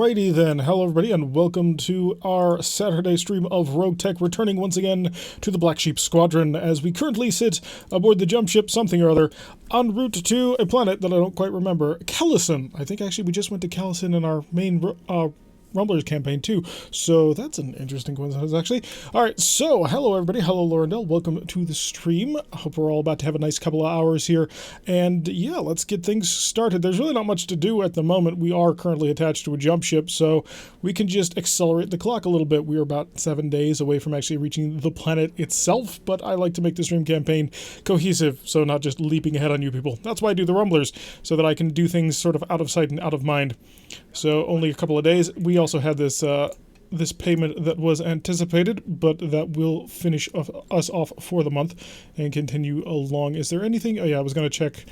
Alrighty then, hello everybody and welcome to our Saturday stream of RogueTech, returning once again to the Black Sheep Squadron as we currently sit aboard the jump ship something or other en route to a planet that I don't quite remember. Callison. I think actually we just went to Callison in our main Rumblers campaign too, so that's an interesting coincidence actually. Alright, so hello everybody, hello Laurendell, welcome to the stream. I hope we're all about to have a nice couple of hours here, and yeah, let's get things started. There's really not much to do at the moment. We are currently attached to a jump ship, so we can just accelerate the clock a little bit. We're about 7 days away from actually reaching the planet itself, but I like to make the stream campaign cohesive, so not just leaping ahead on you people. That's why I do the Rumblers, so that I can do things sort of out of sight and out of mind. So only a couple of days. We also had this this payment that was anticipated, but that will finish us off for the month and continue along. Is there anything? Oh yeah, I was going to check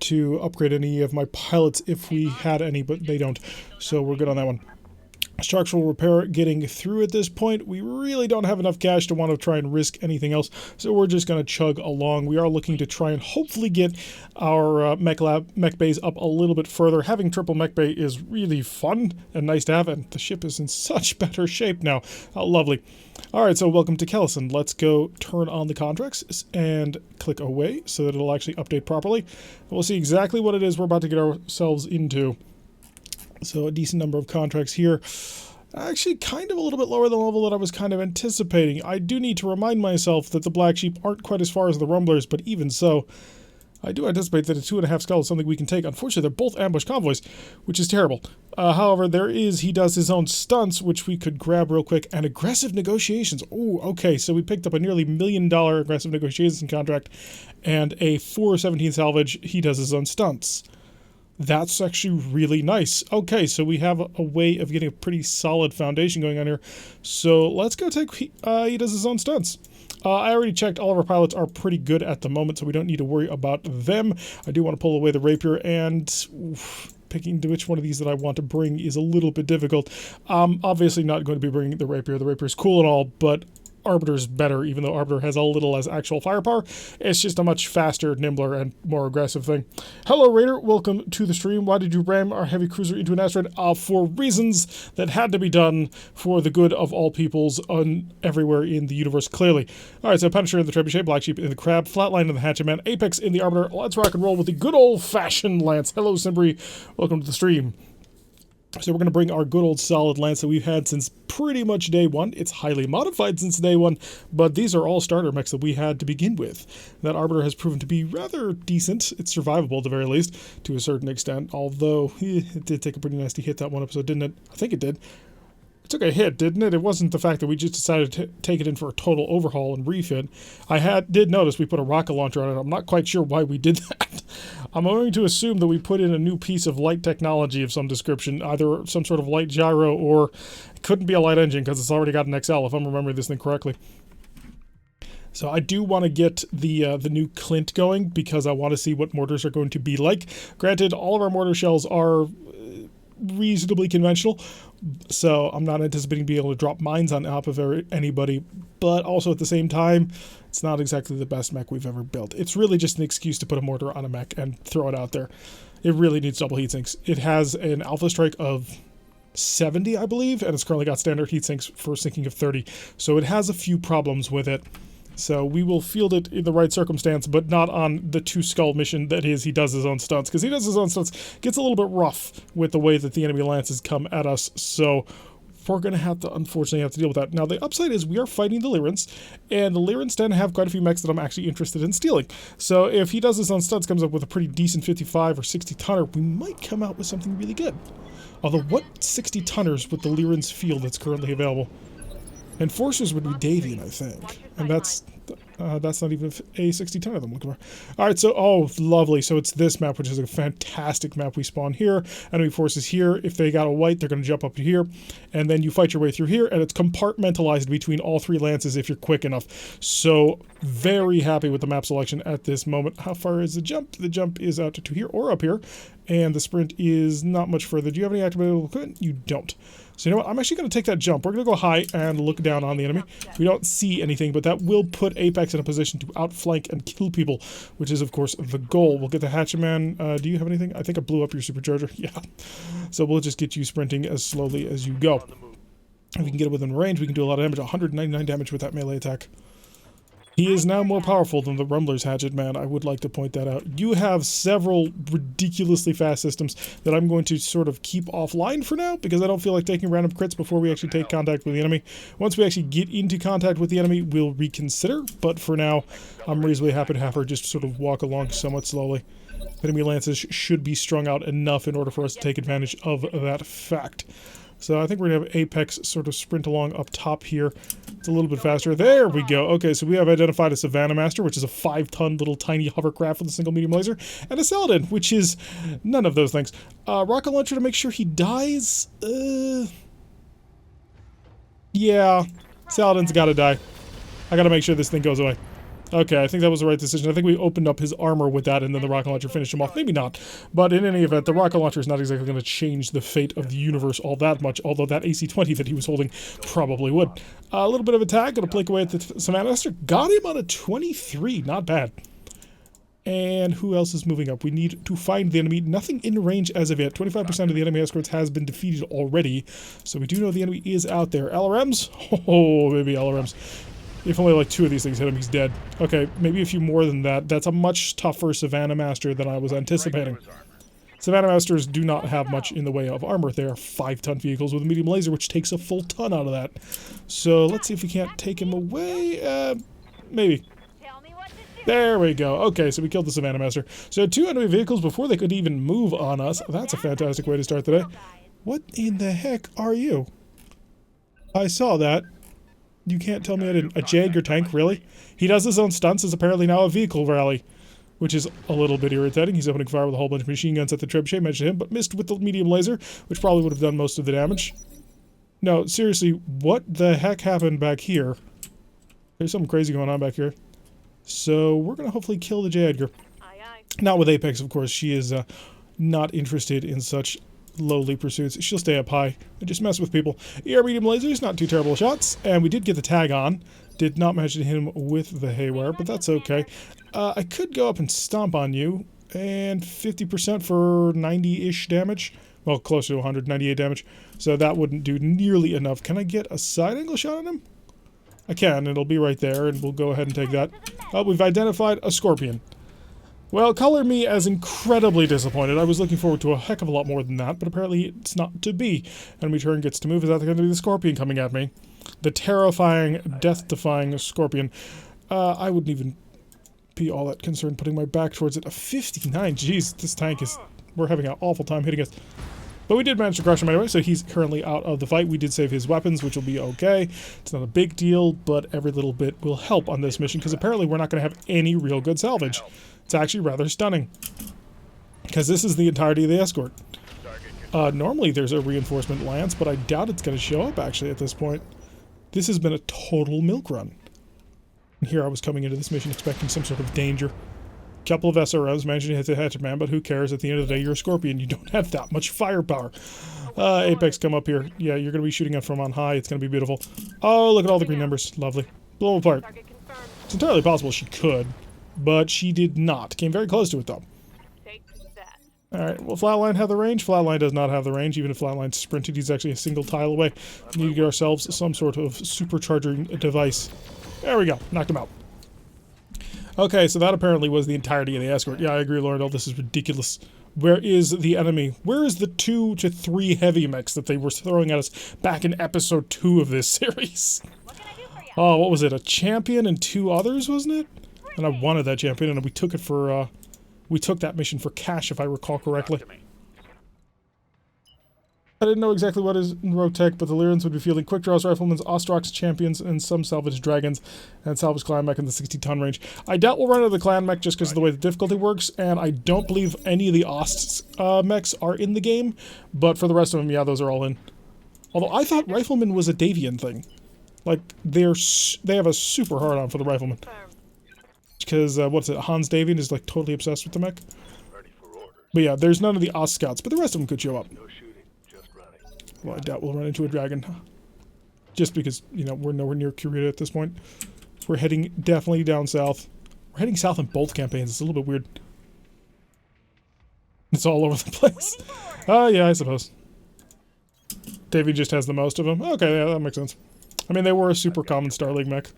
to upgrade any of my pilots if we had any, but they don't. So we're good on that one. Structural repair getting through at this point. We really don't have enough cash to want to try and risk anything else, so we're just going to chug along. We are looking to try and hopefully get our mech bays up a little bit further. Having triple mech bay is really fun and nice to have, and the ship is in such better shape now. How lovely. Alright, so welcome to Callison. Let's go turn on the contracts and click away so that it'll actually update properly. We'll see exactly what it is we're about to get ourselves into. So a decent number of contracts here. Actually kind of a little bit lower than the level that I was kind of anticipating. I do need to remind myself that the Black Sheep aren't quite as far as the Rumblers, but even so, I do anticipate that a 2.5 skull is something we can take. Unfortunately, they're both ambush convoys, which is terrible. However, he does his own stunts, which we could grab real quick, and aggressive negotiations. Oh, okay, so we picked up a nearly $1 million aggressive negotiations contract, and a 417 salvage, he does his own stunts. That's actually really nice. Okay, so we have a way of getting a pretty solid foundation going on here. So let's go take, he does his own stunts. I already checked, all of our pilots are pretty good at the moment, so we don't need to worry about them. I do want to pull away the rapier, and picking which one of these that I want to bring is a little bit difficult. Obviously not going to be bringing the rapier. The rapier is cool and all, but Arbiter's better, even though Arbiter has a little less actual firepower. It's just a much faster, nimbler, and more aggressive thing. Hello, Raider. Welcome to the stream. Why did you ram our heavy cruiser into an asteroid? For reasons that had to be done for the good of all peoples everywhere in the universe, clearly. Alright, so Punisher in the Trebuchet, Black Sheep in the Crab, Flatline in the Hatchetman, Apex in the Arbiter. Let's rock and roll with the good old-fashioned Lance. Hello, Simbri. Welcome to the stream. So we're going to bring our good old solid lance that we've had since pretty much day one. It's highly modified since day one, but these are all starter mechs that we had to begin with. That Arbiter has proven to be rather decent. It's survivable at the very least, to a certain extent, although it did take a pretty nasty hit that one episode, didn't it? I think it did. It took a hit, didn't it? It wasn't the fact that we just decided to take it in for a total overhaul and refit. I did notice we put a rocket launcher on it. I'm not quite sure why we did that. I'm going to assume that we put in a new piece of light technology of some description, either some sort of light gyro or it couldn't be a light engine because it's already got an XL if I'm remembering this thing correctly. So I do want to get the new Clint going because I want to see what mortars are going to be like. Granted, all of our mortar shells are reasonably conventional, so I'm not anticipating being able to drop mines on top of anybody, but also at the same time, it's not exactly the best mech we've ever built. It's really just an excuse to put a mortar on a mech and throw it out there. It really needs double heat sinks. It has an alpha strike of 70, I believe, and it's currently got standard heat sinks for sinking of 30, so it has a few problems with it. So we will field it in the right circumstance, but not on the 2-skull mission that is he does his own stunts. Because he does his own stunts, gets a little bit rough with the way that the enemy lances come at us. So we're going to unfortunately have to deal with that. Now the upside is we are fighting the Lyrans, and the Lyrans tend to have quite a few mechs that I'm actually interested in stealing. So if he does his own stunts, comes up with a pretty decent 55 or 60 tonner, we might come out with something really good. Although what 60 tonners would the Lyrans field that's currently available? Enforcers would be Davian, I think. And that's not even a 60 ton of them. Alright, so, oh, lovely. So it's this map, which is a fantastic map. We spawn here, enemy forces here. If they got a white, they're going to jump up to here. And then you fight your way through here, and it's compartmentalized between all 3 lances if you're quick enough. So, very happy with the map selection at this moment. How far is the jump? The jump is out to here or up here. And the sprint is not much further. Do you have any activated equipment? You don't. So you know what? I'm actually going to take that jump. We're going to go high and look down on the enemy. We don't see anything, but that will put Apex in a position to outflank and kill people, which is, of course, the goal. We'll get the Hatchet Man. Do you have anything? I think I blew up your supercharger. Yeah. So we'll just get you sprinting as slowly as you go. If we can get it within range, we can do a lot of damage. 199 damage with that melee attack. He is now more powerful than the Rumbler's Hatchet Man. I would like to point that out. You have several ridiculously fast systems that I'm going to sort of keep offline for now because I don't feel like taking random crits before we actually take contact with the enemy. Once we actually get into contact with the enemy, we'll reconsider. But for now, I'm reasonably happy to have her just sort of walk along somewhat slowly. Enemy lances should be strung out enough in order for us to take advantage of that fact. So I think we're going to have Apex sort of sprint along up top here. It's a little bit faster. There we go. Okay, so we have identified a Savannah Master, which is a 5-ton little tiny hovercraft with a single medium laser, and a Saladin, which is none of those things. Rocket launcher to make sure he dies. Yeah, Saladin's got to die. I got to make sure this thing goes away. Okay, I think that was the right decision. I think we opened up his armor with that, and then the rocket launcher finished him off. Maybe not. But in any event, the rocket launcher is not exactly going to change the fate of the universe all that much, although that AC-20 that he was holding probably would. A little bit of attack, going to plake away at the Savannah Master. Got him on a 23. Not bad. And who else is moving up? We need to find the enemy. Nothing in range as of yet. 25% of the enemy escorts has been defeated already, so we do know the enemy is out there. LRMs? Oh, maybe LRMs. If only like 2 of these things hit him, he's dead. Okay, maybe a few more than that. That's a much tougher Savannah Master than I was anticipating. Savannah Masters do not have much in the way of armor. They are 5-ton vehicles with a medium laser, which takes a full ton out of that. So let's see if we can't take him away. Maybe. There we go. Okay, so we killed the Savannah Master. So 2 enemy vehicles before they could even move on us. That's a fantastic way to start the day. What in the heck are you? I saw that. You can't tell me I didn't. A Jaeger tank, really? He does his own stunts. It's apparently now a vehicle rally, which is a little bit irritating. He's opening fire with a whole bunch of machine guns at the trebuchet, mentioned him, but missed with the medium laser, which probably would have done most of the damage. No, seriously, what the heck happened back here? There's something crazy going on back here. So we're going to hopefully kill the J. Edgar. Not with Apex, of course. She is not interested in such lowly pursuits. She'll stay up high and just mess with people. ER medium lasers, not too terrible shots, and we did get the tag on. Did not manage to hit him with the haywire, but that's okay. I could go up and stomp on you, and 50% for 90-ish damage. Well, closer to 198 damage, so that wouldn't do nearly enough. Can I get a side angle shot on him? I can, it'll be right there, and we'll go ahead and take that. We've identified a Scorpion. Well, color me as incredibly disappointed. I was looking forward to a heck of a lot more than that, but apparently it's not to be. Enemy turn gets to move. Is that going to be the Scorpion coming at me? The terrifying, death-defying Scorpion. I wouldn't even be all that concerned putting my back towards it. A 59, jeez, this tank is... We're having an awful time hitting us. But we did manage to crush him anyway, so he's currently out of the fight. We did save his weapons, which will be okay. It's not a big deal, but every little bit will help on this mission, because apparently we're not going to have any real good salvage. It's actually rather stunning, because this is the entirety of the escort. Normally there's a reinforcement lance, but I doubt it's going to show up actually at this point. This has been a total milk run. And here I was coming into this mission expecting some sort of danger. Couple of SRMs managing to hit the Hatchet Man, but who cares? At the end of the day, you're a Scorpion. You don't have that much firepower. Apex, come up here. Yeah, you're going to be shooting it from on high. It's going to be beautiful. Oh, look at all the green numbers. Lovely. Blow them apart. It's entirely possible she could, but she did not. Came very close to it, though. Alright, will Flatline have the range? Flatline does not have the range. Even if Flatline sprinted, he's actually a single tile away. We need to get ourselves some sort of supercharging device. There we go. Knocked him out. Okay, so that apparently was the entirety of the escort. Yeah, I agree, Laurendale. This is ridiculous. Where is the enemy? Where is the 2 to 3 heavy mechs that they were throwing at us back in episode 2 of this series? Oh, what was it? A champion and 2 others, wasn't it? And I wanted that champion, and we took it for, we took that mission for cash, if I recall correctly. I didn't know exactly what is in RogueTech, but the Lyrans would be fielding quick draws, riflemen, Ostrox champions, and some salvage dragons, and salvage clan mech in the 60-ton range. I doubt we'll run into the clan mech just because of the way the difficulty works, and I don't believe any of the Osts mechs are in the game, but for the rest of them, yeah, those are all in. Although I thought rifleman was a Davian thing. Like, they have a super hard-on for the rifleman. Because, what's it, Hans Davian is, like, totally obsessed with the mech. But yeah, there's none of the Ost scouts, but the rest of them could show up. Well, I doubt we'll run into a dragon. Just because, you know, we're nowhere near Kurita at this point. We're heading definitely down south. We're heading south in both campaigns. It's a little bit weird. It's all over the place. Yeah, I suppose. Davey just has the most of them. Okay, yeah, that makes sense. I mean, they were a super common Star League mech.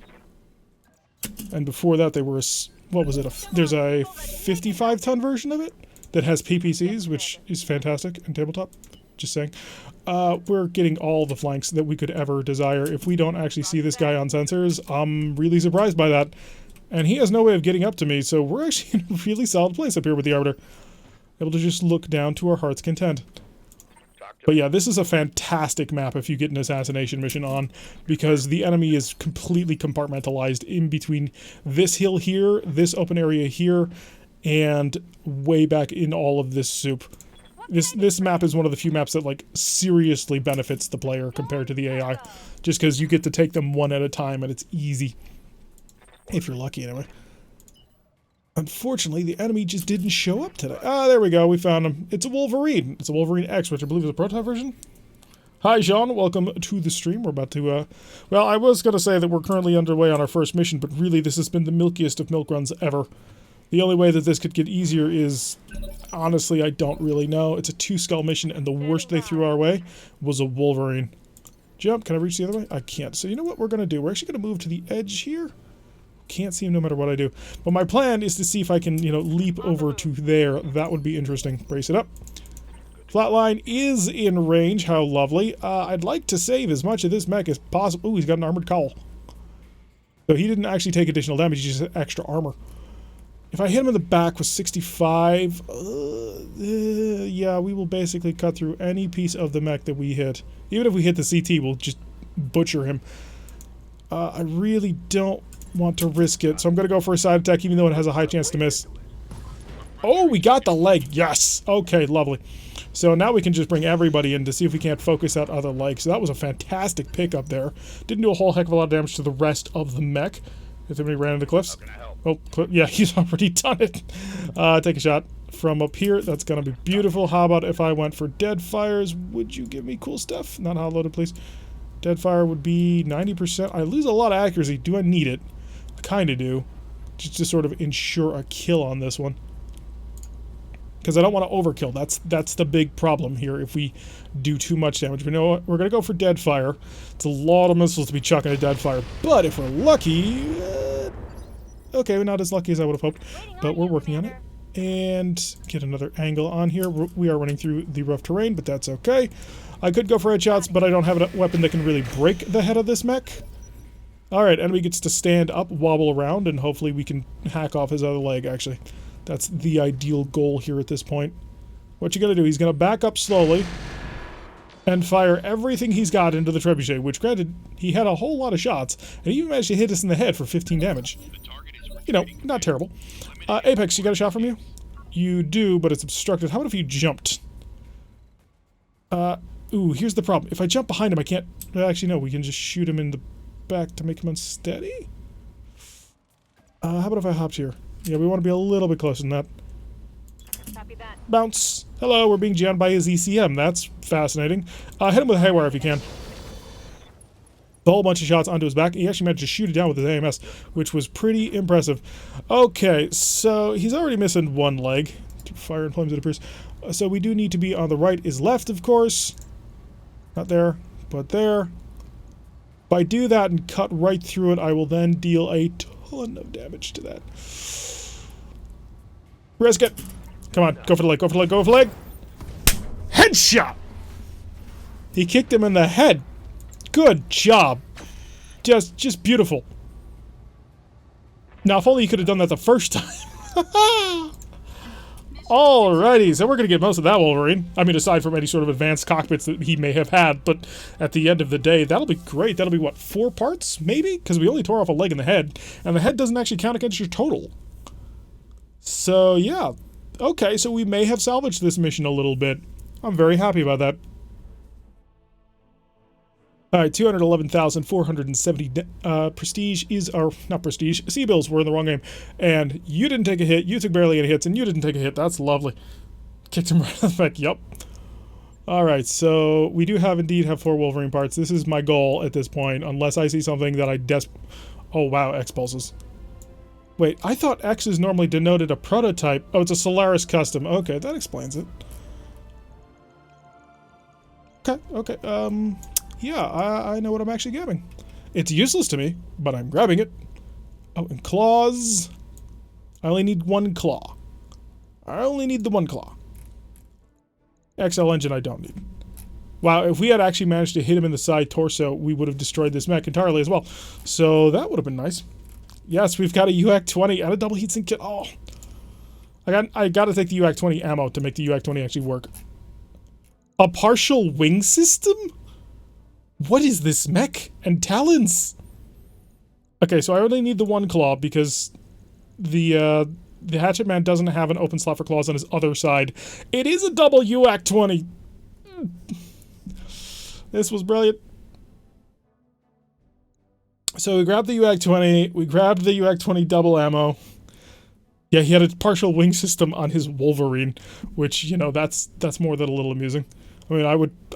And before that, they were a... What was it? There's a 55-ton version of it that has PPCs, which is fantastic in tabletop. Just saying. We're getting all the flanks that we could ever desire. If we don't actually see this guy on sensors, I'm really surprised by that. And he has no way of getting up to me, so we're actually in a really solid place up here with the Arbiter. Able to just look down to our heart's content. But yeah, this is a fantastic map if you get an assassination mission on, because the enemy is completely compartmentalized in between this hill here, this open area here, and way back in all of this soup. This map is one of the few maps that, like, seriously benefits the player compared to the AI. Just because you get to take them one at a time and it's easy. If you're lucky, anyway. Unfortunately, the enemy just didn't show up today. Ah, there we go. We found him. It's a Wolverine. It's a Wolverine X, which I believe is a prototype version. Hi, Sean. Welcome to the stream. We're about to, well, I was going to say that we're currently underway on our first mission, but really this has been the milkiest of milk runs ever. The only way that this could get easier is, honestly, I don't really know. It's a 2-skull mission, and the worst they threw our way was a Wolverine. Jump. Can I reach the other way? I can't. So you know what we're going to do? We're actually going to move to the edge here. Can't see him no matter what I do. But my plan is to see if I can, you know, leap over to there. That would be interesting. Brace it up. Flatline is in range. How lovely. I'd like to save as much of this mech as possible. Ooh, he's got an armored cowl. So he didn't actually take additional damage. He just had extra armor. If I hit him in the back with 65, yeah, we will basically cut through any piece of the mech that we hit. Even if we hit the CT, we'll just butcher him. I really don't want to risk it, so I'm going to go for a side attack, even though it has a high chance to miss. Oh, we got the leg. Yes. Okay, lovely. So now we can just bring everybody in to see if we can't focus that other leg. So that was a fantastic pickup there. Didn't do a whole heck of a lot of damage to the rest of the mech. If somebody ran into cliffs. Oh, yeah, he's already done it. Take a shot from up here. That's going to be beautiful. How about if I went for dead fires? Would you give me cool stuff? Not hot loaded, please. Dead fire would be 90%. I lose a lot of accuracy. Do I need it? I kind of do. Just to sort of ensure a kill on this one. Because I don't want to overkill. That's the big problem here if we do too much damage. We know what? We're going to go for dead fire. It's a lot of missiles to be chucking at dead fire. But if we're lucky... okay, we're not as lucky as I would have hoped. But we're working on it. And get another angle on here. We are running through the rough terrain, but that's okay. I could go for headshots, but I don't have a weapon that can really break the head of this mech. Alright, enemy gets to stand up, wobble around, and hopefully we can hack off his other leg, actually. That's the ideal goal here at this point. What you gotta do, he's gonna back up slowly and fire everything he's got into the trebuchet, which granted, he had a whole lot of shots, and he even managed to hit us in the head for 15 damage. You know, not terrible. Apex, you got a shot from you? You do, but it's obstructed. How about if you jumped? Ooh, here's the problem. If I jump behind him, I can't... Actually, no, we can just shoot him in the back to make him unsteady? How about if I hopped here? Yeah, we want to be a little bit closer than that. Copy that. Bounce. Hello, we're being jammed by his ECM. That's fascinating. Hit him with a haywire if you can. A whole bunch of shots onto his back. He actually managed to shoot it down with his AMS, which was pretty impressive. Okay, so he's already missing one leg. Fire and flames, it appears. So we do need to be on the right is left, of course. Not there, but there. If I do that and cut right through it, I will then deal a ton of damage to that. Risk it. Come on, go for the leg, go for the leg, go for the leg. Headshot! He kicked him in the head. Good job. Just beautiful. Now, if only you could have done that the first time. Alrighty, so we're going to get most of that Wolverine. I mean, aside from any sort of advanced cockpits that he may have had, but at the end of the day, that'll be great. That'll be, what, 4 parts, maybe? Because we only tore off a leg in the head, and the head doesn't actually count against your total. So, yeah. Okay, so we may have salvaged this mission a little bit. I'm very happy about that. Alright, 211,470 prestige is our... Not prestige. C-bills were in the wrong game. And you didn't take a hit, you took barely any hits, and you didn't take a hit. That's lovely. Kicked him right in the back. Yup. All right, so we do indeed have 4 Wolverine parts. This is my goal at this point, unless I see something that I Oh, wow, X pulses. Wait, I thought X is normally denoted a prototype. Oh, it's a Solaris custom. Okay, that explains it. Okay, yeah, I know what I'm actually grabbing. It's useless to me, but I'm grabbing it. Oh, and claws. I only need 1 claw. I only need the 1 claw. XL engine I don't need. Wow, if we had actually managed to hit him in the side torso, we would have destroyed this mech entirely as well. So that would have been nice. Yes, we've got a UAC-20 and a double heatsink kit. Oh, I got to take the UAC-20 ammo to make the UAC-20 actually work. A partial wing system? What is this mech? And talons? Okay, so I only need the 1 claw because the Hatchet Man doesn't have an open slot for claws on his other side. It is a double UAC-20. This was brilliant. So we grabbed the UAC-20, we grabbed the UAC-20 double ammo. Yeah, he had a partial wing system on his Wolverine, which, you know, that's more than a little amusing. I mean,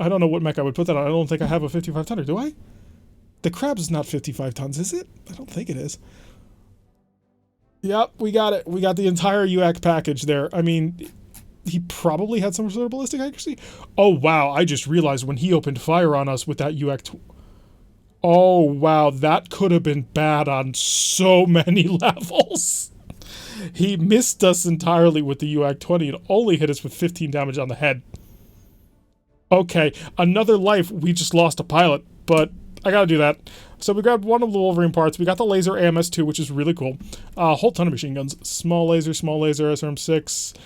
I don't know what mech I would put that on. I don't think I have a 55-tonner, do I? The Crab is not 55 tons, is it? I don't think it is. Yep, we got it. We got the entire UAC package there. I mean, he probably had some sort of ballistic accuracy. Oh, wow, I just realized when he opened fire on us with that UAC... Oh, wow, that could have been bad on so many levels. He missed us entirely with the UAC-20 and only hit us with 15 damage on the head. Okay, another life, we just lost a pilot, but I gotta do that. So we grabbed 1 of the Wolverine parts. We got the laser AMS-2, which is really cool. A whole ton of machine guns. Small laser, SRM-6.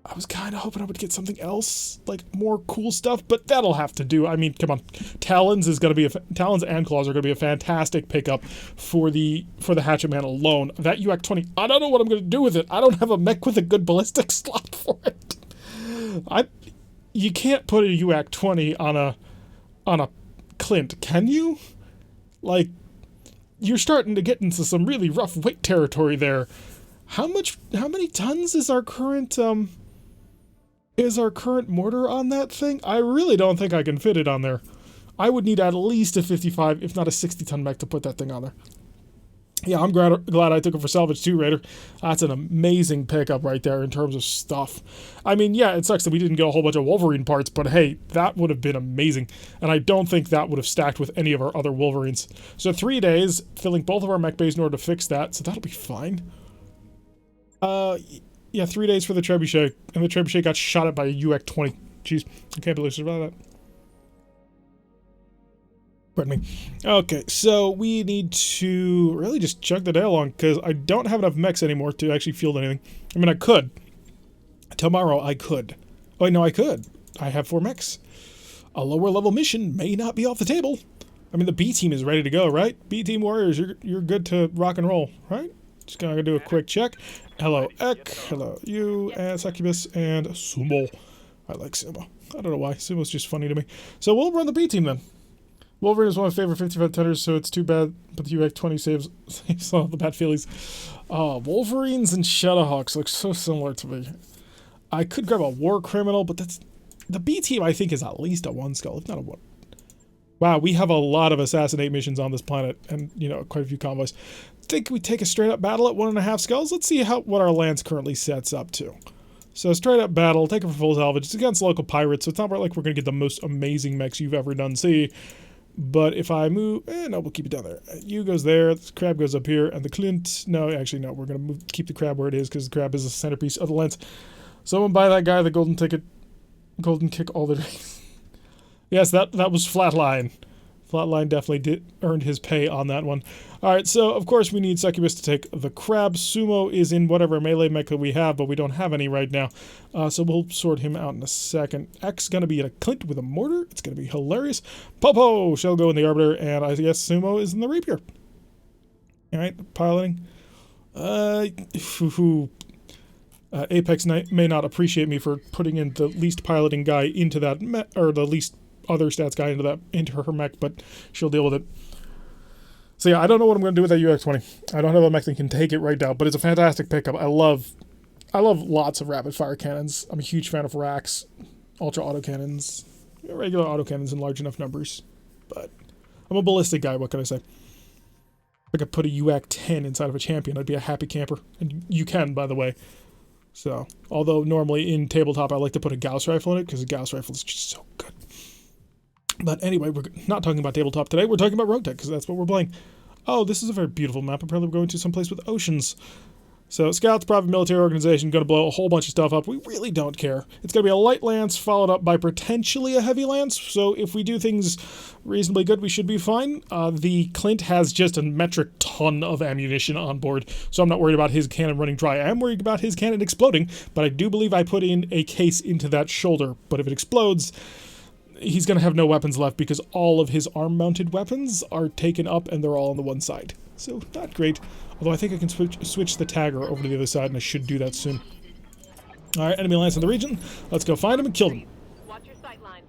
I was kind of hoping I would get something else, like more cool stuff, but that'll have to do. I mean, come on. Talons is going to be Talons and Claws are going to be a fantastic pickup for the Hatchet Man alone. That UAC-20, I don't know what I'm going to do with it. I don't have a mech with a good ballistic slot for it. You can't put a UAC-20 on a Clint, can you? Like, you're starting to get into some really rough weight territory there. How many tons is our current mortar on that thing? I really don't think I can fit it on there. I would need at least a 55, if not a 60-ton mech to put that thing on there. Yeah, I'm glad I took it for salvage too, Raider. That's an amazing pickup right there in terms of stuff. I mean, yeah, it sucks that we didn't get a whole bunch of Wolverine parts, but hey, that would have been amazing. And I don't think that would have stacked with any of our other Wolverines. So 3 days, filling both of our mech bays in order to fix that, so that'll be fine. Yeah, 3 days for the Trebuchet, and the Trebuchet got shot at by a UAC-20. Jeez, I can't believe I survived that. Pardon me. Okay, so we need to really just chug the day along, because I don't have enough mechs anymore to actually field anything. I mean, I could. Tomorrow, I could. Oh, no, I could. I have 4 mechs. A lower level mission may not be off the table. I mean, the B team is ready to go, right? B team warriors, you're good to rock and roll, right? Just gonna do a quick check. Hello, Ek. Hello, you, and Succubus, and Sumo. I like Sumo. I don't know why. Sumo's just funny to me. So we'll run the B team then. Wolverine is one of my favorite 55-tonners, so it's too bad, but the UAC-20 saves all the bad feelings. Wolverines and Shadowhawks look so similar to me. I could grab a War Criminal, but that's... The B team, I think, is at least a 1 skull, if not a 1. Wow, we have a lot of assassinate missions on this planet, and, you know, quite a few convoys. I think we take a straight-up battle at 1.5 skulls. Let's see what our lance currently sets up to. So, straight-up battle, take it for full salvage. It's against local pirates, so it's not like we're going to get the most amazing mechs you've ever done see. But if I move... no, we'll keep it down there. You goes there, the Crab goes up here, and the Clint... No, actually, no, we're going to keep the Crab where it is, because the Crab is the centerpiece of the lens. Someone buy that guy the golden ticket. Golden kick all the days. Yes, that was Flatline. Flatline definitely earned his pay on that one. Alright, so, of course, we need Succubus to take the Crab. Sumo is in whatever melee mecha we have, but we don't have any right now. So we'll sort him out in a second. X going to be in a Clint with a mortar. It's going to be hilarious. Popo shall go in the Arbiter, and I guess Sumo is in the Rapier. Alright, piloting. Apex may not appreciate me for putting in the least piloting guy into that, or the least other stats guy into her mech, but she'll deal with it. So yeah, I don't know what I'm going to do with that UX-20. I don't have a mech that can take it right now, but it's a fantastic pickup. I love lots of rapid fire cannons. I'm a huge fan of racks. ultra autocannons. Regular autocannons in large enough numbers. But I'm a ballistic guy, what can I say? If I could put a UAC-10 inside of a champion, I'd be a happy camper. And you can, by the way. So, although normally in tabletop I like to put a Gauss rifle in it, because a Gauss rifle is just so good. But anyway, we're not talking about tabletop today, we're talking about RogueTech, because that's what we're playing. Oh, this is a very beautiful map. I'm probably going to someplace with oceans. So, scouts, private military organization, going to blow a whole bunch of stuff up. We really don't care. It's going to be a light lance followed up by potentially a heavy lance. So, if we do things reasonably good, we should be fine. The Clint has just a metric ton of ammunition on board, so I'm not worried about his cannon running dry. I am worried about his cannon exploding, but I do believe I put in a case into that shoulder. But if it explodes, he's going to have no weapons left because all of his arm-mounted weapons are taken up and they're all on the one side. So, not great. Although I think I can switch the tagger over to the other side, and I should do that soon. Alright, enemy lance in the region. Let's go find him and kill him. Watch your sight lines.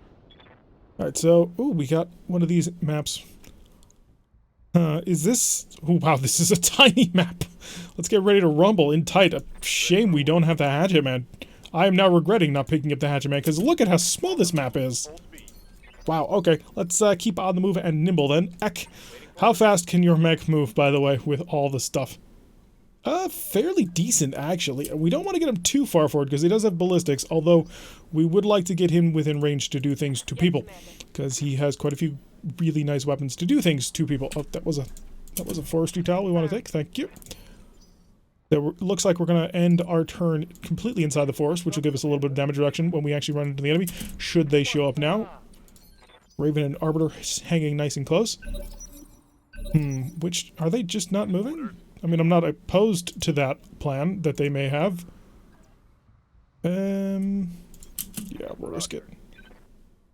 Alright, so... Ooh, we got one of these maps. Is this... Oh, wow, this is a tiny map. Let's get ready to rumble in tight. A shame we don't have the Hatchet Man. I am now regretting not picking up the Hatchet Man, because look at how small this map is. Wow, okay. Let's keep on the move and nimble then. Eck. How fast can your mech move, by the way, with all the stuff? Fairly decent, actually. We don't want to get him too far forward, because he does have ballistics, although we would like to get him within range to do things to people, because he has quite a few really nice weapons to do things to people. Oh, that was a forestry towel we want to take. Thank you. Looks like we're going to end our turn completely inside the forest, which will give us a little bit of damage reduction when we actually run into the enemy, should they show up now. Raven and Arbiter hanging nice and close. Which, are they just not moving? I mean, I'm not opposed to that plan that they may have. Yeah, we'll risk it.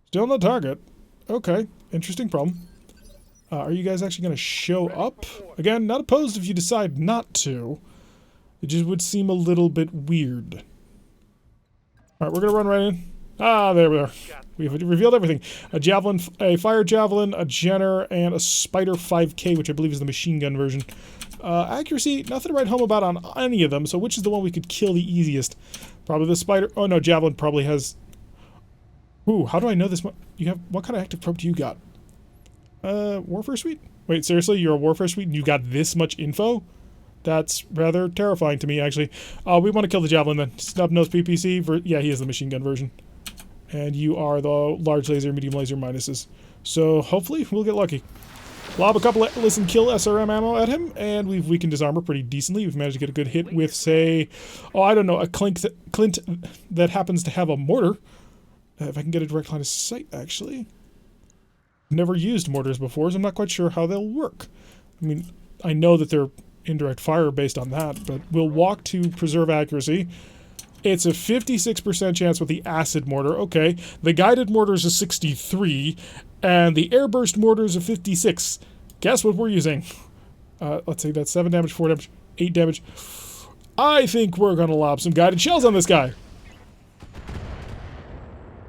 Still no target. Okay, interesting problem. Are you guys actually going to show up? Again, not opposed if you decide not to. It just would seem a little bit weird. Alright, we're going to run right in. Ah, there we are. We've revealed everything. A javelin, a fire javelin, a Jenner, and a Spider 5K, which I believe is the machine gun version. Accuracy, nothing to write home about on any of them, so which is the one we could kill the easiest? Probably the Spider... Oh, no, javelin probably has... Ooh, how do I know this one? You have... What kind of active probe do you got? Warfare Suite? Wait, seriously? You're a Warfare Suite and you got this much info? That's rather terrifying to me, actually. We want to kill the javelin, then. Snub-nose PPC. Yeah, he is the machine gun version. And you are the large laser, medium laser minuses. So, hopefully, we'll get lucky. Lob a couple of listen kill SRM ammo at him, and we've weakened his armor pretty decently. We've managed to get a good hit with, say... Oh, I don't know, a Clint that happens to have a mortar. If I can get a direct line of sight, actually. Never used mortars before, so I'm not quite sure how they'll work. I mean, I know that they're indirect fire based on that, but we'll walk to preserve accuracy. It's a 56% chance with the acid mortar. Okay, the guided mortar is a 63, and the airburst mortar is a 56. Guess what we're using? Let's see, that's 7 damage, 4 damage, 8 damage. I think we're going to lob some guided shells on this guy.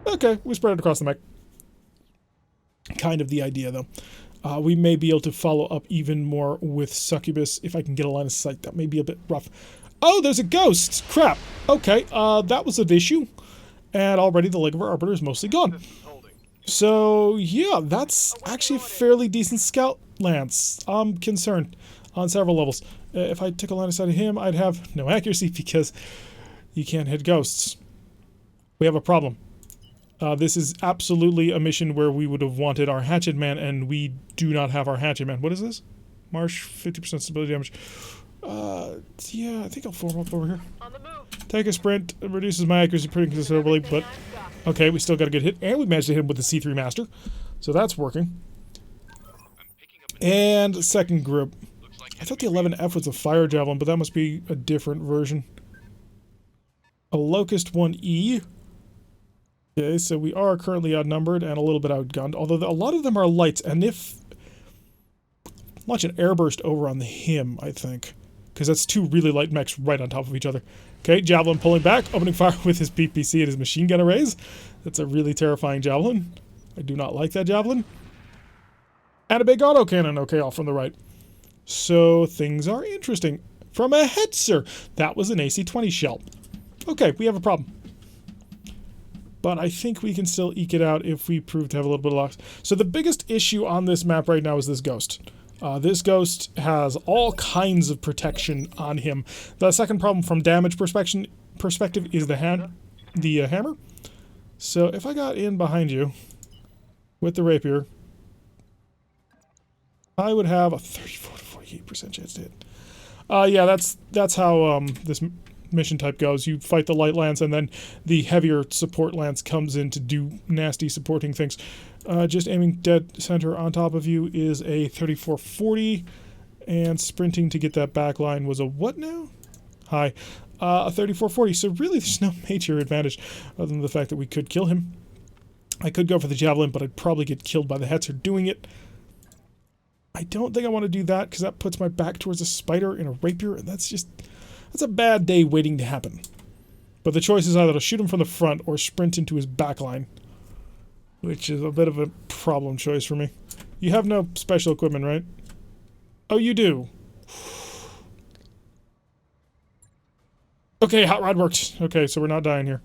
Okay, we spread it across the mech. Kind of the idea, though. We may be able to follow up even more with Succubus if I can get a line of sight. That may be a bit rough. Oh, there's a ghost! Crap! Okay, that was an issue. And already the leg of our Arbiter is mostly gone. So, yeah, that's actually a fairly decent scout lance. I'm concerned on several levels. If I took a line of sight of him, I'd have no accuracy because you can't hit ghosts. We have a problem. This is absolutely a mission where we would have wanted our Hatchet Man, and we do not have our Hatchet Man. What is this? Marsh, 50% stability damage. Yeah, I think I'll form up over here. On the move. Take a sprint. It reduces my accuracy pretty considerably, but... Okay, we still got a good hit, and we managed to hit him with the C3 Master. So that's working. And second group. I thought the 11F was a fire javelin, but that must be a different version. A Locust 1E. Okay, so we are currently outnumbered and a little bit outgunned, although a lot of them are lights, and if... Launch an airburst over on him, I think. Because that's two really light mechs right on top of each other. Okay, Javelin pulling back, opening fire with his PPC and his machine gun arrays. That's a really terrifying Javelin. I do not like that Javelin. And a big autocannon, okay, off from the right. So, things are interesting. From a Hetzer, that was an AC-20 shell. Okay, we have a problem. but I think we can still eke it out if we prove to have a little bit of luck. So the biggest issue on this map right now is this ghost. This ghost has all kinds of protection on him. The second problem from damage perspective is the hammer. So if I got in behind you with the rapier, I would have a 34 to 48% chance to hit. Yeah, that's how this mission type goes. You fight the light lance, and then the heavier support lance comes in to do nasty supporting things. Just aiming dead center on top of you is a 34-40, and sprinting to get that back line was a what now? Hi. A 34-40, so really there's no major advantage other than the fact that we could kill him. I could go for the javelin, but I'd probably get killed by the Hetzer doing it. I don't think I want to do that, because that puts my back towards a spider and a rapier, and that's a bad day waiting to happen. But the choice is either to shoot him from the front or sprint into his back line, which is a bit of a problem choice for me. You have no special equipment, right? Oh, you do. Okay, hot rod worked. Okay, so we're not dying here.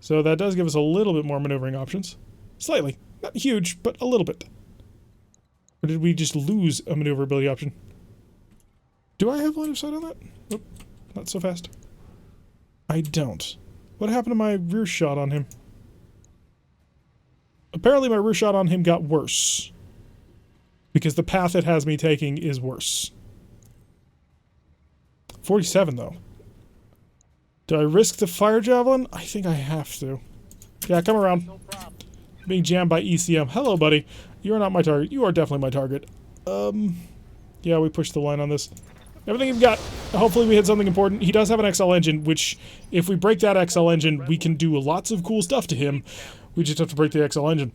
So that does give us a little bit more maneuvering options. Slightly. Not huge, but a little bit. Or did we just lose a maneuverability option? Do I have line of sight on that? Nope. Not so fast. I don't. What happened to my rear shot on him? Apparently my rear shot on him got worse. Because the path it has me taking is worse. 47 though. Do I risk the fire javelin? I think I have to. Yeah, come around. No problem. Being jammed by ECM. Hello, buddy. You are not my target. You are definitely my target. Yeah, we pushed the line on this. Everything you've got. Hopefully we hit something important. He does have an XL engine, which, if we break that XL engine, we can do lots of cool stuff to him. We just have to break the XL engine.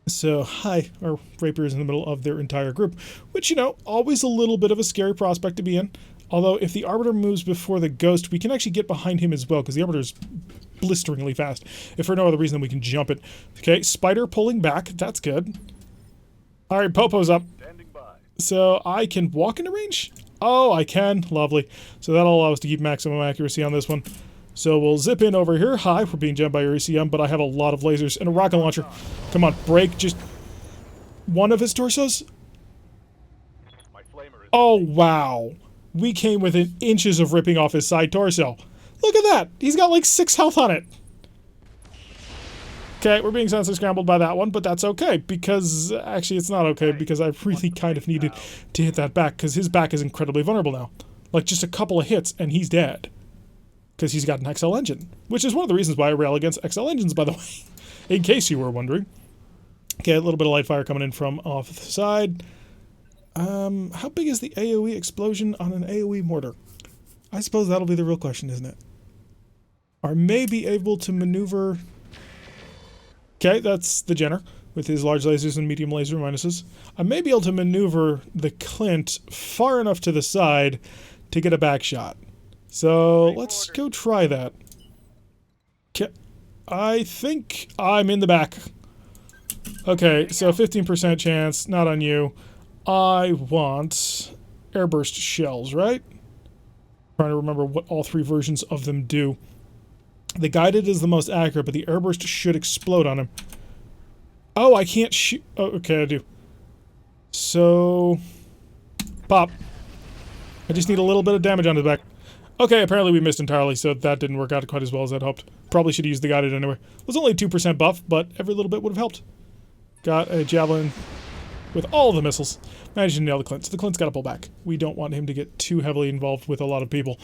So, hi. Our rapier is in the middle of their entire group, which, you know, always a little bit of a scary prospect to be in. Although, if the Arbiter moves before the Ghost, we can actually get behind him as well, because the Arbiter's blisteringly fast. If for no other reason, then we can jump it. Okay, Spider pulling back. That's good. Alright, Popo's up. So, I can walk into range? Oh, I can. Lovely. So that'll allow us to keep maximum accuracy on this one. So we'll zip in over here. Hi, we're being jammed by your ECM, but I have a lot of lasers and a rocket launcher. Come on, break just one of his torsos? Oh, wow. We came within inches of ripping off his side torso. Look at that! He's got like 6 health on it. Okay, we're being sensor scrambled by that one, but that's okay, because... Actually, it's not okay, because I really kind of needed to hit that back, because his back is incredibly vulnerable now. Like, just a couple of hits, and he's dead. Because he's got an XL engine. Which is one of the reasons why I rail against XL engines, by the way. In case you were wondering. Okay, a little bit of light fire coming in from off the side. How big is the AoE explosion on an AoE mortar? I suppose that'll be the real question, isn't it? Are may be able to maneuver... Okay, that's the Jenner, with his large lasers and medium laser minuses. I may be able to maneuver the Clint far enough to the side to get a back shot. So, let's go try that. Okay, I think I'm in the back. Okay, so 15% chance, not on you. I want airburst shells, right? Trying to remember what all 3 versions of them do. The guided is the most accurate, but the airburst should explode on him. Oh, I can't shoot. Oh, okay, I do. So, pop. I just need a little bit of damage on the back. Okay, apparently we missed entirely, so that didn't work out quite as well as I'd hoped. Probably should have used the guided anyway. It was only 2% buff, but every little bit would have helped. Got a javelin with all the missiles. Managed to nail the Clint. So the Clint's got to pull back. We don't want him to get too heavily involved with a lot of people.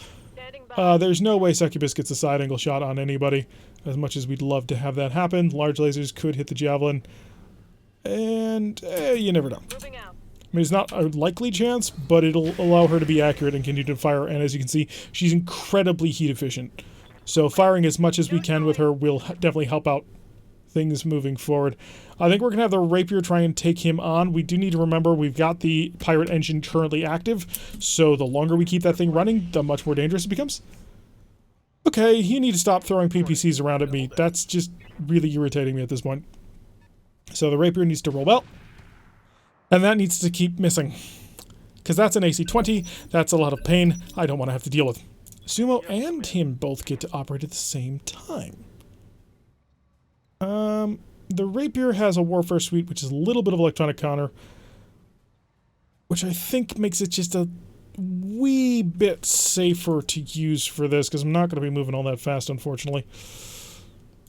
There's no way Succubus gets a side angle shot on anybody, as much as we'd love to have that happen. Large lasers could hit the javelin, and you never know. I mean, it's not a likely chance, but it'll allow her to be accurate and continue to fire, and as you can see, she's incredibly heat efficient. So firing as much as we can with her will definitely help out things moving forward. I think we're going to have the Rapier try and take him on. We do need to remember we've got the pirate engine currently active, so the longer we keep that thing running, the much more dangerous it becomes. Okay, you need to stop throwing PPCs around at me. That's just really irritating me at this point. So the Rapier needs to roll well, and that needs to keep missing. Because that's an AC-20, that's a lot of pain I don't want to have to deal with. Sumo and him both get to operate at the same time. The Rapier has a Warfare Suite, which is a little bit of electronic counter, which I think makes it just a wee bit safer to use for this, because I'm not going to be moving all that fast, unfortunately.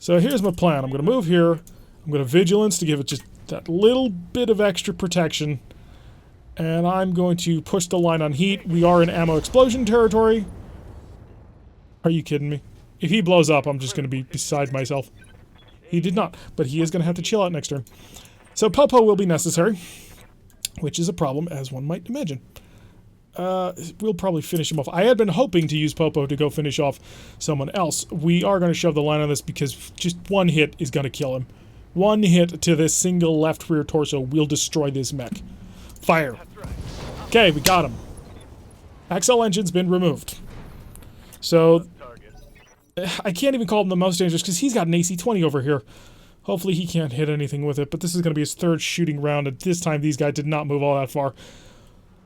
So here's my plan. I'm going to move here. I'm going to Vigilance to give it just that little bit of extra protection. And I'm going to push the line on heat. We are in ammo explosion territory. Are you kidding me? If he blows up, I'm just going to be beside myself. He did not, but he is going to have to chill out next turn. So Popo will be necessary, which is a problem, as one might imagine. We'll probably finish him off. I had been hoping to use Popo to go finish off someone else. We are going to shove the line on this because just one hit is going to kill him. One hit to this single left rear torso will destroy this mech. Fire. Okay, we got him. Axle engine's been removed. So I can't even call him the most dangerous because he's got an AC-20 over here. Hopefully he can't hit anything with it, but this is going to be his third shooting round, and this time these guys did not move all that far.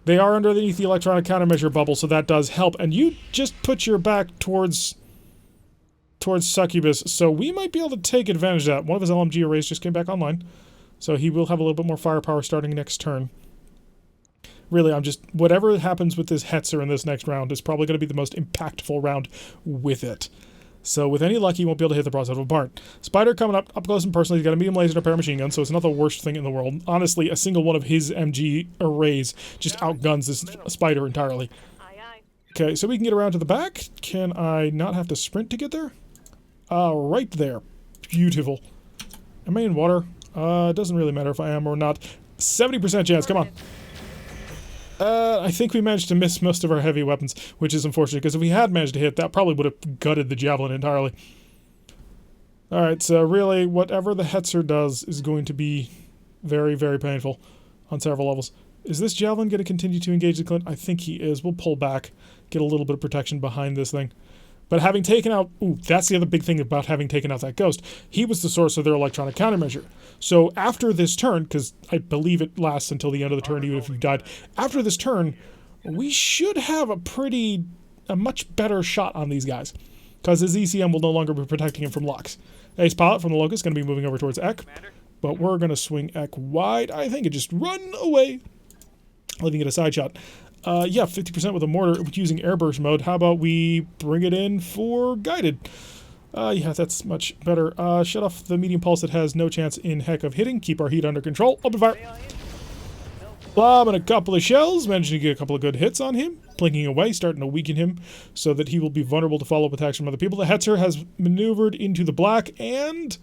They are underneath the electronic countermeasure bubble, so that does help, and you just put your back towards Succubus, so we might be able to take advantage of that. One of his LMG arrays just came back online, so he will have a little bit more firepower starting next turn. Really, whatever happens with this Hetzer in this next round is probably going to be the most impactful round with it. So with any luck, he won't be able to hit the broadside of a barn. Spider coming up close and personal. He's got a medium laser and a pair of machine guns, so it's not the worst thing in the world. Honestly, a single one of his MG arrays just outguns this Spider entirely. Okay, so we can get around to the back. Can I not have to sprint to get there? Right there. Beautiful. Am I in water? It doesn't really matter if I am or not. 70% chance, come on. I think we managed to miss most of our heavy weapons, which is unfortunate, because if we had managed to hit, that probably would have gutted the Javelin entirely. Alright, so really, whatever the Hetzer does is going to be very, very painful on several levels. Is this Javelin going to continue to engage the Clint? I think he is. We'll pull back, get a little bit of protection behind this thing. But having taken out... Ooh, that's the other big thing about having taken out that Ghost. He was the source of their electronic countermeasure. So after this turn, because I believe it lasts until the end of the turn, even if you died, after this turn, we should have a much better shot on these guys. Because his ECM will no longer be protecting him from locks. Ace Pilot from the Locust going to be moving over towards Ek. But we're going to swing Ek wide, I think, and just run away. Leaving it a side shot. Yeah, 50% with a mortar using airburst mode. How about we bring it in for guided? Yeah, that's much better. Shut off the medium pulse that has no chance in heck of hitting. Keep our heat under control. Open fire. Lobbing a couple of shells. Managing to get a couple of good hits on him. Blinking away, starting to weaken him so that he will be vulnerable to follow-up attacks from other people. The Hetzer has maneuvered into the black and...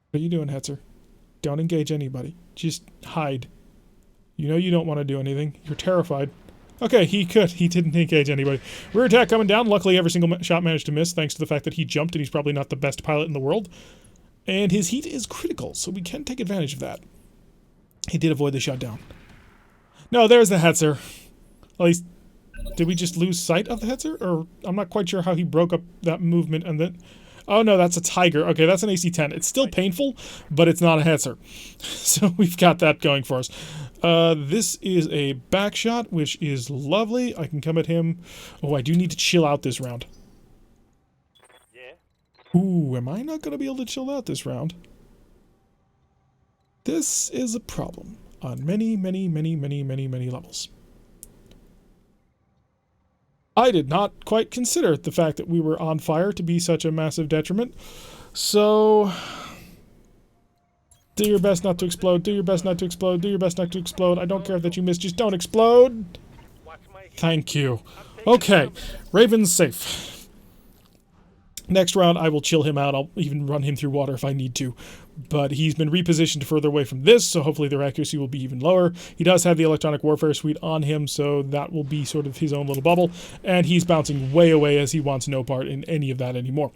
What are you doing, Hetzer? Don't engage anybody. Just hide. You know you don't want to do anything. You're terrified. Okay, he didn't engage anybody. Rear attack coming down. Luckily, every single shot managed to miss, thanks to the fact that he jumped, and he's probably not the best pilot in the world. And his heat is critical, so we can take advantage of that. He did avoid the shutdown. No, there's the Hetzer. At least, did we just lose sight of the Hetzer? Or, I'm not quite sure how he broke up that movement and then... Oh no, that's a Tiger. Okay, that's an AC-10. It's still painful, but it's not a Hetzer. So we've got that going for us. This is a back shot, which is lovely. I can come at him. Oh, I do need to chill out this round. Yeah. Ooh, am I not going to be able to chill out this round? This is a problem on many, many, many, many, many, many levels. I did not quite consider the fact that we were on fire to be such a massive detriment. So... Do your best not to explode. Do your best not to explode. Do your best not to explode. I don't care that you miss. Just don't explode. Thank you. Okay. Raven's safe. Next round, I will chill him out. I'll even run him through water if I need to. But he's been repositioned further away from this, so hopefully their accuracy will be even lower. He does have the electronic warfare suite on him, so that will be sort of his own little bubble. And he's bouncing way away as he wants no part in any of that anymore.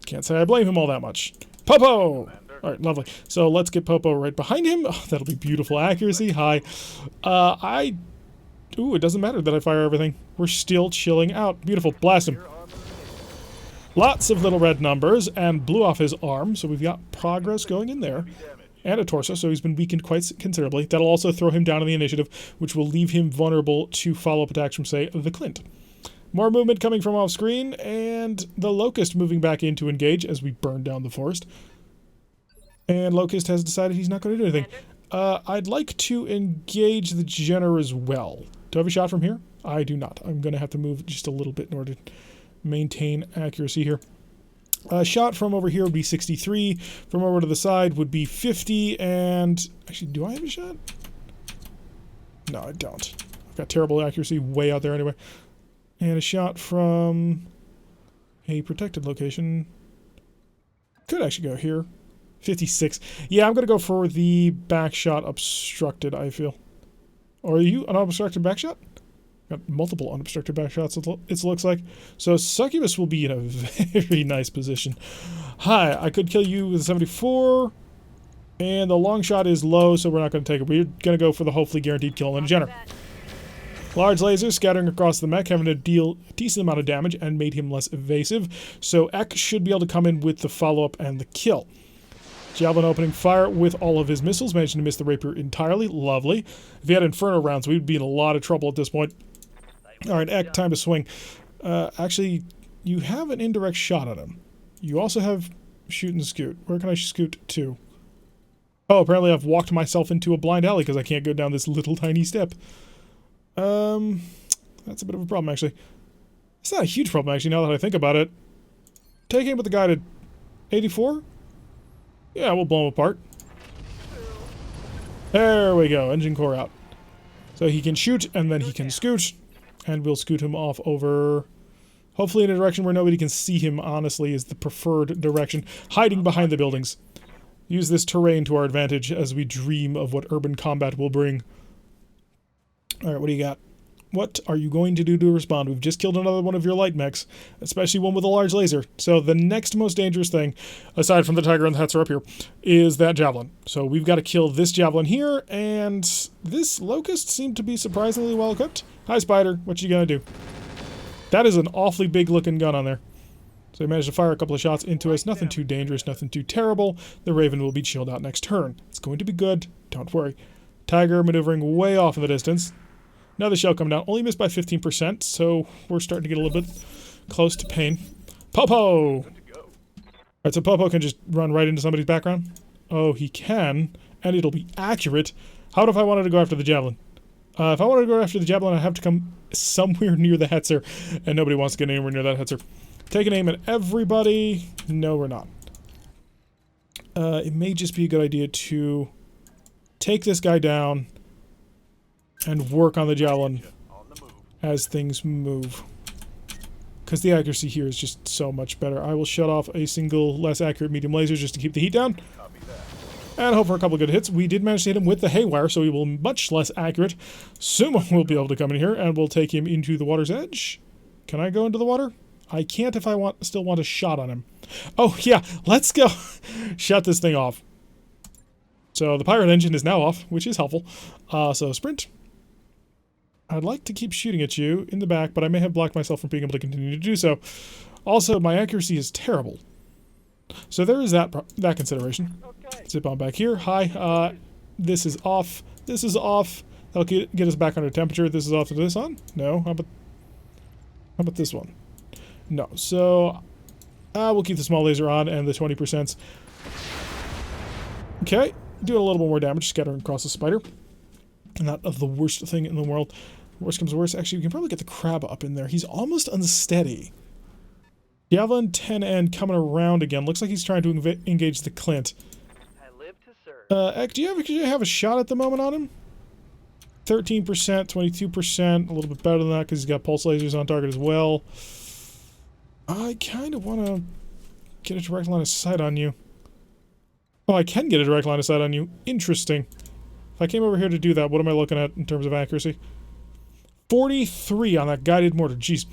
Can't say I blame him all that much. Popo! Alright, lovely. So let's get Popo right behind him. Oh, that'll be beautiful accuracy. Hi. Ooh, it doesn't matter that I fire everything. We're still chilling out. Beautiful. Blast him. Lots of little red numbers, and blew off his arm, so we've got progress going in there. And a torso, so he's been weakened quite considerably. That'll also throw him down in the initiative, which will leave him vulnerable to follow-up attacks from, say, the Clint. More movement coming from off screen, and the Locust moving back in to engage as we burn down the forest. And Locust has decided he's not going to do anything. I'd like to engage the Jenner as well. Do I have a shot from here? I do not. I'm going to have to move just a little bit in order to maintain accuracy here. A shot from over here would be 63. From over to the side would be 50. And actually, do I have a shot? No, I don't. I've got terrible accuracy way out there anyway. And a shot from a protected location could actually go here. 56. Yeah, I'm going to go for the back shot obstructed, I feel. Or are you an unobstructed back shot? Got multiple unobstructed back shots, it looks like. So Succubus will be in a very nice position. Hi, I could kill you with a 74. And the long shot is low, so we're not going to take it. We're going to go for the hopefully guaranteed kill on a Jenner. Large lasers scattering across the mech, having to deal a decent amount of damage and made him less evasive. So Ek should be able to come in with the follow-up and the kill. Javelin opening fire with all of his missiles, managing to miss the Rapier entirely. Lovely. If he had Inferno rounds, we'd be in a lot of trouble at this point. Alright, Ek, time to swing. Actually, you have an indirect shot on him. You also have shoot and scoot. Where can I scoot to? Oh, apparently I've walked myself into a blind alley because I can't go down this little tiny step. That's a bit of a problem, actually. It's not a huge problem, actually, now that I think about it. Take aim with the guy to 84? Yeah, we'll blow him apart. There we go, engine core out. So he can shoot, and then he can scoot. And we'll scoot him off over... Hopefully in a direction where nobody can see him, honestly, is the preferred direction. Hiding behind the buildings. Use this terrain to our advantage as we dream of what urban combat will bring. Alright, what do you got? What are you going to do to respond? We've just killed another one of your light mechs, especially one with a large laser. So the next most dangerous thing, aside from the Tiger and the Hetzer up here, is that Javelin. So we've got to kill this Javelin here, and this Locust seemed to be surprisingly well equipped. Hi, Spider. What you gonna do? That is an awfully big looking gun on there. So he managed to fire a couple of shots into us. Nothing too dangerous, nothing too terrible. The Raven will be chilled out next turn. It's going to be good. Don't worry. Tiger maneuvering way off in the distance. Another shell coming down. Only missed by 15%, so we're starting to get a little bit close to pain. Popo! Alright, so Popo can just run right into somebody's background. Oh, he can. And it'll be accurate. How about if I wanted to go after the Javelin? If I wanted to go after the Javelin, I'd have to come somewhere near the Hetzer. And nobody wants to get anywhere near that Hetzer. Take an aim at everybody. No, we're not. It may just be a good idea to take this guy down and work on the Javelin as things move. Because the accuracy here is just so much better. I will shut off a single less accurate medium laser just to keep the heat down. And hope for a couple of good hits. We did manage to hit him with the Haywire, so he will be much less accurate. Sumo will be able to come in here, and we'll take him into the water's edge. Can I go into the water? I can't if I still want a shot on him. Oh, yeah, let's go. Shut this thing off. So the pirate engine is now off, which is helpful. So sprint. I'd like to keep shooting at you in the back, but I may have blocked myself from being able to continue to do so. Also, my accuracy is terrible. So there is that consideration. Okay. Zip on back here. Hi, this is off. This is off. That'll get us back under temperature. This is off to this on? No. How about this one? No. So, we'll keep the small laser on and the 20%. Okay. Doing a little bit more damage, scattering across the spider. Not the worst thing in the world. Worst comes to worst. Actually, we can probably get the crab up in there. He's almost unsteady. Javelin 10N coming around again. Looks like he's trying to engage the Clint. I live to serve. Ek, do you have a shot at the moment on him? 13%, 22%. A little bit better than that because he's got pulse lasers on target as well. I kind of want to get a direct line of sight on you. Oh, I can get a direct line of sight on you. Interesting. If I came over here to do that, what am I looking at in terms of accuracy? 43 on that guided mortar. Jeez.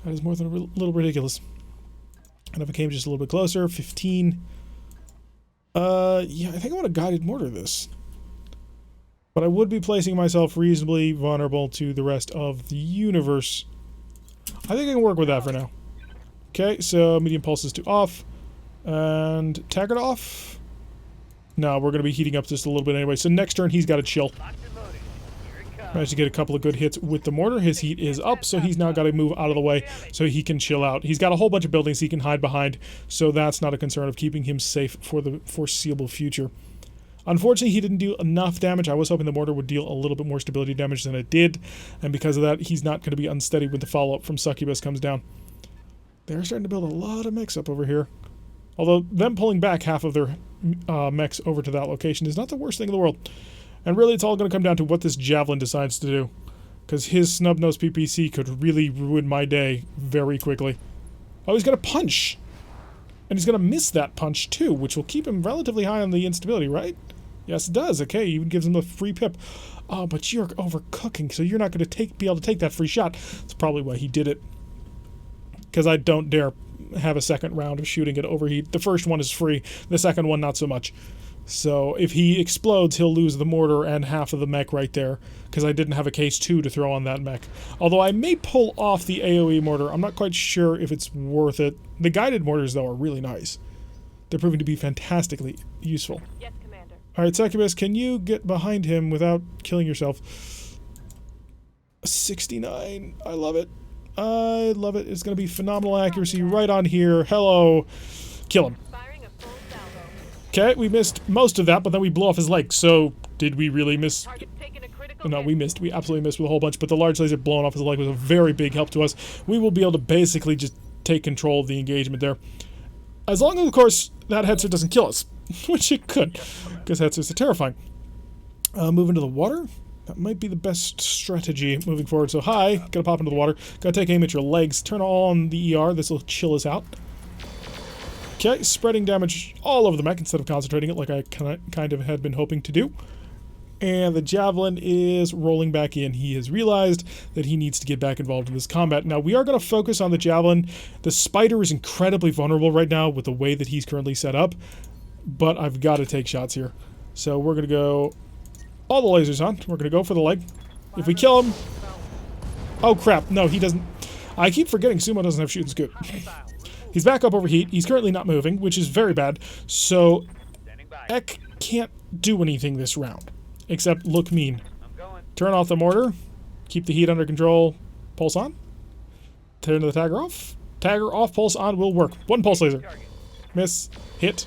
That is more than a little ridiculous. And if I came just a little bit closer, 15. Yeah, I think I want to guided mortar this. But I would be placing myself reasonably vulnerable to the rest of the universe. I think I can work with that for now. Okay, so medium pulses to off. And Taggart off. No, we're going to be heating up just a little bit anyway. So next turn, he's got to chill. Managed to get a couple of good hits with the mortar. His heat is up, so he's now got to move out of the way so he can chill out. He's got a whole bunch of buildings he can hide behind, so that's not a concern of keeping him safe for the foreseeable future. Unfortunately, he didn't do enough damage. I was hoping the mortar would deal a little bit more stability damage than it did, and because of that, he's not going to be unsteady when the follow-up from Succubus comes down. They're starting to build a lot of mechs up over here. Although, them pulling back half of their mechs over to that location is not the worst thing in the world. And really, it's all going to come down to what this Javelin decides to do. Because his snub-nosed PPC could really ruin my day very quickly. Oh, he's going to punch! And he's going to miss that punch, too, which will keep him relatively high on the instability, right? Yes, it does. Okay, even gives him a free pip. Oh, but you're overcooking, so you're not going to be able to take that free shot. That's probably why he did it. Because I don't dare have a second round of shooting at overheat. The first one is free. The second one, not so much. So if he explodes, he'll lose the mortar and half of the mech right there, because I didn't have a case 2 to throw on that mech. Although I may pull off the AoE mortar. I'm not quite sure if it's worth it. The guided mortars, though, are really nice. They're proving to be fantastically useful. Yes, Commander. Alright, Succubus, can you get behind him without killing yourself? 69. I love it. I love it. It's going to be phenomenal accuracy right on here. Hello. Kill him. Okay, we missed most of that, but then we blew off his leg. So, did we really miss? No, we missed. We absolutely missed with a whole bunch, but the large laser blowing off his leg was a very big help to us. We will be able to basically just take control of the engagement there. As long as, of course, that Hetzer doesn't kill us, which it could, because Hetzers are terrifying. Move into the water. That might be the best strategy moving forward. So, hi, gotta pop into the water. Gotta take aim at your legs. Turn on the ER. This will chill us out. Okay, spreading damage all over the mech instead of concentrating it like I kind of had been hoping to do. And the Javelin is rolling back in. He has realized that he needs to get back involved in this combat. Now, we are going to focus on the Javelin. The Spider is incredibly vulnerable right now with the way that he's currently set up. But I've got to take shots here. So we're going to go all the lasers on. We're going to go for the leg. If we kill him... Oh, crap. No, he doesn't... I keep forgetting Sumo doesn't have shooting scoop. He's back up over heat. He's currently not moving, which is very bad. So, Ek can't do anything this round, except look mean. Turn off the mortar. Keep the heat under control. Pulse on. Turn the tagger off. Tagger off, pulse on will work. One pulse laser. Miss. Hit.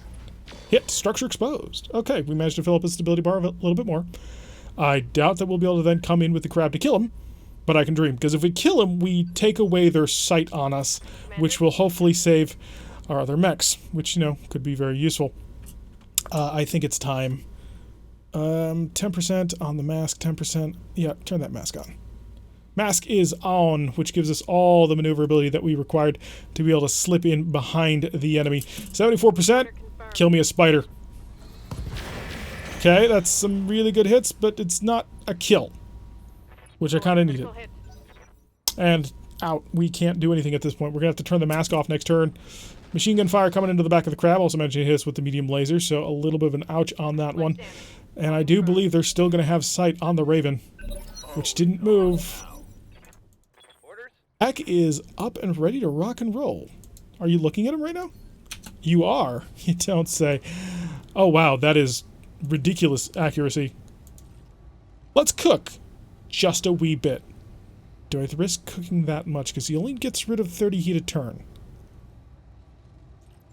Hit. Structure exposed. Okay, we managed to fill up his stability bar a little bit more. I doubt that we'll be able to then come in with the crab to kill him. But I can dream, because if we kill him, we take away their sight on us, which will hopefully save our other mechs, which, you know, could be very useful. I think it's time. 10% on the mask, 10%. Yeah, turn that mask on. Mask is on, which gives us all the maneuverability that we required to be able to slip in behind the enemy. 74%, kill me a spider. Okay, that's some really good hits, but it's not a kill. Which I kind of needed. And out. We can't do anything at this point. We're going to have to turn the mask off next turn. Machine gun fire coming into the back of the crab. Also managed to hit us with the medium laser, so a little bit of an ouch on that one. And I do believe they're still going to have sight on the Raven, which didn't move. Ek is up and ready to rock and roll. Are you looking at him right now? You are. You don't say. Oh, wow. That is ridiculous accuracy. Let's cook. Just a wee bit. Do I have to risk cooking that much? Because he only gets rid of 30 heat a turn.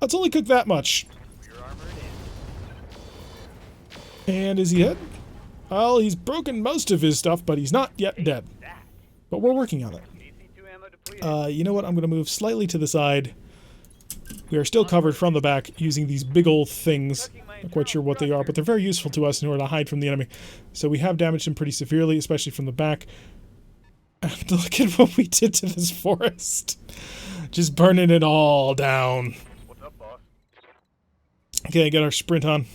Let's only cook that much. And is he dead? Well, he's broken most of his stuff, but he's not yet dead. But we're working on it. You know what? I'm going to move slightly to the side. We are still covered from the back using these big old things. Not quite sure what they are, but they're very useful to us in order to hide from the enemy. So we have damaged him pretty severely, especially from the back. And look at what we did to this forest. Just burning it all down. Okay, get our sprint on.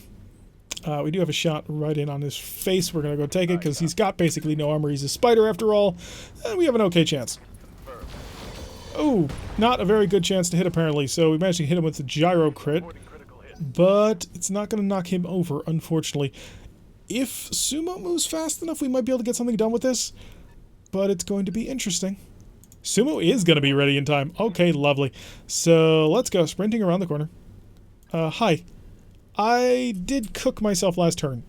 We do have a shot right in on his face. We're going to go take it because he's got basically no armor. He's a spider after all. And we have an okay chance. Oh, not a very good chance to hit apparently. So we managed to hit him with the gyro crit. But it's not going to knock him over, unfortunately. If Sumo moves fast enough, we might be able to get something done with this. But it's going to be interesting. Sumo is going to be ready in time. Okay, lovely. So let's go sprinting around the corner. Hi. I did cook myself last turn.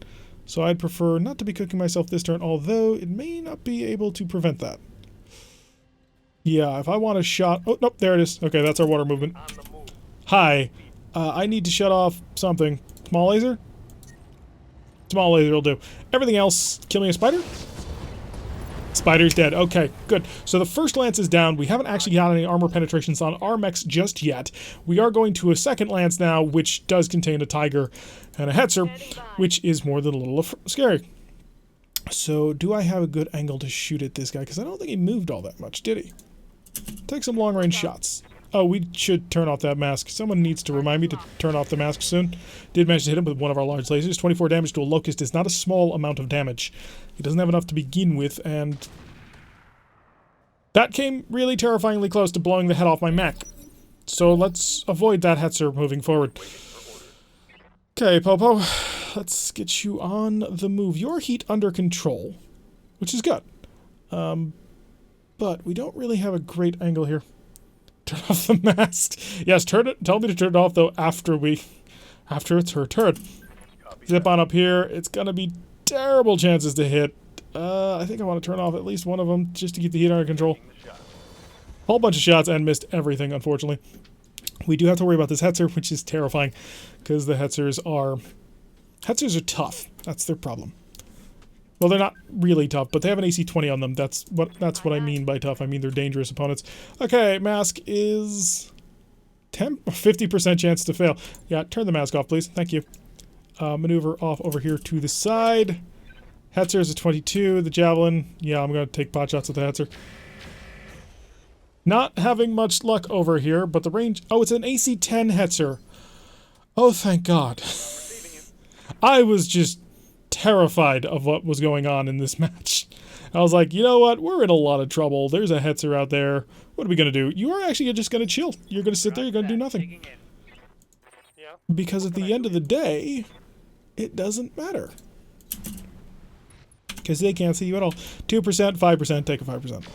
So I'd prefer not to be cooking myself this turn, although it may not be able to prevent that. Yeah, if I want a shot... Oh, nope, there it is. Okay, that's our water movement. Hi. I need to shut off something. Small laser? Small laser will do. Everything else, kill me a spider? Spider's dead. Okay, good. So the first lance is down. We haven't actually got any armor penetrations on our mechs just yet. We are going to a second lance now, which does contain a tiger and a hetzer, which is more than a little scary. So do I have a good angle to shoot at this guy? Because I don't think he moved all that much, did he? Take some long-range shots. Oh, we should turn off that mask. Someone needs to remind me to turn off the mask soon. Did manage to hit him with one of our large lasers. 24 damage to a locust is not a small amount of damage. He doesn't have enough to begin with, and that came really terrifyingly close to blowing the head off my mech. So let's avoid that hetzer moving forward. Okay, Popo. Let's get you on the move. Your heat under control, which is good. But we don't really have a great angle here. Turn off the mask. Yes, turn it. Tell me to turn it off though after it's her turn. Zip on up here. It's gonna be terrible chances to hit. I think I want to turn off at least one of them just to keep the heat under control. Whole bunch of shots and missed everything, unfortunately. We do have to worry about this hetzer, which is terrifying because the hetzers are tough. That's their problem. Well, they're not really tough, but they have an AC 20 on them. That's what I mean by tough. I mean they're dangerous opponents. Okay, mask is 50% chance to fail. Yeah, turn the mask off, please. Thank you. Maneuver off over here to the side. Hetzer is a 22. The javelin. Yeah, I'm going to take pot shots with the hetzer. Not having much luck over here, but the range... Oh, it's an AC 10 hetzer. Oh, thank God. I was just terrified of what was going on in this match. I was like, you know what? We're in a lot of trouble. There's a hetzer out there. What are we going to do? You are actually just going to chill. You're going to sit there. You're going to do nothing. Because at the end of the day, it doesn't matter. Because they can't see you at all. 2%, 5%, take a 5%.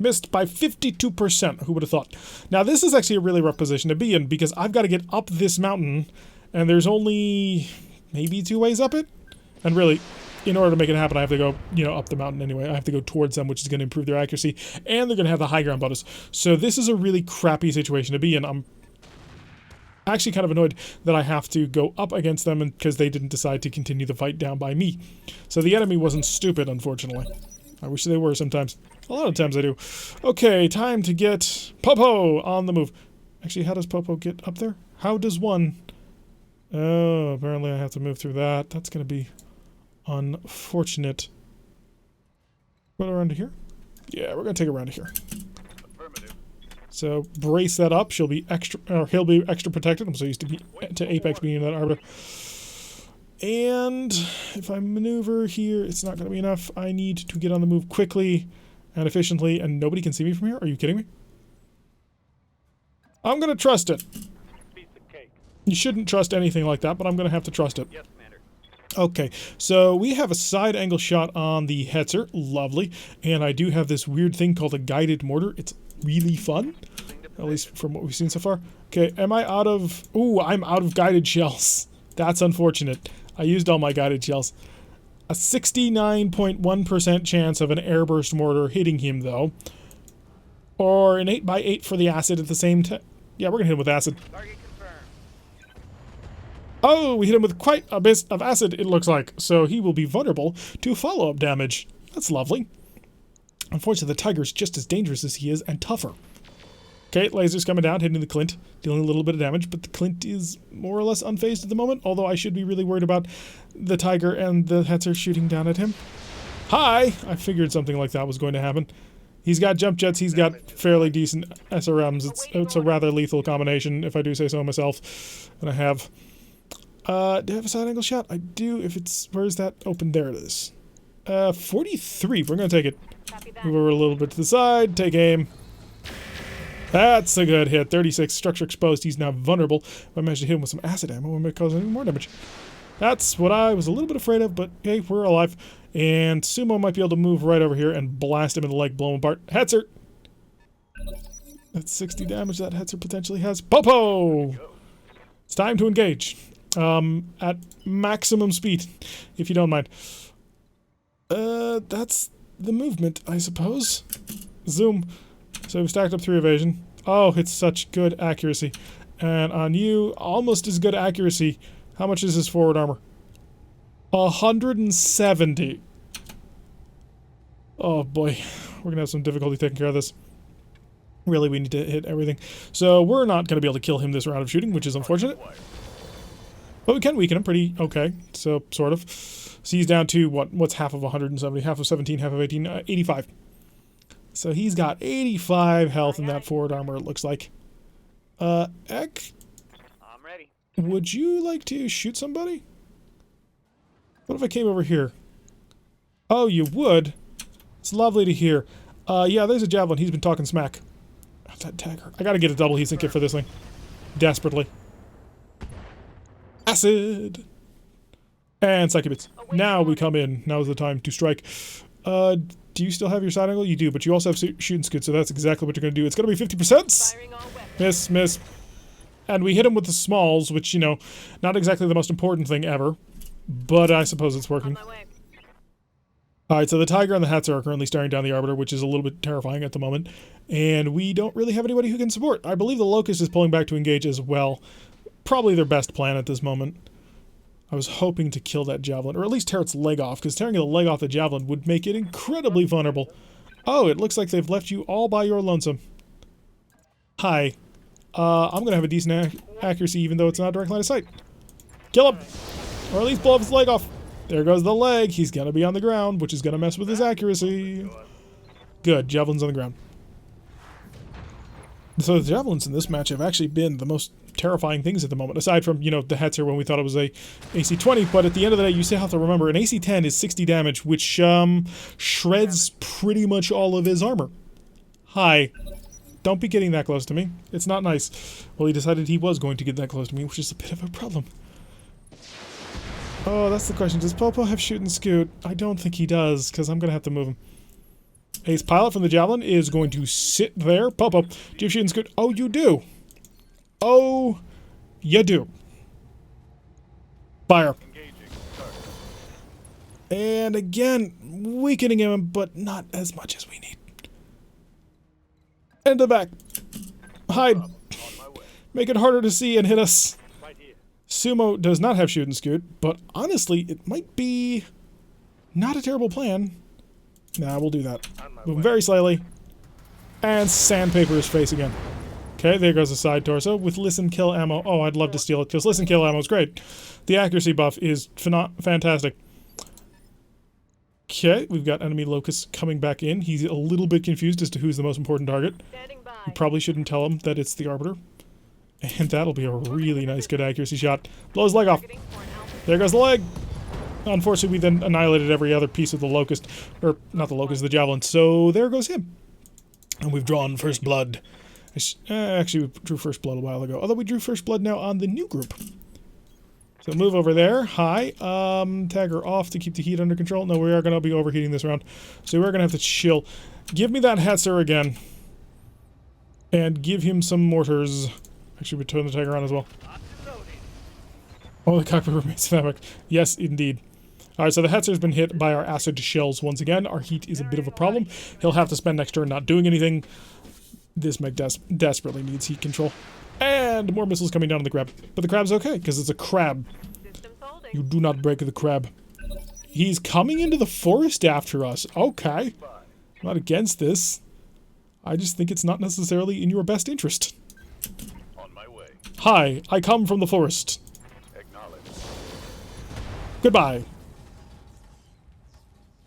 Missed by 52%. Who would have thought? Now, this is actually a really rough position to be in because I've got to get up this mountain, and there's only maybe 2 ways up it. And really, in order to make it happen, I have to go, up the mountain anyway. I have to go towards them, which is going to improve their accuracy, and they're going to have the high ground bonus. So this is a really crappy situation to be in. I'm actually kind of annoyed that I have to go up against them because they didn't decide to continue the fight down by me. So the enemy wasn't stupid, unfortunately. I wish they were sometimes. A lot of times I do. Okay, time to get Popo on the move. Actually, how does Popo get up there? How does one? Oh, apparently I have to move through that. That's going to be unfortunate. What around here? Yeah, we're going to take it around here. Affirmative. So brace that up. She'll be extra, or he'll be extra protected. I'm so used to Apex being in that arbiter. And if I maneuver here, it's not going to be enough. I need to get on the move quickly and efficiently, and nobody can see me from here? Are you kidding me? I'm going to trust it. Piece of cake. You shouldn't trust anything like that, but I'm going to have to trust it. Yes, Commander. Okay, so we have a side angle shot on the hetzer. Lovely. And I do have this weird thing called a guided mortar. It's really fun, at least from what we've seen so far. Okay, am I out of... Ooh, I'm out of guided shells. That's unfortunate. I used all my guided shells. A 69.1% chance of an airburst mortar hitting him, though. Or an 8x8 for the acid at the same time. Yeah, we're going to hit him with acid. Target confirmed. Oh, we hit him with quite a bit of acid, it looks like. So he will be vulnerable to follow-up damage. That's lovely. Unfortunately, the tiger's just as dangerous as he is, and tougher. Okay, lasers coming down, hitting the Clint, dealing a little bit of damage, but the Clint is more or less unfazed at the moment, although I should be really worried about the tiger and the hetzer shooting down at him. Hi! I figured something like that was going to happen. He's got jump jets, he's got fairly decent SRMs. It's a rather lethal combination, if I do say so myself. And I have... do I have a side angle shot? I do, if it's... Where is that? Open, there it is. 43, we're gonna take it. Move over a little bit to the side, take aim. That's a good hit. 36, structure exposed. He's now vulnerable. If I manage to hit him with some acid ammo, it might cause any more damage. That's what I was a little bit afraid of, but hey, we're alive. And Sumo might be able to move right over here and blast him in the leg, blow him apart. Hetzer! That's 60 damage that Hetzer potentially has. Popo! It's time to engage. At maximum speed, if you don't mind. That's the movement, I suppose. Zoom. So we've stacked up 3 evasion. Oh, it's such good accuracy. And on you, almost as good accuracy. How much is his forward armor? 170. Oh boy, we're gonna have some difficulty taking care of this. Really, we need to hit everything. So we're not gonna be able to kill him this round of shooting, which is unfortunate. But we can weaken him pretty okay, so sort of. So he's down to, what's half of 170? Half of 17, half of 18, 85. So he's got 85 health in that forward armor, it looks like. Ek? I'm ready. Would you like to shoot somebody? What if I came over here? Oh, you would? It's lovely to hear. Yeah, there's a javelin. He's been talking smack. Oh, that dagger. I gotta get a double heat sink kit for this thing. Desperately. Acid! And succubus. Now we come in. Now's the time to strike. Do you still have your side angle? You do, but you also have shooting scoot, so that's exactly what you're gonna do. It's gonna be 50%! Miss, miss. And we hit him with the smalls, which, you know, not exactly the most important thing ever. But I suppose it's working. Alright, so the Tiger and the Hatzer are currently staring down the Arbiter, which is a little bit terrifying at the moment. And we don't really have anybody who can support. I believe the Locust is pulling back to engage as well. Probably their best plan at this moment. I was hoping to kill that Javelin, or at least tear its leg off, because tearing the leg off the Javelin would make it incredibly vulnerable. Oh, it looks like they've left you all by your lonesome. Hi. I'm gonna have a decent accuracy even though it's not direct line of sight. Kill him! Or at least blow his leg off. There goes the leg. He's gonna be on the ground, which is gonna mess with his accuracy. Good. Javelin's on the ground. So the Javelins in this match have actually been the most terrifying things at the moment, aside from, you know, the Hetzer when we thought it was a AC-20, but at the end of the day, you still have to remember, an AC-10 is 60 damage, which shreds pretty much all of his armor. Hi. Don't be getting that close to me. It's not nice. Well, he decided he was going to get that close to me, which is a bit of a problem. Oh, that's the question. Does Popo have shoot and scoot? I don't think he does, because I'm going to have to move him. Ace Pilot from the Javelin is going to sit there. Popo, do you have shoot and scoot? Oh, you do. Oh, you do. Fire. And again, weakening him, but not as much as we need. And the back. Hide. Make it harder to see and hit us. Sumo does not have shoot and scoot, but honestly, it might be not a terrible plan. Nah, we'll do that. Move him very slightly. And sandpaper his face again. Okay, there goes the side torso with listen kill ammo. Oh, I'd love to steal it, because listen kill ammo is great. The accuracy buff is fantastic. Okay, we've got enemy Locust coming back in. He's a little bit confused as to who's the most important target. You probably shouldn't tell him that it's the Arbiter. And that'll be a really nice, good accuracy shot. Blow his leg off. There goes the leg. Unfortunately, we then annihilated every other piece of the Locust. Or, not the Locust, the Javelin. So, there goes him. And we've drawn first blood. Actually, we drew first blood a while ago. Although we drew first blood now on the new group. So, move over there. Hi. Tag her off to keep the heat under control. No, we are going to be overheating this round. So, we're going to have to chill. Give me that Hetzer again. And give him some mortars. Actually, we turn the Tiger on as well. Oh, the cockpit remains dynamic. Yes, indeed. Alright, so the Hetzer's been hit by our acid shells once again. Our heat is a bit of a problem. He'll have to spend next turn not doing anything. This mech desperately needs heat control. And more missiles coming down on the crab. But the crab's okay, because it's a crab. You do not break the crab. He's coming into the forest after us. Okay. I'm not against this. I just think it's not necessarily in your best interest. Hi, I come from the forest. Goodbye.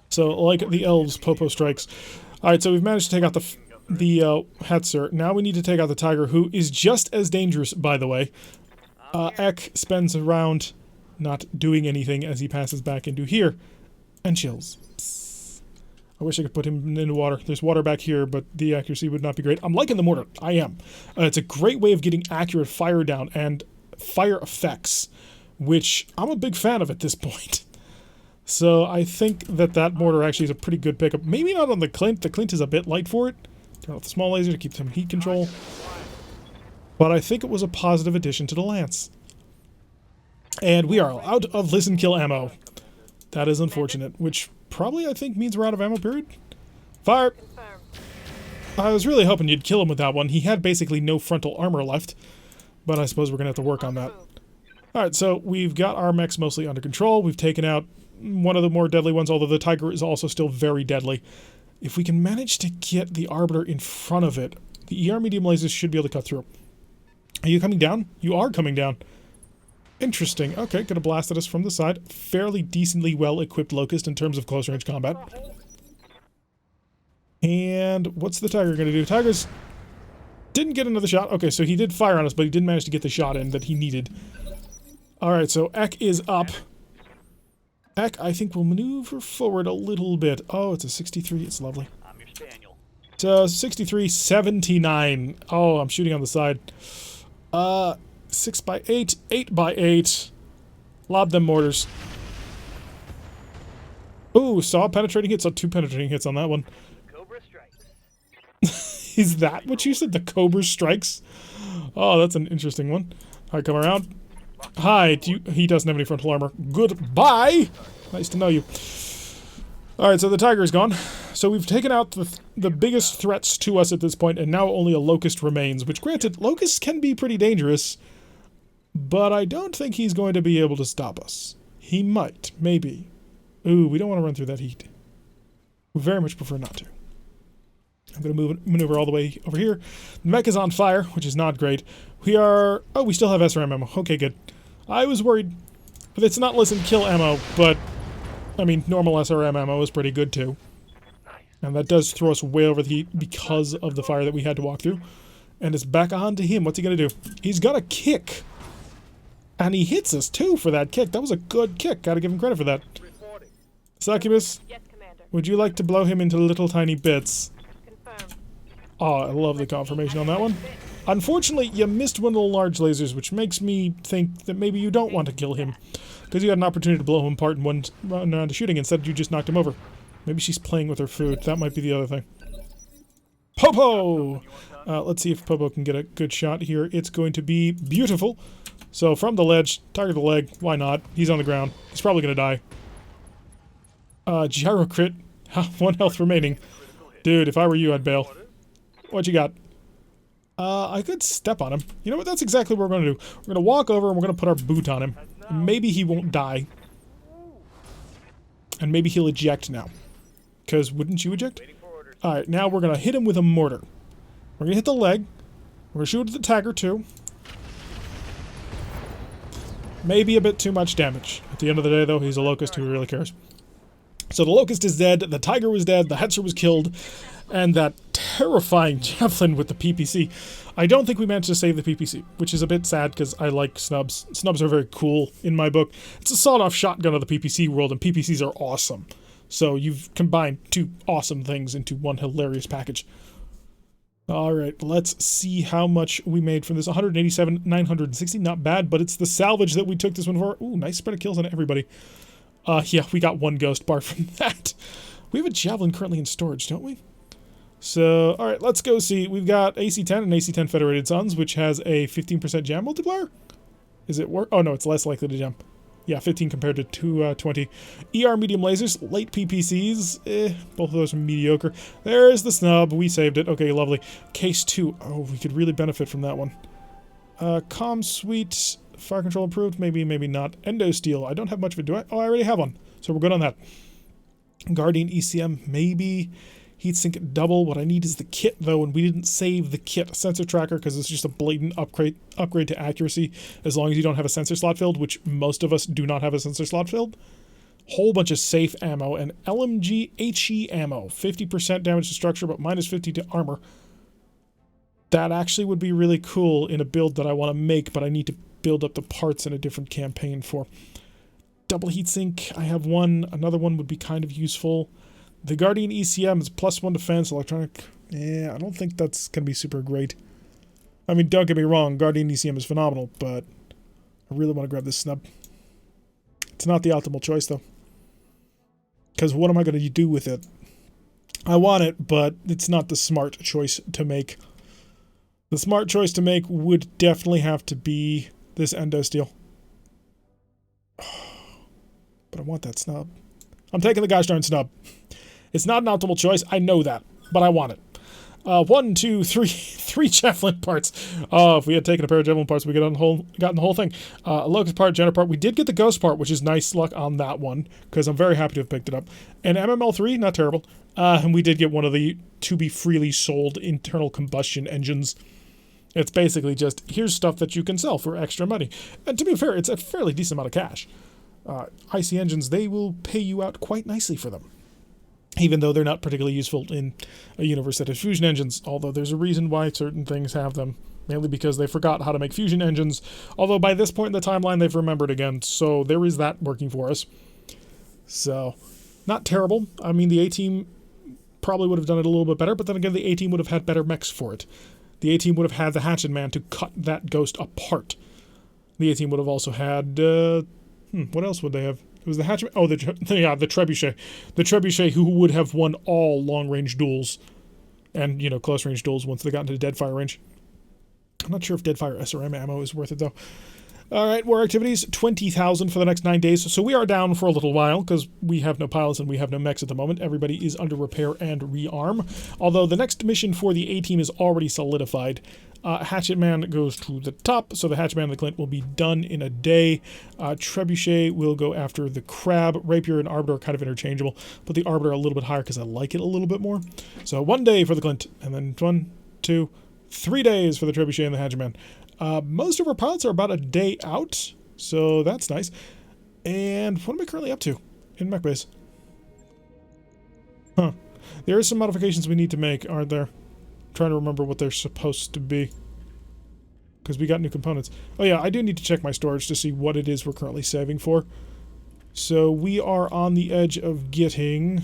So, like the elves, Popo strikes. Alright, so we've managed to take out the Hetzer. Now we need to take out the Tiger, who is just as dangerous, by the way. Ek spends a round not doing anything as he passes back into here. And chills. I wish I could put him into water. There's water back here, but the accuracy would not be great. I'm liking the mortar. I am. It's a great way of getting accurate fire down and fire effects, which I'm a big fan of at this point. So I think that mortar actually is a pretty good pickup. Maybe not on the Clint. The Clint is a bit light for it. Turn off the small laser to keep some heat control. But I think it was a positive addition to the Lance. And we are out of listen kill ammo. That is unfortunate, which probably I think means we're out of ammo, period. Fire! Confirmed. I was really hoping you'd kill him with that one. He had basically no frontal armor left, but I suppose we're going to have to work on that. Alright, so we've got our mechs mostly under control. We've taken out one of the more deadly ones, although the Tiger is also still very deadly. If we can manage to get the Arbiter in front of it, the ER medium lasers should be able to cut through. Are you coming down? You are coming down. Interesting. Okay, could have blasted us from the side. Fairly decently well-equipped Locust in terms of close-range combat. And what's the Tiger going to do? Tiger's didn't get another shot. Okay, so he did fire on us, but he didn't manage to get the shot in that he needed. Alright, so Eck is up. Eck, I think, will maneuver forward a little bit. Oh, it's a 63. It's lovely. I'm your spaniel. So 63, 79. Oh, I'm shooting on the side. 6 by 8, 8 by 8. Lob them mortars. Ooh, saw penetrating hits. Saw 2 penetrating hits on that one. Cobra strikes. Is that what you said? The Cobra strikes? Oh, that's an interesting one. Alright, come around. Hi, he doesn't have any frontal armor. Goodbye! Nice to know you. Alright, so the Tiger's gone. So we've taken out the biggest threats to us at this point, and now only a Locust remains, which granted, Locusts can be pretty dangerous, but I don't think he's going to be able to stop us. He might, maybe. Ooh, we don't want to run through that heat. We very much prefer not to. I'm going to maneuver all the way over here. The mech is on fire, which is not great. We are... Oh, we still have SRM ammo. Okay, good. I was worried. But it's not listen kill ammo, but... I mean, normal SRM ammo is pretty good, too. And that does throw us way over the heat because of the fire that we had to walk through. And it's back on to him. What's he going to do? He's got a kick. And he hits us, too, for that kick. That was a good kick. Gotta give him credit for that. Reporting. Succubus, Yes, Commander. would you like to blow him into little tiny bits? Confirmed. Oh, I love the confirmation on that one. Unfortunately, you missed one of the large lasers, which makes me think that maybe you don't want to kill him. Because you had an opportunity to blow him apart in one round of shooting, instead you just knocked him over. Maybe she's playing with her food. That might be the other thing. Popo! Let's see if Popo can get a good shot here. It's going to be beautiful. So from the ledge, target the leg. Why not? He's on the ground. He's probably going to die. Gyro crit. 1 health remaining. Dude, if I were you, I'd bail. What you got? I could step on him. You know what? That's exactly what we're going to do. We're going to walk over and we're going to put our boot on him. Maybe he won't die. And maybe he'll eject now. Because wouldn't you eject? Alright, now we're going to hit him with a mortar. We're going to hit the leg. We're going to shoot at the Tiger too. Maybe a bit too much damage. At the end of the day, though, he's a Locust. Who really cares? So the Locust is dead, the Tiger was dead, the Hetzer was killed, and that terrifying Javelin with the PPC. I don't think we managed to save the PPC, which is a bit sad because I like snubs. Snubs are very cool in my book. It's a sawed-off shotgun of the PPC world, and PPCs are awesome. So you've combined 2 awesome things into one hilarious package. Alright, let's see how much we made from this. 187, 960, not bad, but it's the salvage that we took this one for. Ooh, nice spread of kills on everybody. Yeah, we got 1 ghost bar from that. We have a Javelin currently in storage, don't we? So, alright, let's go see. We've got AC-10 and AC-10 Federated Suns, which has a 15% jam multiplier. Is it work? Oh, no, it's less likely to jam. Yeah, 15 compared to 20. ER medium lasers, late PPCs, both of those are mediocre. There's the snub. We saved it. Okay, lovely. Case 2. Oh, we could really benefit from that one. Comm suite, fire control improved. Maybe, maybe not. Endo steel. I don't have much of it, do I? Oh, I already have one. So we're good on that. Guardian ECM, maybe. Heatsink double. What I need is the kit, though, and we didn't save the kit. Sensor tracker, because it's just a blatant upgrade to accuracy, as long as you don't have a sensor slot filled, which most of us do not have a sensor slot filled. Whole bunch of safe ammo, and LMG HE ammo. 50% damage to structure, but minus 50 to armor. That actually would be really cool in a build that I want to make, but I need to build up the parts in a different campaign for. Double heatsink, I have one. Another one would be kind of useful. The Guardian ECM is +1 defense, electronic. Yeah, I don't think that's going to be super great. I mean, don't get me wrong, Guardian ECM is phenomenal, but I really want to grab this snub. It's not the optimal choice, though. Because what am I going to do with it? I want it, but it's not the smart choice to make. The smart choice to make would definitely have to be this endo steel. But I want that snub. I'm taking the gosh darn snub. It's not an optimal choice. I know that, but I want it. 1, 2, 3, 3 javelin parts. Oh, if we had taken a pair of javelin parts, we could have gotten the whole thing. A locust part, Jenner part. We did get the ghost part, which is nice luck on that one, because I'm very happy to have picked it up. And MML3, not terrible. And we did get one of the to be freely sold internal combustion engines. It's basically just, here's stuff that you can sell for extra money. And to be fair, it's a fairly decent amount of cash. IC engines, they will pay you out quite nicely for them. Even though they're not particularly useful in a universe that has fusion engines, although there's a reason why certain things have them, mainly because they forgot how to make fusion engines, although by this point in the timeline they've remembered again, so there is that working for us. So, not terrible. I mean, the A-Team probably would have done it a little bit better, but then again, the A-Team would have had better mechs for it. The A-Team would have had the Hatchet Man to cut that ghost apart. The A-Team would have also had, what else would they have? It was the Hatchet... Oh, the Trebuchet. The Trebuchet who would have won all long-range duels. And, close-range duels once they got into Deadfire range. I'm not sure if Deadfire SRM ammo is worth it, though. Alright, war activities. 20,000 for the next 9 days. So we are down for a little while, because we have no pilots and we have no mechs at the moment. Everybody is under repair and rearm. Although the next mission for the A-Team is already solidified. Hatchet Man goes to the top, so the Hatchet Man and the Glint will be done in a day. Trebuchet will go after the Crab. Rapier and Arbiter are kind of interchangeable, but the Arbiter a little bit higher because I like it a little bit more. So 1 day for the Glint, and then 1, 2, 3 days for the Trebuchet and the Hatchet Man. Most of our pilots are about a day out, so that's nice. And what am I currently up to in mech base? Huh. There are some modifications we need to make, aren't there? Trying to remember what they're supposed to be, because we got new components. Oh yeah, I do need to check my storage to see what it is we're currently saving for. So we are on the edge of getting...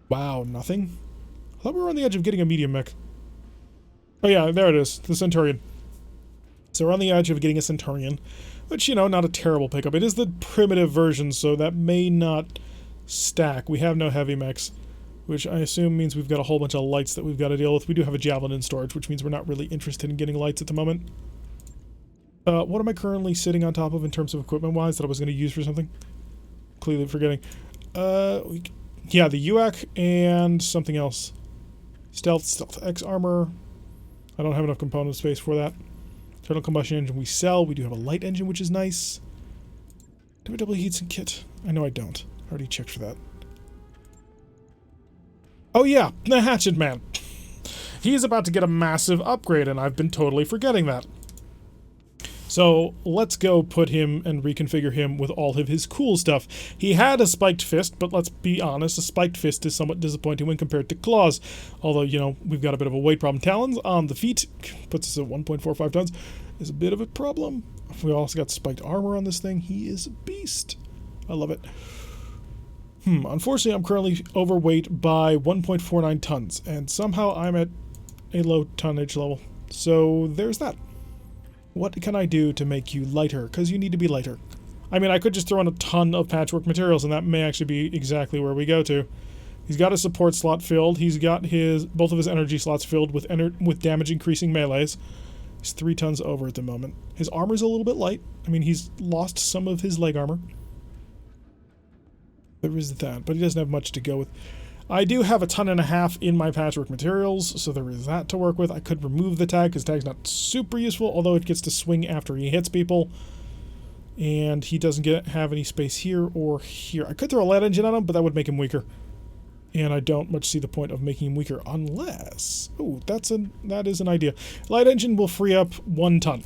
Wow, nothing? I thought we were on the edge of getting a medium mech. Oh yeah, there it is, the Centurion. So we're on the edge of getting a Centurion, which, not a terrible pickup. It is the primitive version, so that may not stack. We have no heavy mechs, which I assume means we've got a whole bunch of lights that we've got to deal with. We do have a Javelin in storage, which means we're not really interested in getting lights at the moment. What am I currently sitting on top of in terms of equipment-wise that I was going to use for something? Clearly forgetting. Yeah, the UAC and something else. Stealth X armor. I don't have enough component space for that. Internal combustion engine we sell. We do have a light engine, which is nice. Do we double heats and kit? I know I don't. I already checked for that. Oh yeah, the Hatchet Man. He's about to get a massive upgrade, and I've been totally forgetting that. So let's go put him and reconfigure him with all of his cool stuff. He had a spiked fist, but let's be honest, a spiked fist is somewhat disappointing when compared to claws. Although, we've got a bit of a weight problem. Talons on the feet, puts us at 1.45 tons, is a bit of a problem. We also got spiked armor on this thing. He is a beast. I love it. Unfortunately, I'm currently overweight by 1.49 tons, and somehow I'm at a low tonnage level. So there's that. What can I do to make you lighter? Because you need to be lighter. I mean, I could just throw in a ton of patchwork materials, and that may actually be exactly where we go to. He's got his support slot filled. He's got both of his energy slots filled with damage-increasing melees. He's 3 tons over at the moment. His armor's a little bit light. I mean, he's lost some of his leg armor. There is that, but he doesn't have much to go with. I do have a ton and a half in my patchwork materials, so there is that to work with. I could remove the tag, because tag's not super useful, although it gets to swing after he hits people. And he doesn't have any space here or here. I could throw a light engine on him, but that would make him weaker. And I don't much see the point of making him weaker, unless... Oh, that is an idea. Light engine will free up 1 ton.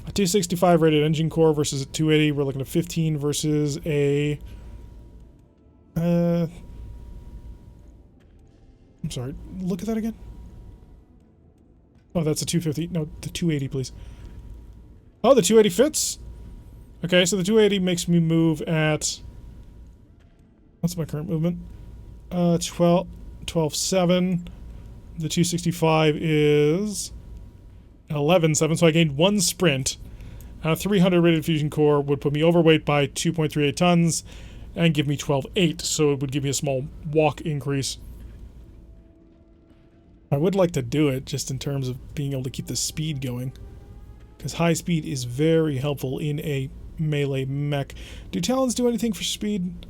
A 265 rated engine core versus a 280. We're looking at 15 versus a... I'm sorry, look at that again. Oh, that's a 250. No, the 280, please. Oh, the 280 fits? Okay, so the 280 makes me move at... What's my current movement? 12.7. The 265 is 11.7, so I gained 1 sprint. 300 rated fusion core would put me overweight by 2.38 tons and give me 12.8, so it would give me a small walk increase. I would like to do it just in terms of being able to keep the speed going, because high speed is very helpful in a melee mech. Do Talons do anything for speed?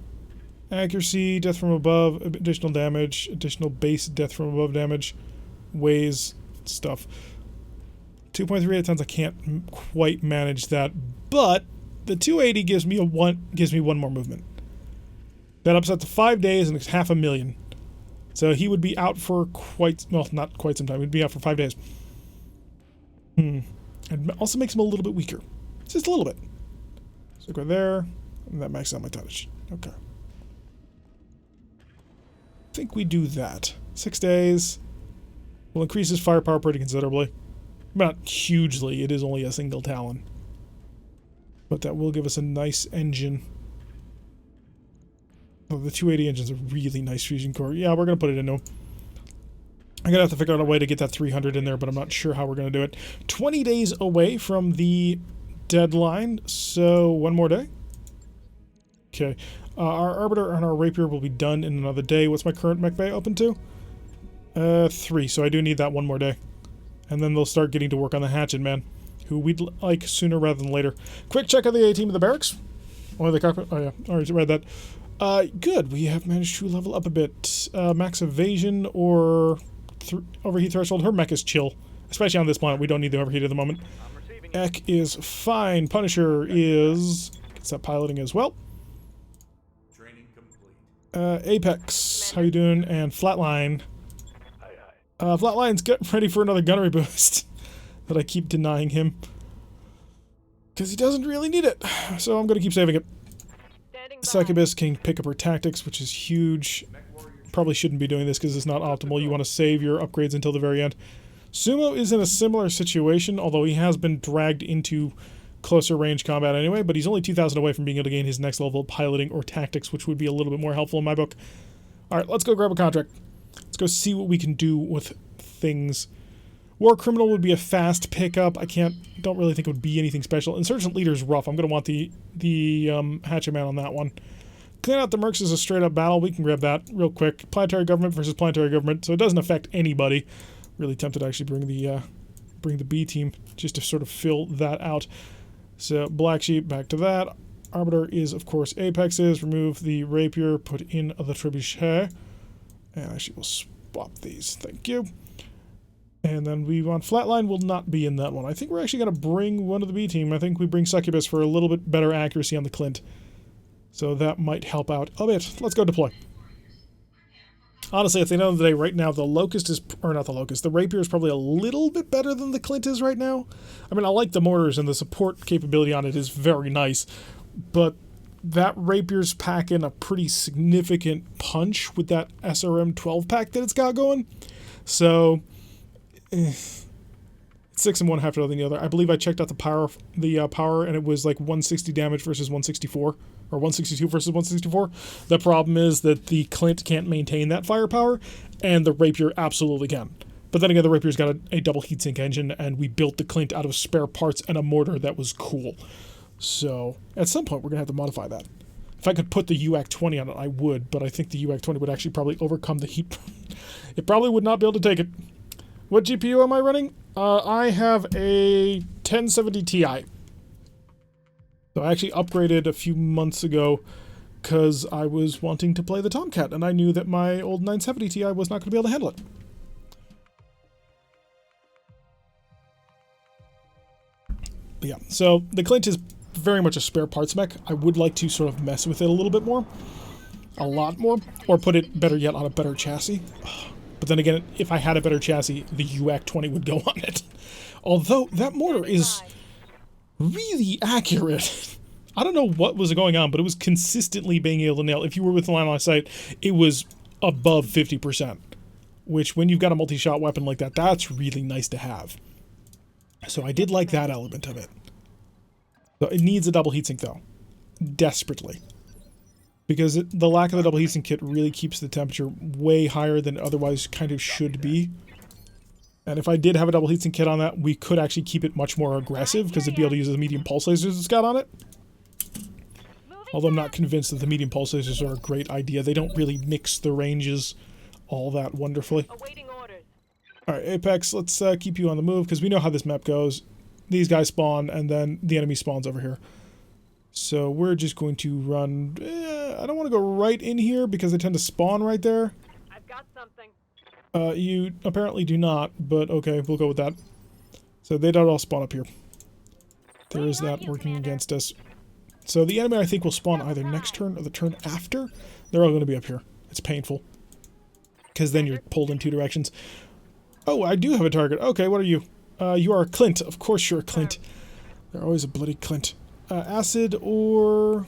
Accuracy, death from above, additional damage, additional base death from above damage, weighs, stuff. 2.3 out of 10s, I can't quite manage that, but the 280 gives me one more movement. That ups that to 5 days and it's 500,000. So he would be out for not quite some time. He'd be out for 5 days. It also makes him a little bit weaker. Just a little bit. So go there, and that maxes out my tonnage. Okay. I think we do that. 6 days. Will increase his firepower pretty considerably. Not hugely. It is only a single Talon. But that will give us a nice engine. Oh, the 280 engine's a really nice fusion core. Yeah, we're going to put it into him. I'm going to have to figure out a way to get that 300 in there, but I'm not sure how we're going to do it. 20 days away from the deadline, so one more day. Okay. Our Arbiter and our Rapier will be done in another day. What's my current mech bay open to? 3, so I do need that one more day. And then they'll start getting to work on the Hatchet Man, who we'd like sooner rather than later. Quick check of the A-team of the barracks. Or the cockpit. Oh yeah, already read that. Good. We have managed to level up a bit. Max evasion or overheat threshold. Her mech is chill. Especially on this planet. We don't need the overheat at the moment. Ek is fine. Punisher is... gets that piloting as well. Training complete. Apex. How you doing? And Flatline. Flatline's getting ready for another gunnery boost. That I keep denying him. Because he doesn't really need it. So I'm going to keep saving it. Succubus can pick up her tactics, which is huge. Probably shouldn't be doing this because it's not optimal. You want to save your upgrades until the very end. Sumo is in a similar situation, although he has been dragged into closer range combat anyway, but he's only 2,000 away from being able to gain his next level of piloting or tactics, which would be a little bit more helpful in my book. Alright, let's go grab a contract. Let's go see what we can do with things. War Criminal would be a fast pickup. Don't really think it would be anything special. Insurgent Leader is rough. I'm going to want the Hatchet Man on that one. Clean Out the Mercs is a straight up battle. We can grab that real quick. Planetary Government versus Planetary Government, so it doesn't affect anybody. Really tempted to actually bring the B team just to sort of fill that out. So Black Sheep, back to that. Arbiter is, of course, Apexes. Remove the Rapier, put in the Trebuchet. And actually we'll swap these. Thank you. And then we want Flatline will not be in that one. I think we're actually going to bring one of the B team. I think we bring Succubus for a little bit better accuracy on the Clint. So that might help out a bit. Let's go deploy. Honestly, at the end of the day, right now, the Locust is... or not the Locust. The Rapier is probably a little bit better than the Clint is right now. I mean, I like the mortars, and the support capability on it is very nice. But that Rapier's packing a pretty significant punch with that SRM 12 pack that it's got going. So... 6 in one, half than the other. I believe I checked out the power, and it was like 160 damage versus 164, or 162 versus 164. The problem is that the Clint can't maintain that firepower, and the Rapier absolutely can. But then again, the Rapier's got a double heatsink engine, and we built the Clint out of spare parts and a mortar that was cool. So at some point, we're gonna have to modify that. If I could put the UAC-20 on it, I would, but I think the UAC-20 would actually probably overcome the heat. It probably would not be able to take it. What GPU am I running? I have a 1070 Ti. So I actually upgraded a few months ago because I was wanting to play the Tomcat, and I knew that my old 970 Ti was not going to be able to handle it. But yeah, so the Clint is very much a spare parts mech. I would like to sort of mess with it a little bit more. A lot more. Or put it, better yet, on a better chassis. But then again, if I had a better chassis, the UAC-20 would go on it. Although, that mortar is really accurate. I don't know what was going on, but it was consistently being able to nail. If you were with the line on sight, it was above 50%. Which, when you've got a multi-shot weapon like that, that's really nice to have. So I did like that element of it. So it needs a double heatsink, though. Desperately. Because the lack of the double heatsink kit really keeps the temperature way higher than it otherwise kind of should be. And if I did have a double heatsink kit on that, we could actually keep it much more aggressive because it'd be able to use the medium pulse lasers it's got on it. Although I'm not convinced that the medium pulse lasers are a great idea. They don't really mix the ranges all that wonderfully. Alright, Apex, let's keep you on the move because we know how this map goes. These guys spawn and then the enemy spawns over here. So we're just going to run... I don't want to go right in here because they tend to spawn right there. I've got something. You apparently do not, but okay, we'll go with that. So they don't all spawn up here. There is that working against us. So the enemy, I think, will spawn either next turn or the turn after. They're all going to be up here. It's painful. Because then you're pulled in two directions. Oh, I do have a target. Okay, what are you? You are a Clint. Of course you're a Clint. They're always a bloody Clint. Acid or...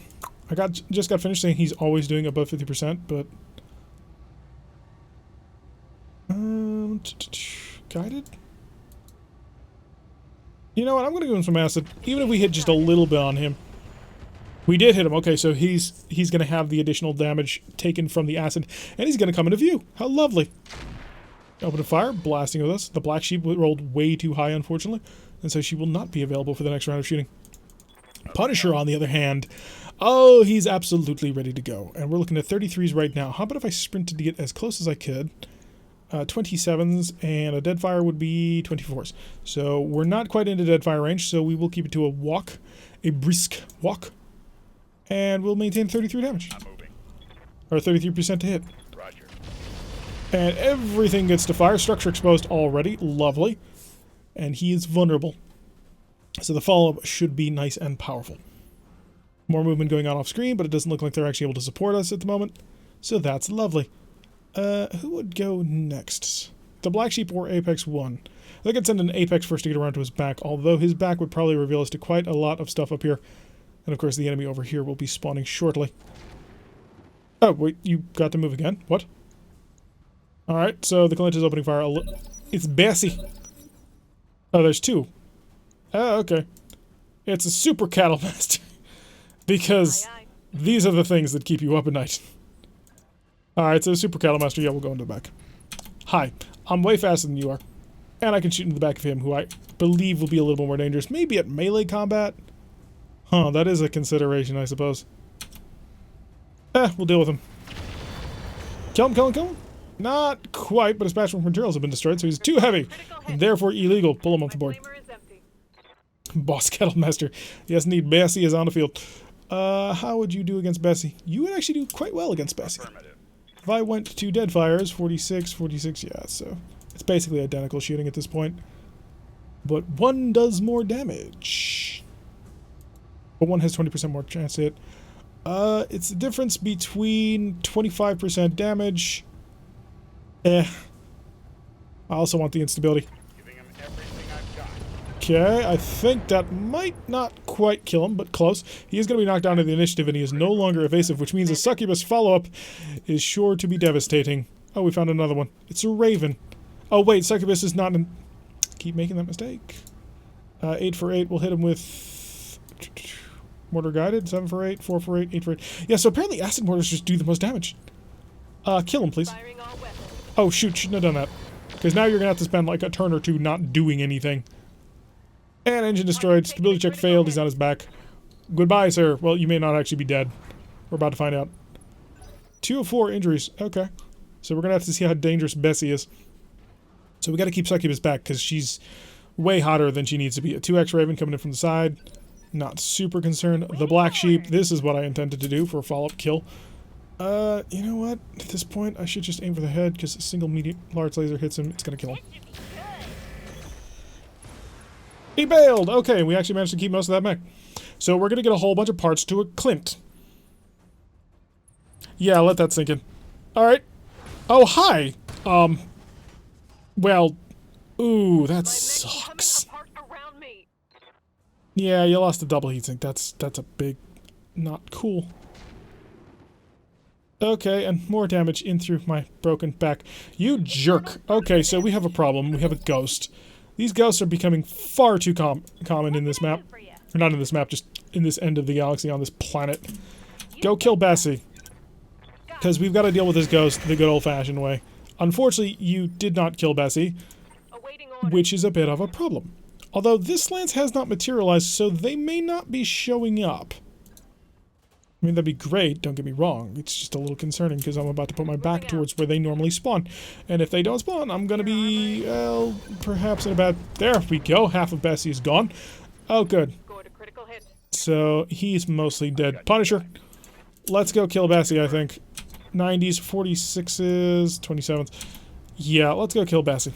I just got finished saying he's always doing above 50%, but... Guided? You know what, I'm going to give him some acid. Even if we hit just a little bit on him. We did hit him. Okay, so he's going to have the additional damage taken from the acid. And he's going to come into view. How lovely. Open a fire, blasting with us. The black sheep rolled way too high, unfortunately. And so she will not be available for the next round of shooting. Punisher, on the other hand. Oh, he's absolutely ready to go. And we're looking at 33s right now. How about if I sprinted to get as close as I could? 27s, and a deadfire would be 24s. So we're not quite into deadfire range, so we will keep it to a walk. A brisk walk. And we'll maintain 33 damage. I'm moving. Or 33% to hit. Roger. And everything gets to fire. Structure exposed already. Lovely. And he is vulnerable. So the follow-up should be nice and powerful. More movement going on off screen, but it doesn't look like they're actually able to support us at the moment. So that's lovely. Who would go next? The Black Sheep or Apex 1? I think I'd send an Apex first to get around to his back, although his back would probably reveal us to quite a lot of stuff up here. And of course the enemy over here will be spawning shortly. Oh, wait, you got to move again? What? Alright, so the Clint is opening fire. It's Bessie. Oh, there's two. Oh, okay. It's a super cattle master. Because these are the things that keep you up at night. Alright, so super cattle master, yeah, we'll go into the back. Hi, I'm way faster than you are. And I can shoot into the back of him, who I believe will be a little bit more dangerous. Maybe at melee combat? Huh, that is a consideration, I suppose. We'll deal with him. Kill him, kill him, kill him. Not quite, but his bashful materials have been destroyed, so he's too heavy. And therefore illegal. Pull him off the board. Boss Cattle Master. Yes, indeed, Bessie is on the field. How would you do against Bessie? You would actually do quite well against Bessie. If I went to Deadfires, 46, 46, yeah, so it's basically identical shooting at this point. But one does more damage. But one has 20% more chance to hit. It's the difference between 25% damage. I also want the instability. Giving him everything I've got. Okay, I think that might not quite kill him, but close. He is going to be knocked down to the initiative, and he is no longer evasive, which means a succubus follow-up is sure to be devastating. Oh, we found another one. It's a raven. Oh, wait, succubus is not in... Keep making that mistake. 8 for 8. We'll hit him with... Mortar guided. 7 for 8. 4 for 8. 8 for 8. Yeah, so apparently acid mortars just do the most damage. Kill him, please. Oh, shoot. Shouldn't have done that. Because now you're going to have to spend like a turn or two not doing anything. And engine destroyed. Stability check failed. He's on his back. Goodbye, sir. Well, you may not actually be dead. We're about to find out. 2 of 4 injuries. Okay. So we're going to have to see how dangerous Bessie is. So we got to keep Succubus back because she's way hotter than she needs to be. A 2x Raven coming in from the side. Not super concerned. The Black Sheep. This is what I intended to do for a follow-up kill. You know what? At this point, I should just aim for the head because a single large laser hits him. It's going to kill him. He bailed! Okay, we actually managed to keep most of that mech. So we're going to get a whole bunch of parts to a Clint. Yeah, let that sink in. Alright. Oh, hi! Well, ooh, that sucks. Yeah, you lost a double heatsink. That's a big... not cool. Okay, and more damage in through my broken back. You jerk! Okay, so we have a problem. We have a ghost. These ghosts are becoming far too common in this map. Or not in this map, just in this end of the galaxy on this planet. Go kill Bessie. Because we've got to deal with this ghost the good old-fashioned way. Unfortunately, you did not kill Bessie, which is a bit of a problem. Although this lance has not materialized, so they may not be showing up. I mean, that'd be great, don't get me wrong. It's just a little concerning because I'm about to put my back towards where they normally spawn. And if they don't spawn, I'm going to be, well, perhaps in about... There we go. Half of Bessie is gone. Oh, good. So he's mostly dead. Punisher. Let's go kill Bessie, I think. 90s, 46s, 27s. Yeah, let's go kill Bessie.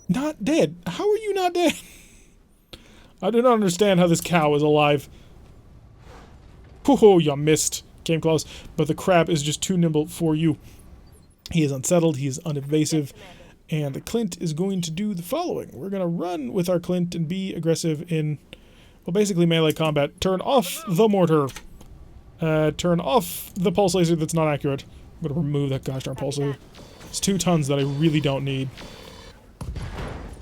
Not dead. How are you not dead? I do not understand how this cow is alive. Oh, you missed. Came close, but the crab is just too nimble for you. He is unsettled, he is unevasive, and the Clint is going to do the following. We're going to run with our Clint and be aggressive in, well, basically melee combat. Turn off the mortar. Turn off the pulse laser that's not accurate. I'm going to remove that gosh darn pulse laser. It's 2 tons that I really don't need.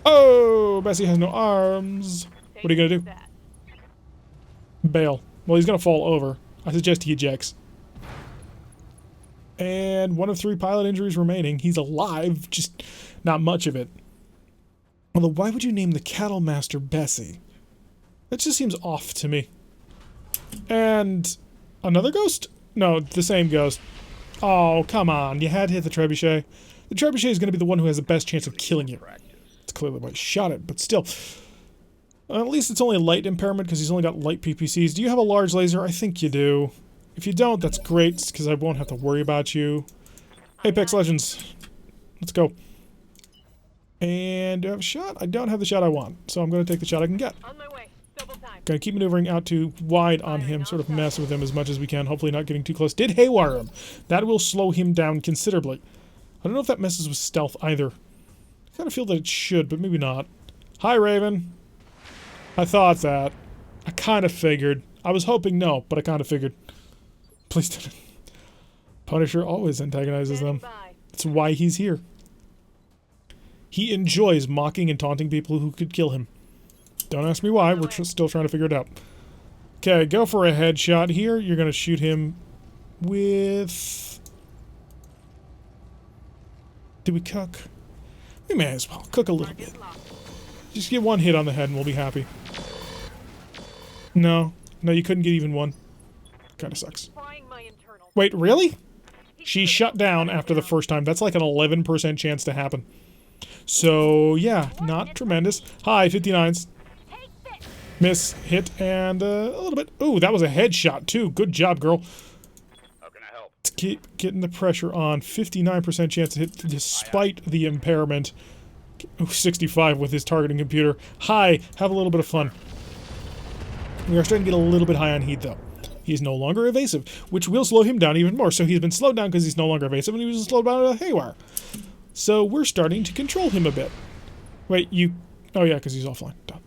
Oh, Bessie has no arms. What are you going to do? Bail. Well, he's going to fall over. I suggest he ejects. And 1 of 3 pilot injuries remaining. He's alive, just not much of it. Although, why would you name the Cattle Master Bessie? That just seems off to me. And another ghost? No, the same ghost. Oh, come on. You had to hit the trebuchet. The trebuchet is going to be the one who has the best chance of killing you. It's clearly why I shot it, but still. At least it's only a light impairment because he's only got light PPCs. Do you have a large laser? I think you do. If you don't, that's great because I won't have to worry about you. Apex Legends. Let's go. And do I have a shot? I don't have the shot I want, so I'm going to take the shot I can get. On my way. Double time. Going to keep maneuvering out too wide on him, sort of mess with him as much as we can, hopefully not getting too close. Did haywire him. That will slow him down considerably. I don't know if that messes with stealth either. I kind of feel that it should, but maybe not. Hi, Raven. I thought that. I kind of figured. I was hoping no, but I kind of figured. Please don't. Punisher always antagonizes them. That's why he's here. He enjoys mocking and taunting people who could kill him. Don't ask me why. We're still trying to figure it out. Okay, go for a headshot here. You're going to shoot him with... Do we cook? We may as well cook a little bit. Just get 1 hit on the head and we'll be happy. No. No, you couldn't get even 1. Kinda sucks. Wait, really? She shut down after the first time. That's like an 11% chance to happen. So, yeah, not tremendous. Hi, 59s. Miss, hit, and a little bit. Ooh, that was a headshot, too. Good job, girl. How can I help? Let's keep getting the pressure on. 59% chance to hit despite the impairment. Ooh, 65 with his targeting computer. Hi, have a little bit of fun. We are starting to get a little bit high on heat, though. He's no longer evasive, which will slow him down even more. So he's been slowed down because he's no longer evasive, and he was slowed down with a haywire. So we're starting to control him a bit. Wait, you... Oh, yeah, because he's offline. Done.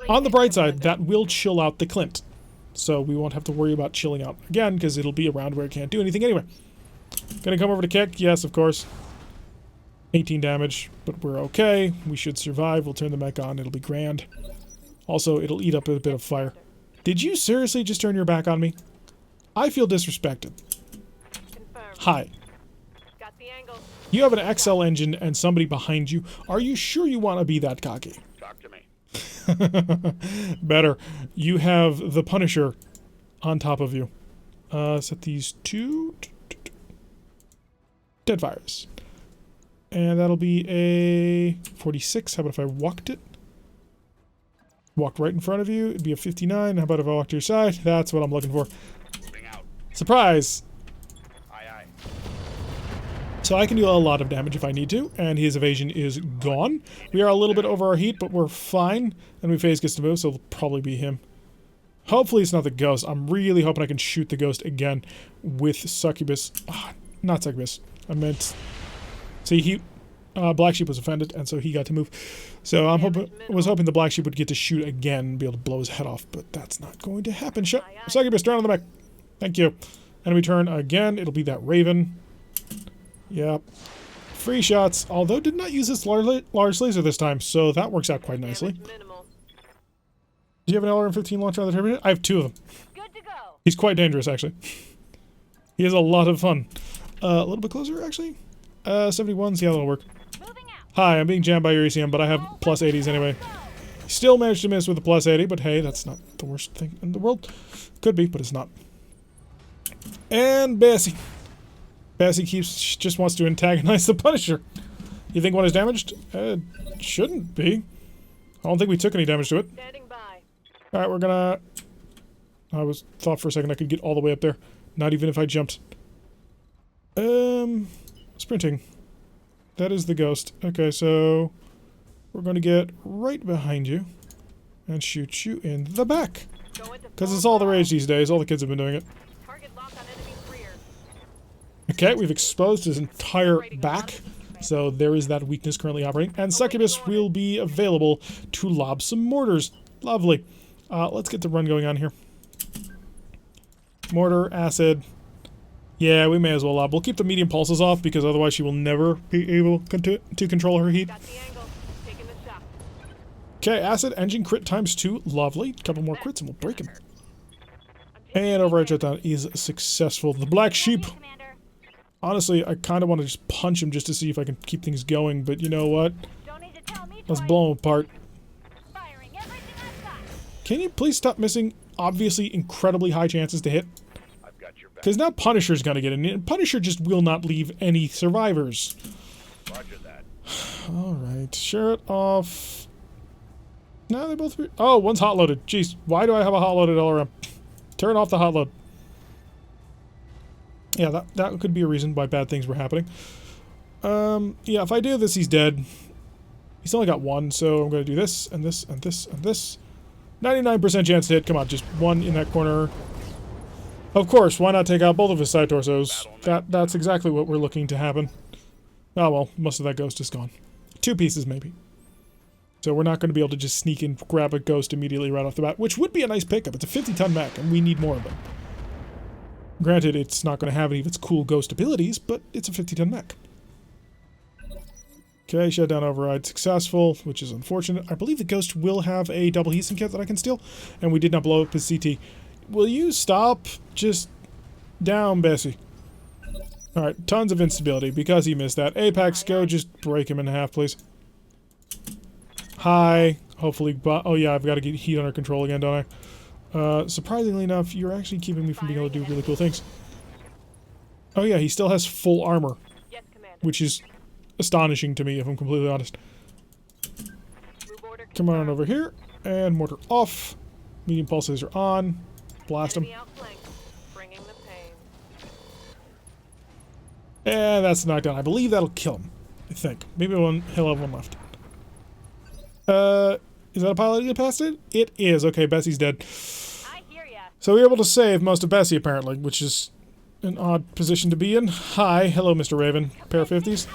On the bright side, that will chill out the Clint. So we won't have to worry about chilling out again, because it'll be around where it can't do anything anyway. Gonna come over to kick? Yes, of course. 18 damage, but we're okay. We should survive. We'll turn the mech on. It'll be grand. Also, it'll eat up a bit of fire. Did you seriously just turn your back on me? I feel disrespected. Confirmed. Hi. Got the angle. You have an XL engine and somebody behind you. Are you sure you want to be that cocky? Talk to me. Better. You have the Punisher on top of you. Set these to dead fires. And that'll be a 46. How about if I walked it? Walked right in front of you. It'd be a 59. How about if I walked to your side? That's what I'm looking for. Moving out. Surprise! Aye, aye. So I can do a lot of damage if I need to, and his evasion is gone. We are a little bit over our heat, but we're fine. And we phase gets to move, so it'll probably be him. Hopefully it's not the ghost. I'm really hoping I can shoot the ghost again with Succubus. Oh, not Succubus. I meant... See, he... Black Sheep was offended, and so he got to move. So I was hoping the Black Sheep would get to shoot again and be able to blow his head off, but that's not going to happen. Succubus, turn on the mech. Thank you. Enemy turn again. It'll be that Raven. Yep. Free shots, although did not use this large laser this time, so that works out quite nicely. Do you have an LRM-15 launcher on the Terminator? I have 2 of them. Good to go. He's quite dangerous, actually. He has a lot of fun. A little bit closer, actually. 71s, yeah, that'll work. Hi, I'm being jammed by your ECM, but I have plus 80s anyway. Still managed to miss with a plus 80, but hey, that's not the worst thing in the world. Could be, but it's not. And Bessie. Bessie just wants to antagonize the Punisher. You think one is damaged? Shouldn't be. I don't think we took any damage to it. Standing by. Alright, we're gonna... thought for a second I could get all the way up there. Not even if I jumped. Sprinting. That is the ghost. Okay, so... we're gonna get right behind you. And shoot you in the back. Because it's all the rage these days. All the kids have been doing it. Target locked on enemy's rear. Okay, we've exposed his entire back. So there is that weakness currently operating. And Succubus will be available to lob some mortars. Lovely. Let's get the run going on here. Mortar, acid. Yeah, we may as well lob. We'll keep the medium pulses off because otherwise she will never be able to control her heat. Got the angle. Taking the shot. Okay, acid, engine, crit ×2. Lovely. Couple more crits and we'll break him. And override shutdown is successful. The black sheep. Honestly, I kind of want to just punch him just to see if I can keep things going, but you know what? Let's blow him apart. Can you please stop missing obviously incredibly high chances to hit? I've got your back. Because now Punisher's gonna get in, and Punisher just will not leave any survivors. Roger that. Alright, shirt off. No, they both... oh, one's hot-loaded. Jeez, why do I have a hot-loaded LRM? Turn off the hot-load. Yeah, that could be a reason why bad things were happening. Yeah, if I do this, he's dead. He's only got one, so I'm going to do this, and this, and this, and this. 99% chance to hit. Come on, just one in that corner. Of course, why not take out both of his side torsos? That's exactly what we're looking to happen. Oh well, most of that ghost is gone. 2 pieces, maybe. So we're not going to be able to just sneak in, grab a ghost immediately right off the bat, which would be a nice pickup. It's a 50-ton mech, and we need more of them. Granted, it's not going to have any of its cool ghost abilities, but it's a 50-ton mech. Okay, shutdown override successful, which is unfortunate. I believe the ghost will have a double Heeson kit that I can steal, and we did not blow up his CT. Will you stop? Just down, Bessie. Alright, tons of instability because he missed that. Apex, go just break him in half, please. Hi. Hopefully, oh yeah, I've got to get heat under control again, don't I? Surprisingly enough, you're actually keeping me from being able to do really cool things. Oh yeah, he still has full armor. Yes, Commander. Which is astonishing to me, if I'm completely honest. Come on over here, and mortar off. Medium pulse laser on. Blast him. Enemy outflanked. Bringing the pain. And that's the knockdown. I believe that'll kill him. I think. Maybe he'll have one left. Is that a pilot incapacitated? It is. Okay, Bessie's dead. I hear ya. So we were able to save most of Bessie, apparently, which is an odd position to be in. Hi. Hello, Mr. Raven. Pair of 50s.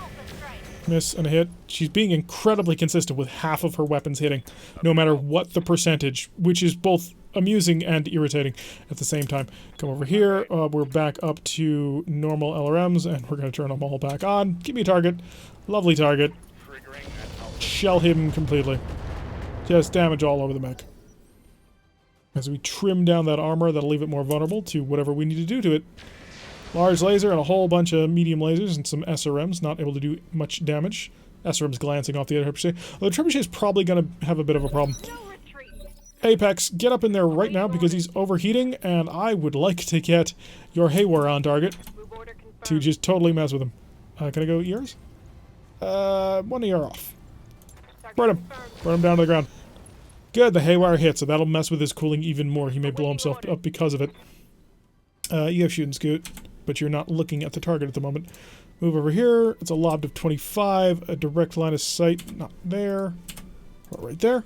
Miss and a hit. She's being incredibly consistent with half of her weapons hitting, no matter what the percentage, which is both amusing and irritating at the same time. Come over here. We're back up to normal LRMs, and we're going to turn them all back on. Give me a target. Lovely target. Shell him completely. Just damage all over the mech. As we trim down that armor, that'll leave it more vulnerable to whatever we need to do to it. Large laser and a whole bunch of medium lasers and some SRMs, not able to do much damage. SRMs glancing off the other trebuchet. Although the trebuchet is probably going to have a bit of a problem. Apex, get up in there right now because he's overheating, and I would like to get your Haywire on target to just totally mess with him. Can I go ERs? One ER off. Burn him. Burn him down to the ground. Good, the Haywire hit, so that'll mess with his cooling even more. He may blow himself up because of it. You have shoot and scoot, but you're not looking at the target at the moment. Move over here. It's a lob of 25. A direct line of sight. Not there. Or right there.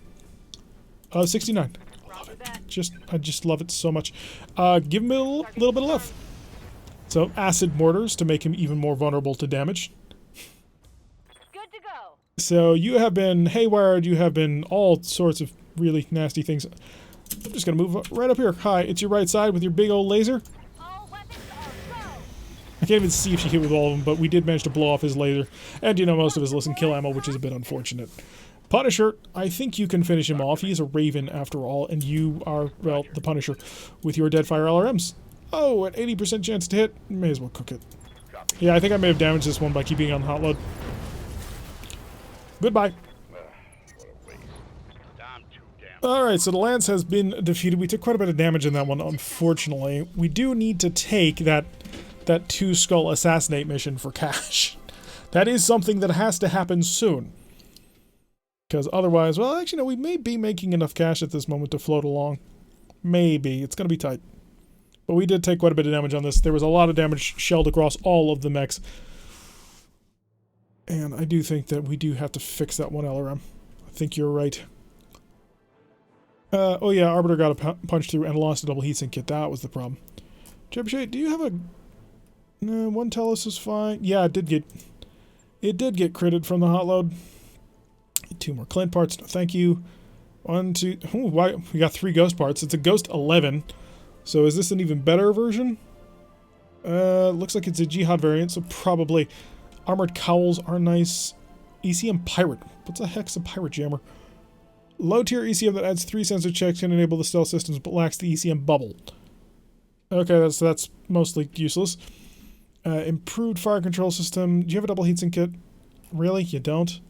69. I love it. I just love it so much. Give him a little bit of love. So acid mortars to make him even more vulnerable to damage. Good to go. So you have been haywired. You have been all sorts of really nasty things. I'm just going to move right up here. Hi, it's your right side with your big old laser. I can't even see if she hit with all of them, but we did manage to blow off his laser. And you know, most of his listen kill ammo, which is a bit unfortunate. Punisher, I think you can finish him off. He is a Raven after all, and you are, well, the Punisher with your Deadfire LRMs. Oh, an 80% chance to hit. May as well cook it. Yeah, I think I may have damaged this one by keeping it on hot load. Goodbye. Alright, so the Lance has been defeated. We took quite a bit of damage in that one, unfortunately. We do need to take that 2-skull assassinate mission for cash. That is something that has to happen soon. Because otherwise, well, actually, no, we may be making enough cash at this moment to float along. Maybe. It's going to be tight. But we did take quite a bit of damage on this. There was a lot of damage shelled across all of the mechs. And I do think that we do have to fix that one LRM. I think you're right. Oh yeah, Arbiter got a punch through and lost a double heatsink kit. That was the problem. Trebuchet, do you have a... No, one Telos is fine. Yeah, it did get critted from the hot load. 2 more Clint parts. No, thank you. 1, 2... Ooh, why? We got 3 ghost parts. It's a Ghost 11. So is this an even better version? Looks like it's a Jihad variant, so probably. Armored cowls are nice. ECM Pirate. What the heck's a Pirate Jammer? Low tier ECM that adds 3 sensor checks can enable the stealth systems but lacks the ECM bubble. Okay, that's mostly useless. Improved fire control system. Do you have a double heatsink kit? Really? You don't?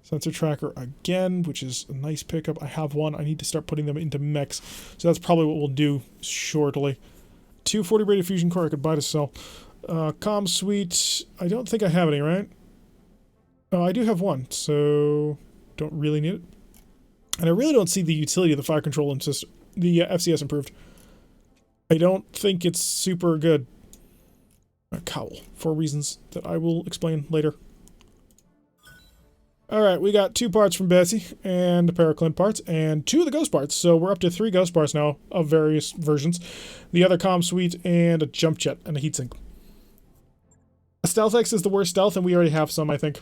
Sensor tracker again, which is a nice pickup. I have one. I need to start putting them into mechs. So that's probably what we'll do shortly. 240 braided fusion core I could buy to sell. Comm suite. I don't think I have any, right? Oh, I do have one, so don't really need it. And I really don't see the utility of the fire control and system. The FCS improved. I don't think it's super good. A cowl, for reasons that I will explain later. Alright, we got 2 parts from Betsy, and a pair of Clint parts, and 2 of the ghost parts, so we're up to 3 ghost parts now, of various versions. The other comm suite, and a jump jet, and a heatsink. A Stealth X is the worst stealth, and we already have some, I think.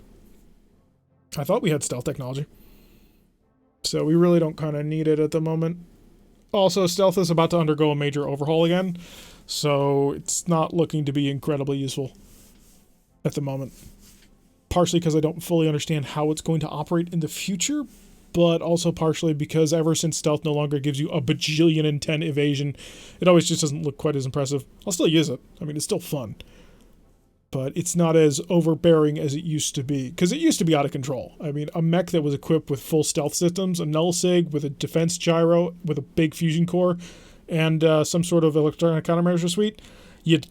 I thought we had stealth technology. So we really don't kind of need it at the moment. Also, stealth is about to undergo a major overhaul again, so it's not looking to be incredibly useful at the moment. Partially because I don't fully understand how it's going to operate in the future, but also partially because ever since stealth no longer gives you a bajillion and 10 evasion, it always just doesn't look quite as impressive. I'll still use it. I mean, it's still fun. But it's not as overbearing as it used to be. Because it used to be out of control. I mean, a mech that was equipped with full stealth systems, a null sig with a defense gyro, with a big fusion core, and some sort of electronic countermeasure suite, you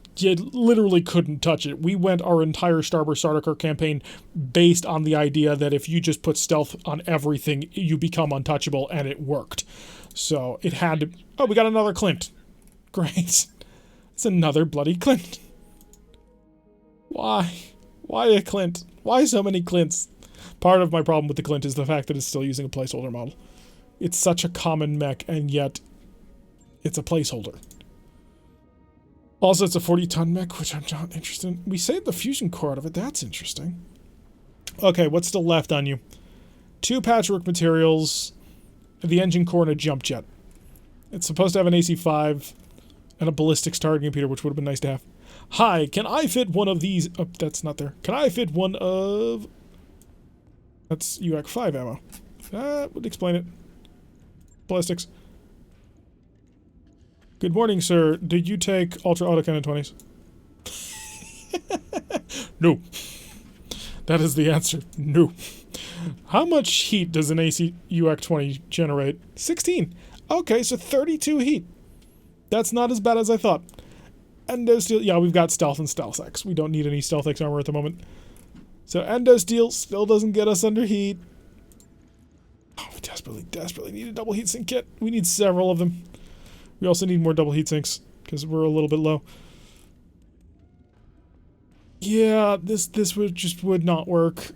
literally couldn't touch it. We went our entire Starburst Sardaukar campaign based on the idea that if you just put stealth on everything, you become untouchable, and it worked. So it had to... Oh, we got another Clint. Great. It's another bloody Clint. Why? Why a Clint? Why so many Clints? Part of my problem with the Clint is the fact that it's still using a placeholder model. It's such a common mech, and yet it's a placeholder. Also, it's a 40-ton mech, which I'm not interested in. We saved the fusion core out of it. That's interesting. Okay, what's still left on you? 2 patchwork materials, the engine core, and a jump jet. It's supposed to have an AC-5 and a ballistics targeting computer, which would have been nice to have. Hi, can I fit one of these? Oh, that's not there. Can I fit one of... That's UAC 5 ammo. That would explain it. Ballistics. Good morning, sir. Did you take Ultra Autocannon 20s? No. That is the answer. No. How much heat does an AC UAC 20 generate? 16. Okay, so 32 heat. That's not as bad as I thought. Endo Steel, yeah, we've got Stealth and Stealth X. We don't need any Stealth X armor at the moment. So Endo Steel still doesn't get us under heat. Oh, we desperately need a double heatsink kit. We need several of them. We also need more double heatsinks, because we're a little bit low. Yeah, this would not work.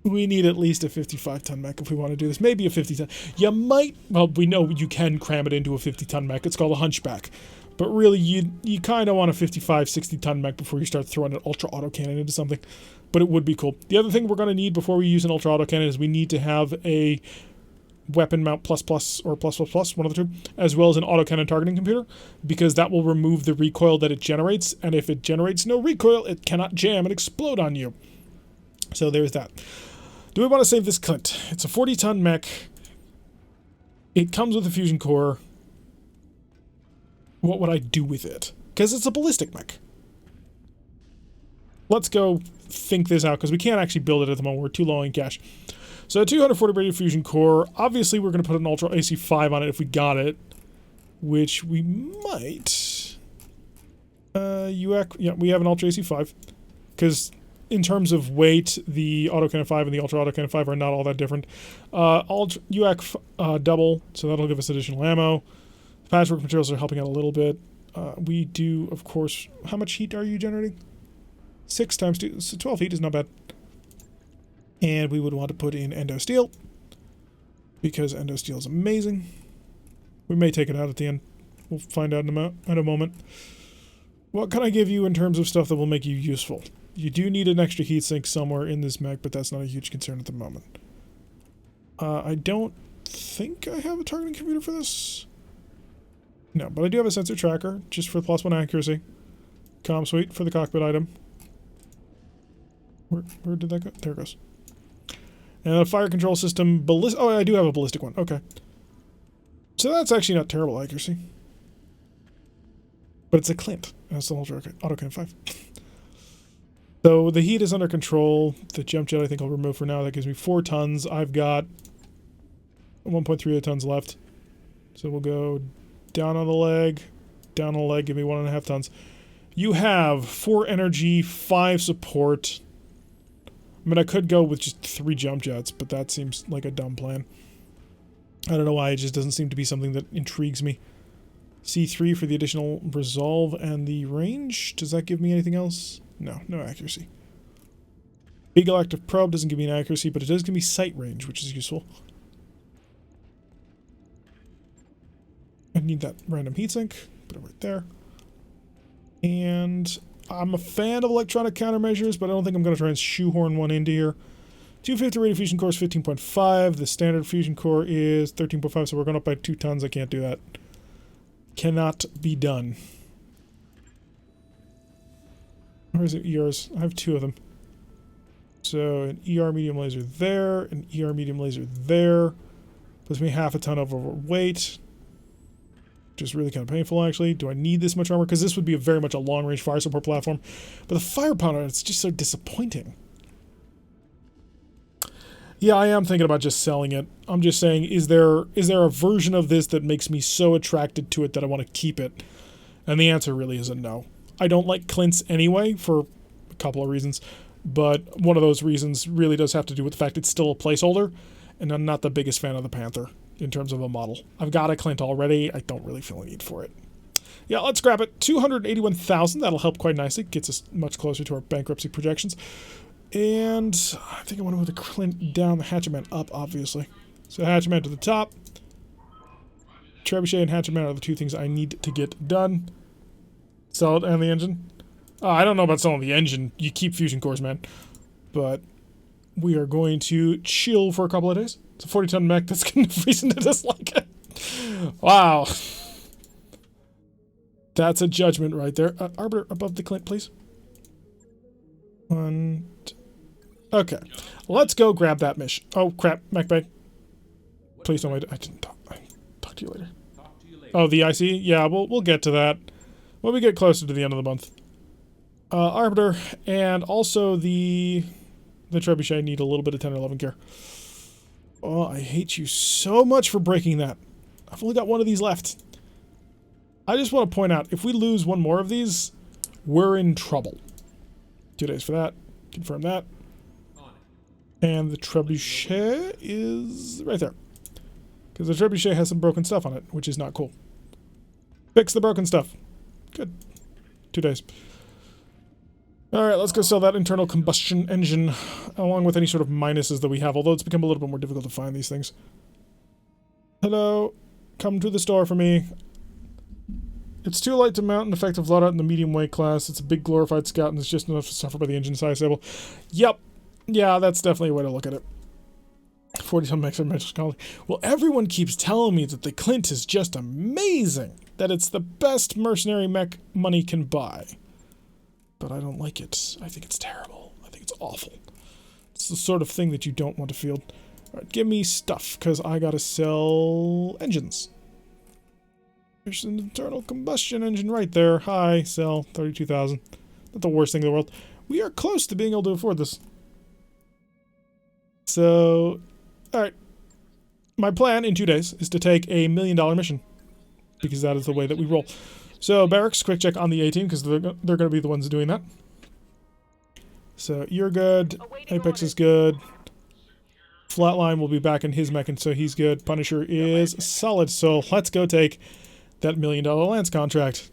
We need at least a 55-ton mech if we want to do this. Maybe a 50-ton. You might... Well, we know you can cram it into a 50-ton mech. It's called a Hunchback. But really, you kind of want a 55, 60-ton mech before you start throwing an ultra autocannon into something. But it would be cool. The other thing we're going to need before we use an ultra autocannon is we need to have a weapon mount ++ or +++, one of the two, as well as an autocannon targeting computer, because that will remove the recoil that it generates, and if it generates no recoil, it cannot jam and explode on you. So there's that. Do we want to save this Clint? It's a 40-ton mech. It comes with a fusion core. What would I do with it? Because it's a ballistic mech. Let's go think this out, because we can't actually build it at the moment. We're too low in cash. So a 240 braided fusion core. Obviously, we're going to put an Ultra AC-5 on it if we got it. Which we might. UAC, yeah, we have an Ultra AC-5. Because in terms of weight, the autocannon 5 and the ultra autocannon 5 are not all that different. UAC double, so that'll give us additional ammo. The patchwork materials are helping out a little bit. We do, of course, how much heat are you generating? 6 times 2, so 12 heat is not bad. And we would want to put in endo steel, because endo steel is amazing. We may take it out at the end. We'll find out in a moment. What can I give you in terms of stuff that will make you useful? You do need an extra heatsink somewhere in this mech, but that's not a huge concern at the moment. I don't think I have a targeting computer for this. No, but I do have a sensor tracker, just for +1 accuracy. Comm suite for the cockpit item. Where did that go? There it goes. And a fire control system, oh, I do have a ballistic one. Okay. So that's actually not terrible accuracy. But it's a Clint. That's the ultra autocannon 5. So the heat is under control. The jump jet I think I'll remove for now. That gives me 4 tons. I've got 1.38 tons left. So we'll go down on the leg. Down on the leg, give me 1.5 tons. You have 4 energy, 5 support. I mean, I could go with just 3 jump jets, but that seems like a dumb plan. I don't know why, it just doesn't seem to be something that intrigues me. C3 for the additional resolve and the range. Does that give me anything else? No, no accuracy. Big Galactic Probe doesn't give me an accuracy, but it does give me sight range, which is useful. I need that random heatsink. Put it right there. And I'm a fan of electronic countermeasures, but I don't think I'm going to try and shoehorn one into here. 250 rate of fusion core is 15.5. The standard fusion core is 13.5, so we're going up by 2 tons. I can't do that. Cannot be done. Where's the ERs? I have 2 of them. So an ER medium laser there, an ER medium laser there. Puts me half a ton overweight. Which is really kind of painful, actually. Do I need this much armor? Because this would be very much a long-range fire support platform. But the firepower on it's just so disappointing. Yeah, I am thinking about just selling it. I'm just saying, is there a version of this that makes me so attracted to it that I want to keep it? And the answer really is a no. I don't like Clint's anyway, for a couple of reasons. But one of those reasons really does have to do with the fact it's still a placeholder. And I'm not the biggest fan of the Panther in terms of a model. I've got a Clint already. I don't really feel a need for it. Yeah, let's grab it. 281,000. That'll help quite nicely. Gets us much closer to our bankruptcy projections. And I think I want to move the Clint down, the Hatchetman up, obviously. So Hatchetman to the top. Trebuchet and Hatchetman are the 2 things I need to get done. Sell it and the engine. I don't know about selling the engine. You keep fusion cores, man. But we are going to chill for a couple of days. It's a 40-ton mech. That's kind of reason to dislike it. Wow. That's a judgment right there. Arbiter above the Clint, please. Okay. Let's go grab that mission. Oh, crap. Mech bay. Please don't wait. I didn't talk. I'll talk to you later. Oh, the IC? Yeah, we'll get to that when we get closer to the end of the month. Arbiter and also the trebuchet need a little bit of 10 or 11 care. Oh, I hate you so much for breaking that. I've only got 1 of these left. I just want to point out, if we lose 1 more of these, we're in trouble. 2 days for that. Confirm that. And the trebuchet is right there. Because the trebuchet has some broken stuff on it, which is not cool. Fix the broken stuff. Good. 2 days. Alright, let's go sell that internal combustion engine, along with any sort of minuses that we have, although it's become a little bit more difficult to find these things. Hello. Come to the store for me. It's too light to mount an effective loadout in the medium weight class. It's a big glorified scout and it's just enough to suffer by the engine size table. Yep. Yeah, that's definitely a way to look at it. 40-ton mechs are mental scholarly. Well, everyone keeps telling me that the Clint is just amazing. That it's the best mercenary mech money can buy. But I don't like it. I think it's terrible. I think it's awful. It's the sort of thing that you don't want to field. Alright, give me stuff, because I gotta sell engines. There's an internal combustion engine right there. Hi, sell 32,000. Not the worst thing in the world. We are close to being able to afford this. So, alright. My plan in 2 days is to take a $1 million mission. Because that is the way that we roll. So, barracks, quick check on the A-team, because they're going to be the ones doing that. So you're good. Awaiting Apex is orders. good. Flatline will be back in his mech, and so he's good. Punisher is solid. So let's go take that $1 million Lance contract.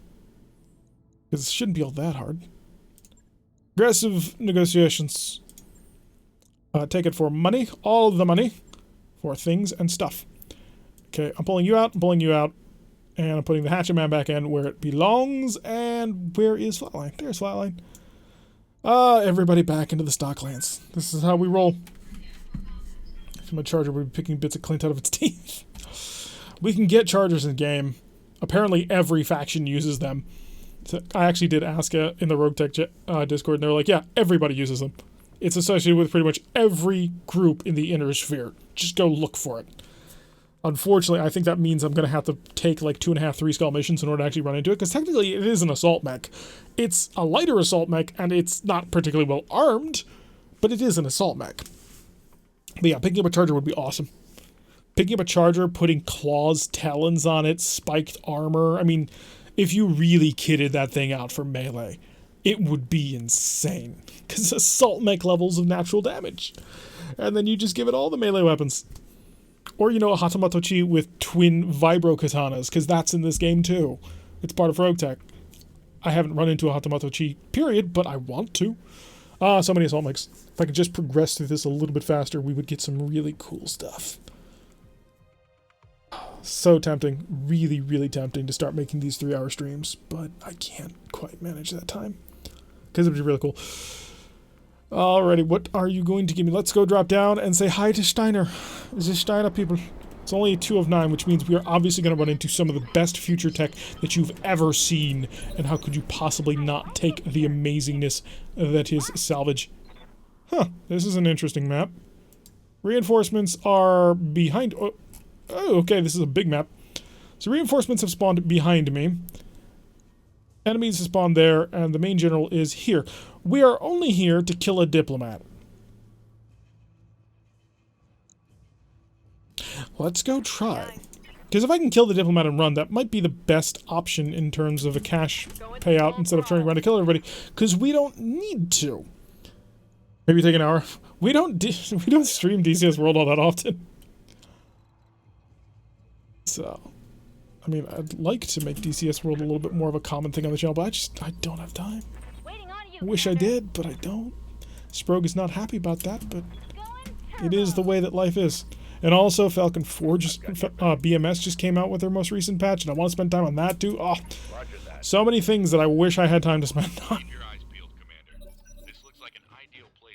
Because it shouldn't be all that hard. Aggressive negotiations. Take it for money. All of the money. For things and stuff. Okay, I'm pulling you out. I'm pulling you out. And I'm putting the Hatchet Man back in where it belongs. And where is Flatline? There's Flatline. Everybody back into the stock Lance. This is how we roll. If my charger would be picking bits of Clint out of its teeth. We can get chargers in the game. Apparently every faction uses them. So I actually did ask in the RogueTech Discord, and they were like, yeah, everybody uses them. It's associated with pretty much every group in the inner sphere. Just go look for it. Unfortunately, I think that means I'm going to have to take like 2.5, 3 skull missions in order to actually run into it, because technically it is an assault mech. It's a lighter assault mech, and it's not particularly well armed, but it is an assault mech. But yeah, picking up a charger would be awesome. Picking up a charger, putting claws, talons on it, spiked armor. I mean, if you really kitted that thing out for melee, it would be insane. Because assault mech levels of natural damage. And then you just give it all the melee weapons. Or, you know, a Hatamatochi with twin vibro katanas, because that's in this game too. It's part of RogueTech. I haven't run into a Hatamatochi, period, but I want to. So many assault mechs. If I could just progress through this a little bit faster, we would get some really cool stuff. So tempting. Really, really tempting to start making these 3-hour streams, but I can't quite manage that time. Because it would be really cool. Alrighty, what are you going to give me? Let's go drop down and say hi to Steiner. This is Steiner, people. It's only 2 of 9, which means we are obviously going to run into some of the best future tech that you've ever seen. And how could you possibly not take the amazingness that is salvage? Huh, this is an interesting map. Reinforcements are behind... Oh, okay, this is a big map. So reinforcements have spawned behind me. Enemies have spawned there, and the main general is here. We are only here to kill a diplomat. Let's go try. Because if I can kill the diplomat and run, that might be the best option in terms of a cash payout instead of turning around to kill everybody. Because we don't need to. Maybe take an hour. We don't stream DCS World all that often. So, I mean, I'd like to make DCS World a little bit more of a common thing on the channel, but I don't have time. I wish I did, but I don't. Sprogue is not happy about that, but it is the way that life is. And also, Falcon 4 BMS just came out with their most recent patch, and I want to spend time on that too. Oh, so many things that I wish I had time to spend on.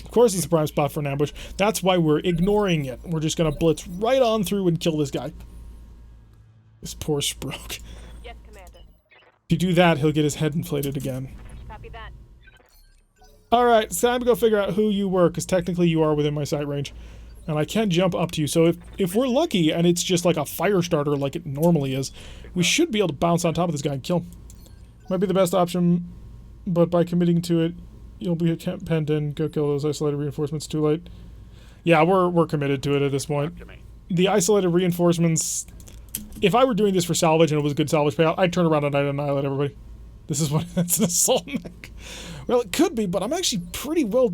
Of course, it's a prime spot for an ambush. That's why we're ignoring it. We're just gonna blitz right on through and kill this guy. This poor Sprogue. Yes, Commander. If you do that, he'll get his head inflated again. Copy that. Alright, it's time to go figure out who you were, because technically you are within my sight range. And I can jump up to you, so if we're lucky and it's just like a fire starter like it normally is, we should be able to bounce on top of this guy and kill him. Might be the best option, but by committing to it, you'll be penned in, go kill those isolated reinforcements too late. Yeah, we're committed to it at this point. The isolated reinforcements... If I were doing this for salvage and it was a good salvage payout, I'd turn around and I'd annihilate everybody. This is what that's an assault mech. Well, it could be, but I'm actually pretty well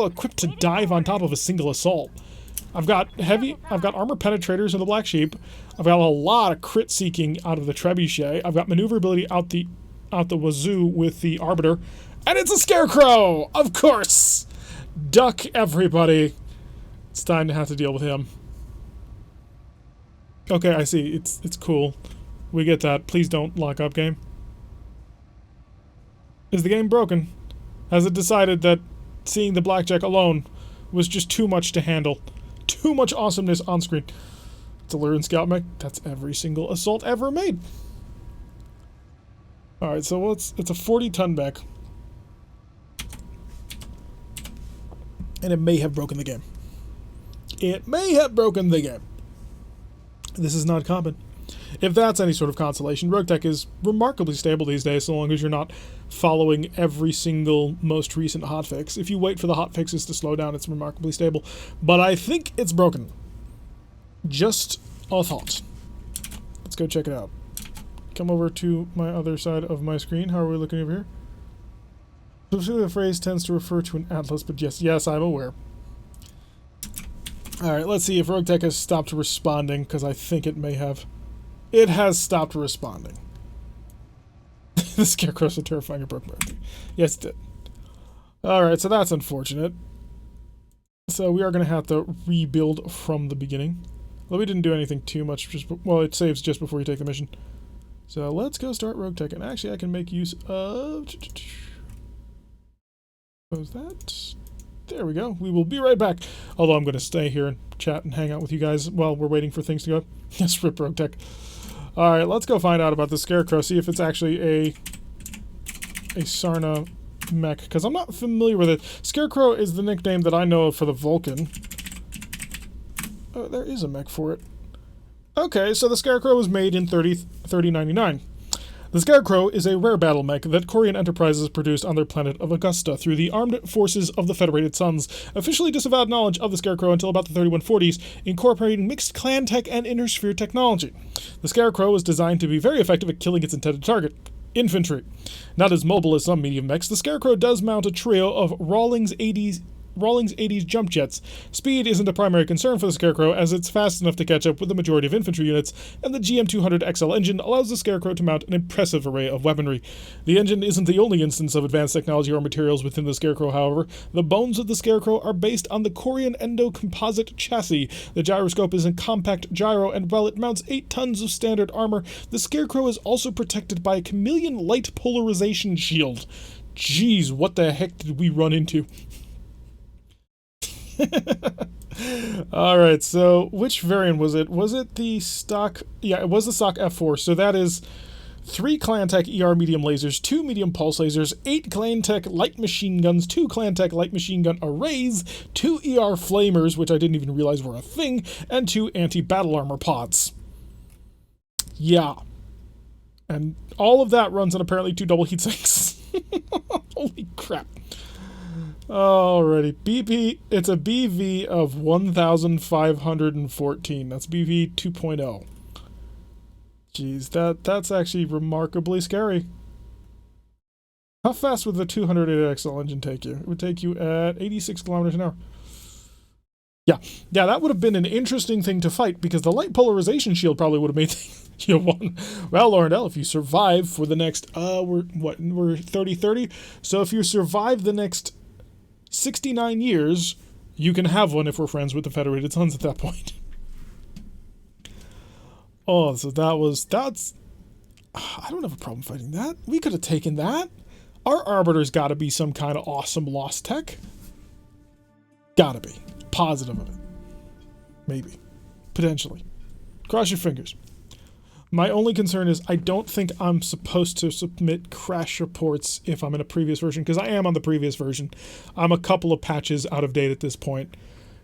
equipped to dive on top of a single assault. I've got armor penetrators in the Black Sheep. I've got a lot of crit seeking out of the Trebuchet. I've got maneuverability out the wazoo with the Arbiter, and it's a Scarecrow, of course. Duck, everybody. It's time to have to deal with him. Okay, I see. It's cool. We get that. Please don't lock up, game. Is the game broken? Has it decided that seeing the blackjack alone was just too much to handle? Too much awesomeness on screen. It's a Lyran Scout mech. That's every single assault ever made. Alright, so it's a 40-ton mech. And it may have broken the game. It may have broken the game. This is not common. If that's any sort of consolation, RogueTech is remarkably stable these days, so long as you're not following every single most recent hotfix. If you wait for the hotfixes to slow down, it's remarkably stable. But I think it's broken. Just a thought. Let's go check it out. Come over to my other side of my screen. How are we looking over here? Specifically, the phrase tends to refer to an atlas, but yes, I'm aware. Alright, let's see if RogueTech has stopped responding, because I think it may have. It has stopped responding. The Scarecrow's so terrifying it broke my heart. Yes, it did. Alright, so that's unfortunate. So we are going to have to rebuild from the beginning. Well, we didn't do anything too much, well, it saves just before you take the mission. So let's go start RogueTech, and actually I can make use of... Close that. There we go. We will be right back. Although I'm going to stay here and chat and hang out with you guys while we're waiting for things to go. Yes, rip RogueTech. Alright, let's go find out about the Scarecrow, see if it's actually a Sarna mech, because I'm not familiar with it. Scarecrow is the nickname that I know of for the Vulcan. Oh, there is a mech for it. Okay, so the Scarecrow was made in 3099. The Scarecrow is a rare battle mech that Corian Enterprises produced on their planet of Augusta through the Armed Forces of the Federated Suns, officially disavowed knowledge of the Scarecrow until about the 3140s, incorporating mixed clan tech and intersphere technology. The Scarecrow was designed to be very effective at killing its intended target, infantry. Not as mobile as some medium mechs, the Scarecrow does mount a trio of Rawlings 80s jump jets. Speed isn't a primary concern for the Scarecrow, as it's fast enough to catch up with the majority of infantry units, and the GM200XL engine allows the Scarecrow to mount an impressive array of weaponry. The engine isn't the only instance of advanced technology or materials within the Scarecrow, however. The bones of the Scarecrow are based on the Corian Endo-composite chassis. The gyroscope is a compact gyro, and while it mounts 8 tons of standard armor, the Scarecrow is also protected by a chameleon light polarization shield. Jeez, what the heck did we run into? Alright, so which variant was it? Was it the stock? Yeah, it was the stock F4, so that is 3 Clan-Tech ER medium lasers, 2 medium pulse lasers, 8 Clan-Tech light machine guns, 2 Clan-Tech light machine gun arrays, 2 ER flamers, which I didn't even realize were a thing, and 2 anti-battle armor pods. Yeah. And all of that runs on apparently 2 double heat sinks. Holy crap. Alrighty, BP, it's a BV of 1,514. That's BV 2.0. Jeez, that's actually remarkably scary. How fast would the 200XL engine take you? It would take you at 86 kilometers an hour. Yeah, that would have been an interesting thing to fight, because the light polarization shield probably would have made you one. Well, Laurendell, if you survive for the next, we're 30-30, so if you survive the next 69 years, you can have one if we're friends with the Federated Suns at that point. Oh, so that's... I don't have a problem fighting that. We could have taken that. Our Arbiter's gotta be some kind of awesome lost tech. Gotta be. Positive of it. Maybe. Potentially. Cross your fingers. My only concern is I don't think I'm supposed to submit crash reports if I'm in a previous version, because I am on the previous version. I'm a couple of patches out of date at this point,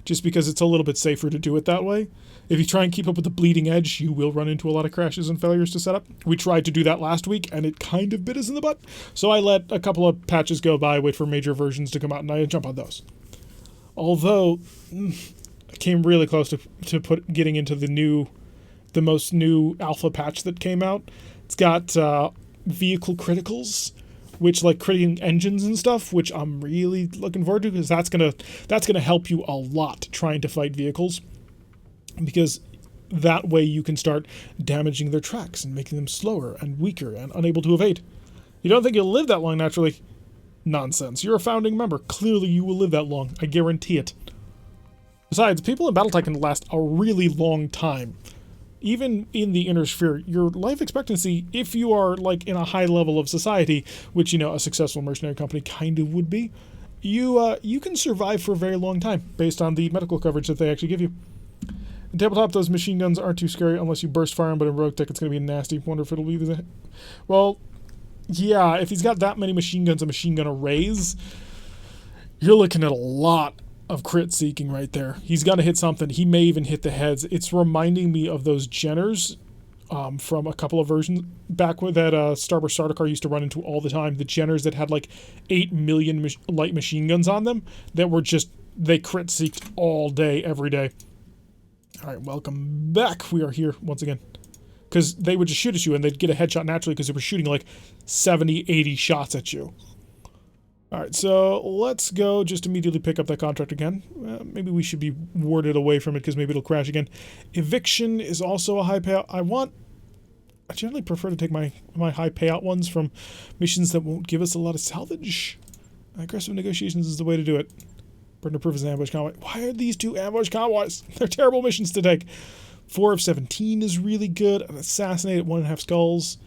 just because it's a little bit safer to do it that way. If you try and keep up with the bleeding edge, you will run into a lot of crashes and failures to set up. We tried to do that last week, and it kind of bit us in the butt. So I let a couple of patches go by, wait for major versions to come out, and I jump on those. Although, I came really close to getting into the most new alpha patch that came out. It's got vehicle criticals, which like critting engines and stuff, which I'm really looking forward to, because that's gonna help you a lot trying to fight vehicles, because that way you can start damaging their tracks and making them slower and weaker and unable to evade. You don't think you'll live that long naturally? Nonsense. You're a founding member. Clearly you will live that long. I guarantee it. Besides, people in Battletech can last a really long time. Even in the inner sphere, your life expectancy, if you are like in a high level of society, which, you know, a successful mercenary company kind of would be, you can survive for a very long time based on the medical coverage that they actually give you. In tabletop, those machine guns aren't too scary unless you burst fire them, but in RogueTech it's going to be nasty. Wonder if it'll be the... Well, yeah, if he's got that many machine guns and machine gun arrays, you're looking at a lot of crit seeking right there. He's going to hit something. He may even hit the heads. It's reminding me of those Jenners from a couple of versions back with that Starburst starter car used to run into all the time. The Jenners that had like 8 million light machine guns on them that were just, they crit seeked all day, every day. All right, welcome back. We are here once again. Because they would just shoot at you and they'd get a headshot naturally because they were shooting like 70, 80 shots at you. Alright, so let's go just immediately pick up that contract again. Maybe we should be warded away from it because maybe it'll crash again. Eviction is also a high payout. I generally prefer to take my high payout ones from missions that won't give us a lot of salvage. Aggressive negotiations is the way to do it. Burden of proof is an ambush convoy. Why are these two ambush convoys? They're terrible missions to take. 4 of 17 is really good. An assassinate at 1.5 skulls.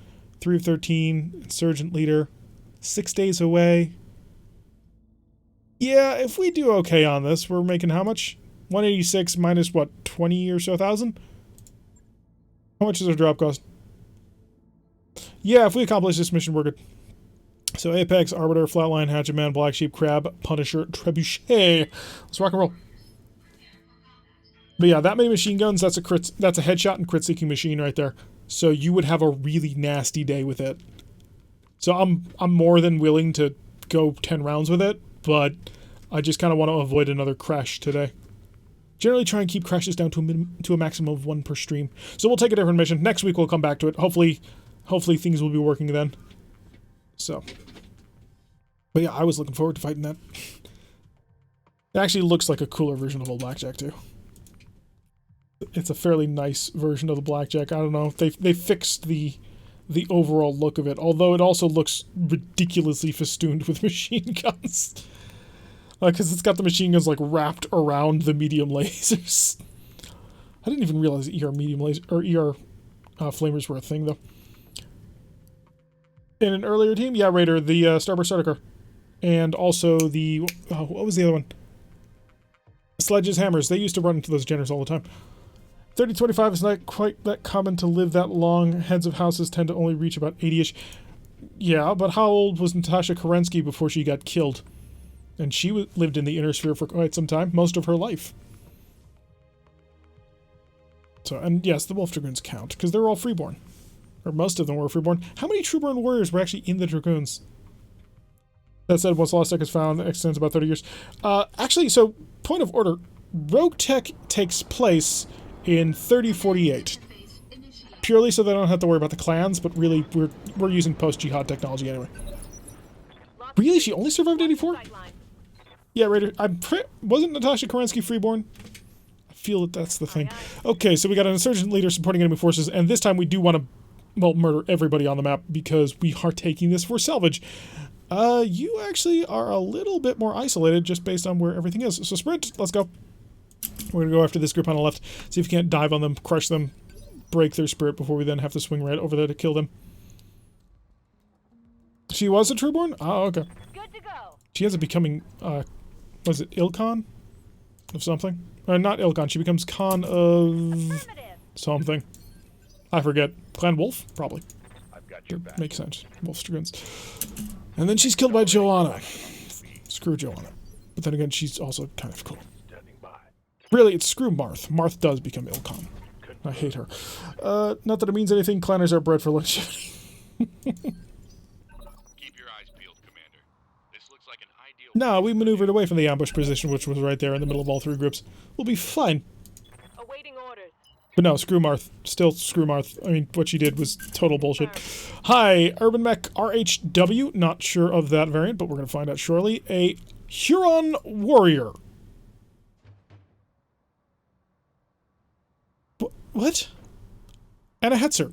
3 of 13. Insurgent leader. 6 days away. Yeah, if we do okay on this, we're making how much? 186 minus what, 20 or so thousand? How much is our drop cost? Yeah, if we accomplish this mission, we're good. So Apex, Arbiter, Flatline, Hatchet Man, Black Sheep, Crab, Punisher, Trebuchet. Let's rock and roll. But yeah, that many machine guns, that's a headshot and crit seeking machine right there. So you would have a really nasty day with it. So I'm more than willing to go 10 rounds with it, but I just kind of want to avoid another crash today. Generally try and keep crashes down to a maximum of 1 per stream. So we'll take a different mission. Next week we'll come back to it. Hopefully things will be working then. So. But yeah, I was looking forward to fighting that. It actually looks like a cooler version of old Blackjack too. It's a fairly nice version of the Blackjack. I don't know. They fixed the overall look of it, although it also looks ridiculously festooned with machine guns. Because it's got the machine guns like wrapped around the medium lasers. I didn't even realize ER medium laser or ER flamers were a thing though. In an earlier team, yeah, Raider, the Starburst Starter, and also the what was the other one? Sledges, Hammers. They used to run into those generators all the time. 3025 is not quite that common to live that long. Heads of houses tend to only reach about 80-ish. Yeah, but how old was Natasha Kerensky before she got killed? And she lived in the inner sphere for quite some time, most of her life. So, and yes, the Wolf Dragoons count, because they're all freeborn. Or most of them were freeborn. How many Trueborn warriors were actually in the Dragoons? That said, once Lost Tech is found, it extends about 30 years. Actually, so, point of order, RogueTech takes place in 3048. Purely so they don't have to worry about the clans, but really, we're using post-jihad technology anyway. Really? She only survived 84? Yeah, Raider. Wasn't Natasha Kerensky freeborn? I feel that that's the thing. Okay, so we got an insurgent leader supporting enemy forces, and this time we do want to, well, murder everybody on the map because we are taking this for salvage. You actually are a little bit more isolated just based on where everything is. So sprint, let's go. We're going to go after this group on the left, see if we can't dive on them, crush them, break their spirit before we then have to swing right over there to kill them. She was a Trueborn? Oh, okay. Good to go. She ends up becoming, was it Ilkhan? Of something? Or not Ilkhan, she becomes Khan of something. I forget. Clan Wolf? Probably. I've got your back. Makes sense. Wolf's Dragoons. And then she's killed by Joanna. Screw Joanna. But then again, she's also kind of cool. Standing by. Really, it's screw Marth. Marth does become Ilkhan. I hate her. Not that it means anything. Clanners are bred for longevity. No, we maneuvered away from the ambush position, which was right there in the middle of all 3 groups. We'll be fine. Awaiting orders. But no, screw Marth. Still screw Marth. I mean, what she did was total bullshit. Hi, Urban Mech RHW. Not sure of that variant, but we're going to find out shortly. A Huron Warrior. What? And a Hetzer.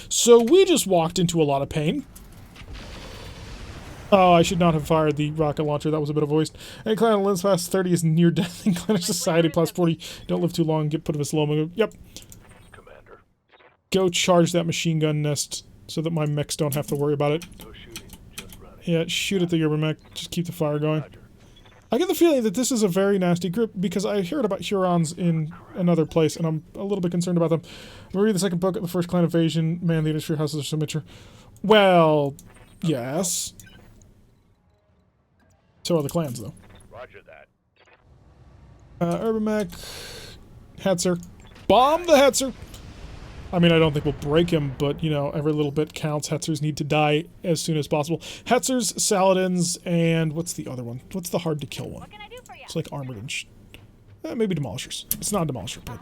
So we just walked into a lot of pain. Oh, I should not have fired the rocket launcher. That was a bit of a waste. And Clan Lens Fast 30 is near death. And Clan Society plus 40. Don't live too long. Get put of a slow move. Yep. Commander. Go charge that machine gun nest so that my mechs don't have to worry about it. No shooting, just running. Yeah, shoot at the Urban Mech. Just keep the fire going. I get the feeling that this is a very nasty group because I heard about Hurons in another place and I'm a little bit concerned about them. I'm gonna read the second book, The First Clan Invasion. Man, the industry houses are so mature. Well, yes. So are the clans, though. Roger that. Urban Mech. Hetzer. Bomb the Hetzer! I mean, I don't think we'll break him, but, you know, every little bit counts. Hetzers need to die as soon as possible. Hetzers, Saladins, and what's the other one? What's the hard-to-kill one? What can I do for you? It's like Armored and maybe Demolishers. It's not a Demolisher, but...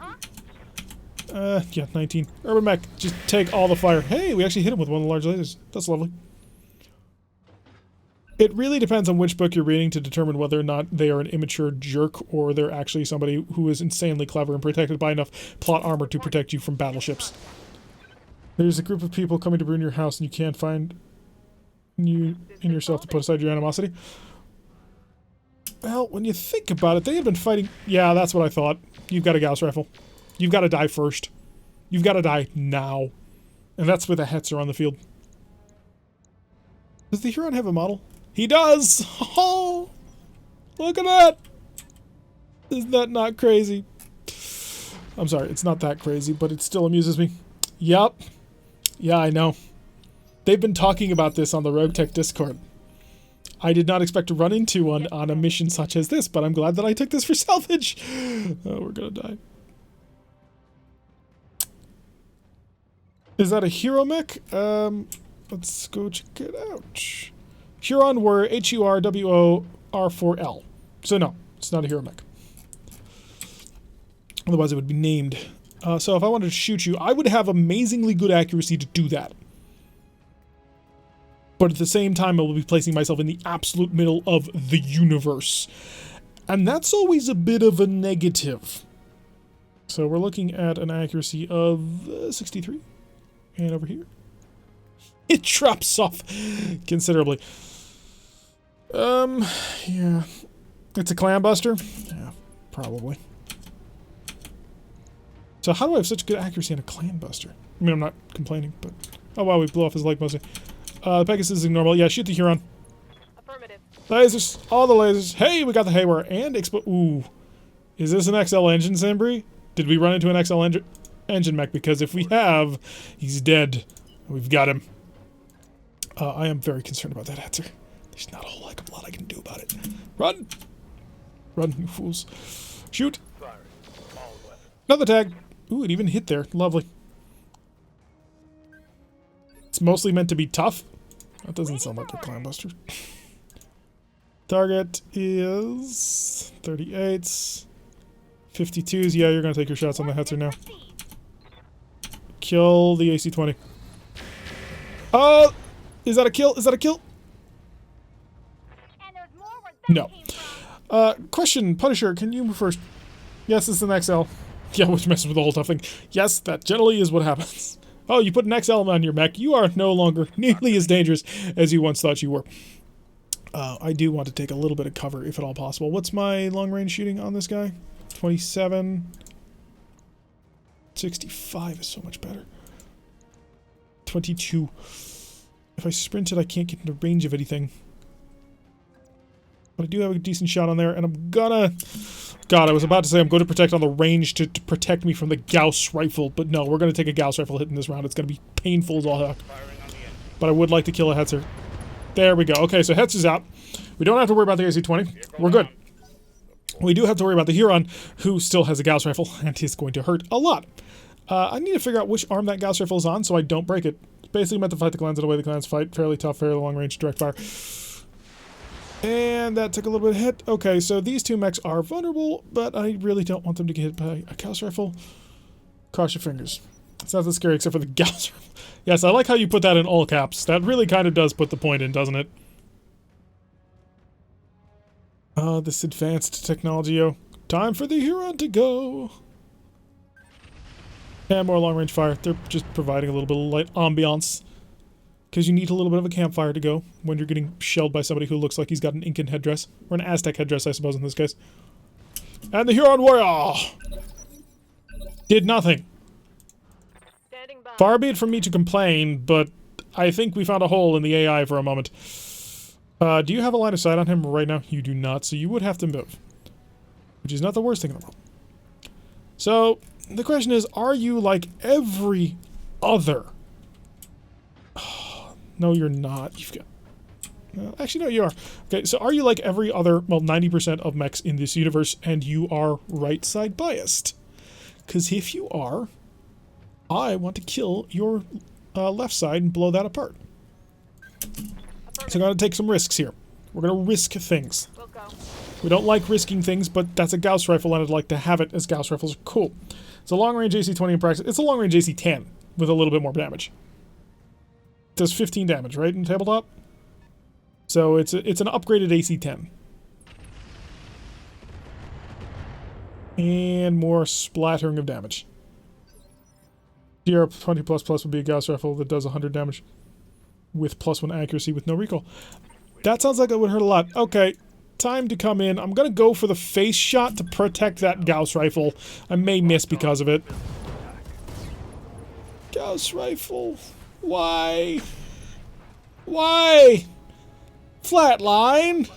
yeah, 19. Urban Mech, just take all the fire. Hey, we actually hit him with one of the large lasers. That's lovely. It really depends on which book you're reading to determine whether or not they are an immature jerk or they're actually somebody who is insanely clever and protected by enough plot armor to protect you from battleships. There's a group of people coming to ruin your house and you can't find you in yourself to put aside your animosity. Well, when you think about it, they have been fighting... Yeah, that's what I thought. You've got a Gauss rifle. You've got to die first. You've got to die now. And that's with a Hetzer on the field. Does the Huron have a model? He does! Oh! Look at that! Isn't that not crazy? I'm sorry, it's not that crazy, but it still amuses me. Yep. Yeah, I know. They've been talking about this on the RogueTech Discord. I did not expect to run into one on a mission such as this, but I'm glad that I took this for salvage. Oh, we're gonna die. Is that a hero mech? Let's go check it out. Huron were HURWOR4L. So no, it's not a hero mech. Otherwise it would be named. So if I wanted to shoot you, I would have amazingly good accuracy to do that. But at the same time, I will be placing myself in the absolute middle of the universe. And that's always a bit of a negative. So we're looking at an accuracy of 63. And over here. It drops off considerably. Yeah. It's a clam buster? Yeah, probably. So how do I have such good accuracy on a clam buster? I mean, I'm not complaining, but... Oh wow, we blew off his leg mostly. The Pegasus is normal. Yeah, shoot the Huron. Affirmative. Lasers. All the lasers. Hey, we got the Haywire and Ooh. Is this an XL engine, Simbri? Did we run into an XL engine mech? Because if we have, he's dead. We've got him. I am very concerned about that answer. There's not a whole heck of a lot I can do about it. Run! Run, you fools. Shoot! Another tag. Ooh, it even hit there. Lovely. It's mostly meant to be tough. That doesn't sound like a clam buster. Target is 38s. 52s. Yeah, you're going to take your shots on the Hetzer now. Kill the AC-20. Oh! Is that a kill? Is that a kill? No. Question, Punisher, can you move first? Yes, it's an XL. Yeah, which messes with the whole tough thing. Yes, that generally is what happens. Oh, you put an XL on your mech. You are no longer nearly as dangerous as you once thought you were. I do want to take a little bit of cover, if at all possible. What's my long-range shooting on this guy? 27. 65 is so much better. 22. If I sprinted, I can't get into range of anything. But I do have a decent shot on there, and I'm gonna... God, I was about to say I'm going to protect on the range to protect me from the Gauss rifle, but no, we're going to take a Gauss rifle hit in this round. It's going to be painful as all heck. But I would like to kill a Hetzer. There we go. Okay, so Hetzer's out. We don't have to worry about the AC-20. We're good. We do have to worry about the Huron, who still has a Gauss rifle, and is going to hurt a lot. I need to figure out which arm that Gauss rifle is on so I don't break it. It's basically meant to fight the clans in the way the clans fight. Fairly tough, fairly long-range direct fire. And that took a little bit of hit. Okay, so these two mechs are vulnerable, but I really don't want them to get hit by a Gauss rifle. Cross your fingers. It's not that scary except for the Gauss rifle. Yes, I like how you put that in all caps. That really kind of does put the point in, doesn't it? This advanced technology, yo. Time for the Huron to go. And more long-range fire. They're just providing a little bit of light ambiance. Because you need a little bit of a campfire to go when you're getting shelled by somebody who looks like he's got an Incan headdress. Or an Aztec headdress, I suppose, in this case. And the Huron warrior did nothing. Far be it from me to complain, but I think we found a hole in the AI for a moment. Do you have a line of sight on him right now? You do not, so you would have to move. Which is not the worst thing in the world. So, the question is, are you like every other... No, you're not. You've got... actually, no, you are. Okay, so are you like every other, well, 90% of mechs in this universe, and you are right-side biased? Because if you are, I want to kill your left side and blow that apart. So I'm going to take some risks here. We're going to risk things. We'll go. We don't like risking things, but that's a Gauss rifle, and I'd like to have it as Gauss rifles are cool. It's a long-range AC-20 in practice. It's a long-range AC-10 with a little bit more damage. Does 15 damage, right, in tabletop? So it's an upgraded AC-10. And more splattering of damage. DR20++ would be a Gauss rifle that does 100 damage. With +1 accuracy with no recoil. That sounds like it would hurt a lot. Okay, time to come in. I'm going to go for the face shot to protect that Gauss rifle. I may miss because of it. Gauss rifle. Why? Why? Flatline.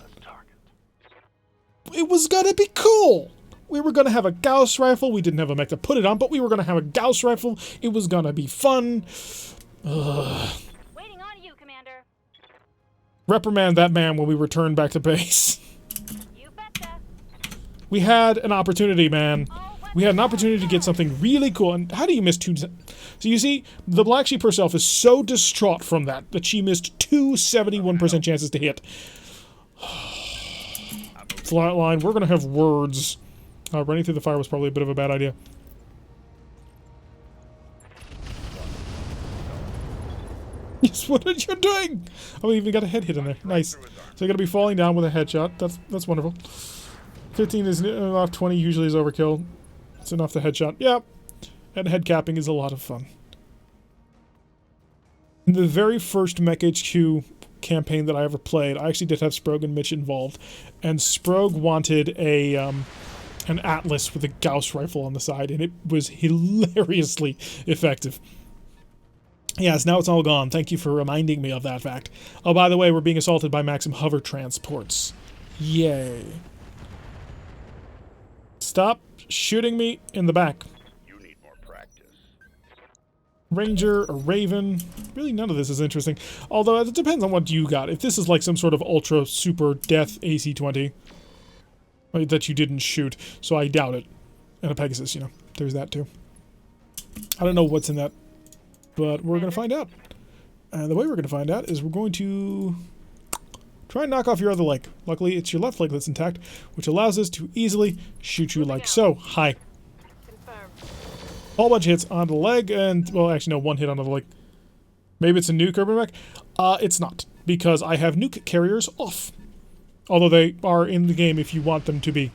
It was going to be cool. We were going to have a Gauss rifle. We didn't have a mech to put it on, but we were going to have a Gauss rifle. It was going to be fun. Ugh. Waiting on you, Commander. Reprimand that man when we return back to base. You betcha. We had an opportunity, man. We had an opportunity to get something really cool. And how do you miss 2... So you see, the Black Sheep herself is so distraught from that she missed 2 71% chances to hit. Flatline, we're going to have words. Running through the fire was probably a bit of a bad idea. Yes, what are you doing? Oh, we even got a head hit in there. Nice. So you're going to be falling down with a headshot. That's wonderful. 15 is off, 20 usually is overkill. It's enough to headshot. Yep. And head capping is a lot of fun. In the very first Mech HQ campaign that I ever played, I actually did have Sprogue and Mitch involved. And Sprogue wanted an Atlas with a Gauss rifle on the side, and it was hilariously effective. Yes, now it's all gone. Thank you for reminding me of that fact. Oh, by the way, we're being assaulted by Maxim hover transports. Yay. Stop shooting me in the back. You need more practice. Ranger, a Raven. Really, none of this is interesting. Although, it depends on what you got. If this is like some sort of ultra super death AC-20 that you didn't shoot, so I doubt it. And a Pegasus, you know. There's that, too. I don't know what's in that, but we're going to find out. And the way we're going to find out is we're going to try and knock off your other leg. Luckily, it's your left leg that's intact, which allows us to easily shoot you like so. Hi. Confirmed. Whole bunch of hits on the leg, and, well, actually, no, one hit on the leg. Maybe it's a nuke urban mech? It's not, because I have nuke carriers off. Although they are in the game if you want them to be.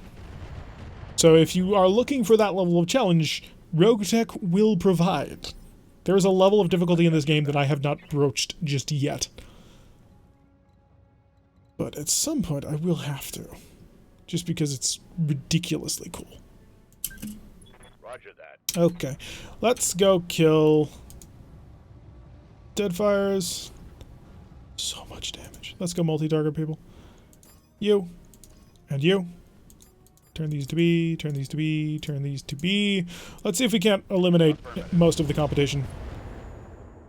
So if you are looking for that level of challenge, RogueTech will provide. There is a level of difficulty in this game that I have not broached just yet. But at some point I will have to. Just because it's ridiculously cool. Roger that. Okay. Let's go kill Deadfires. So much damage. Let's go multi-target, people. You. And you. Turn these to B, turn these to B, turn these to B. Let's see if we can't eliminate most of the competition.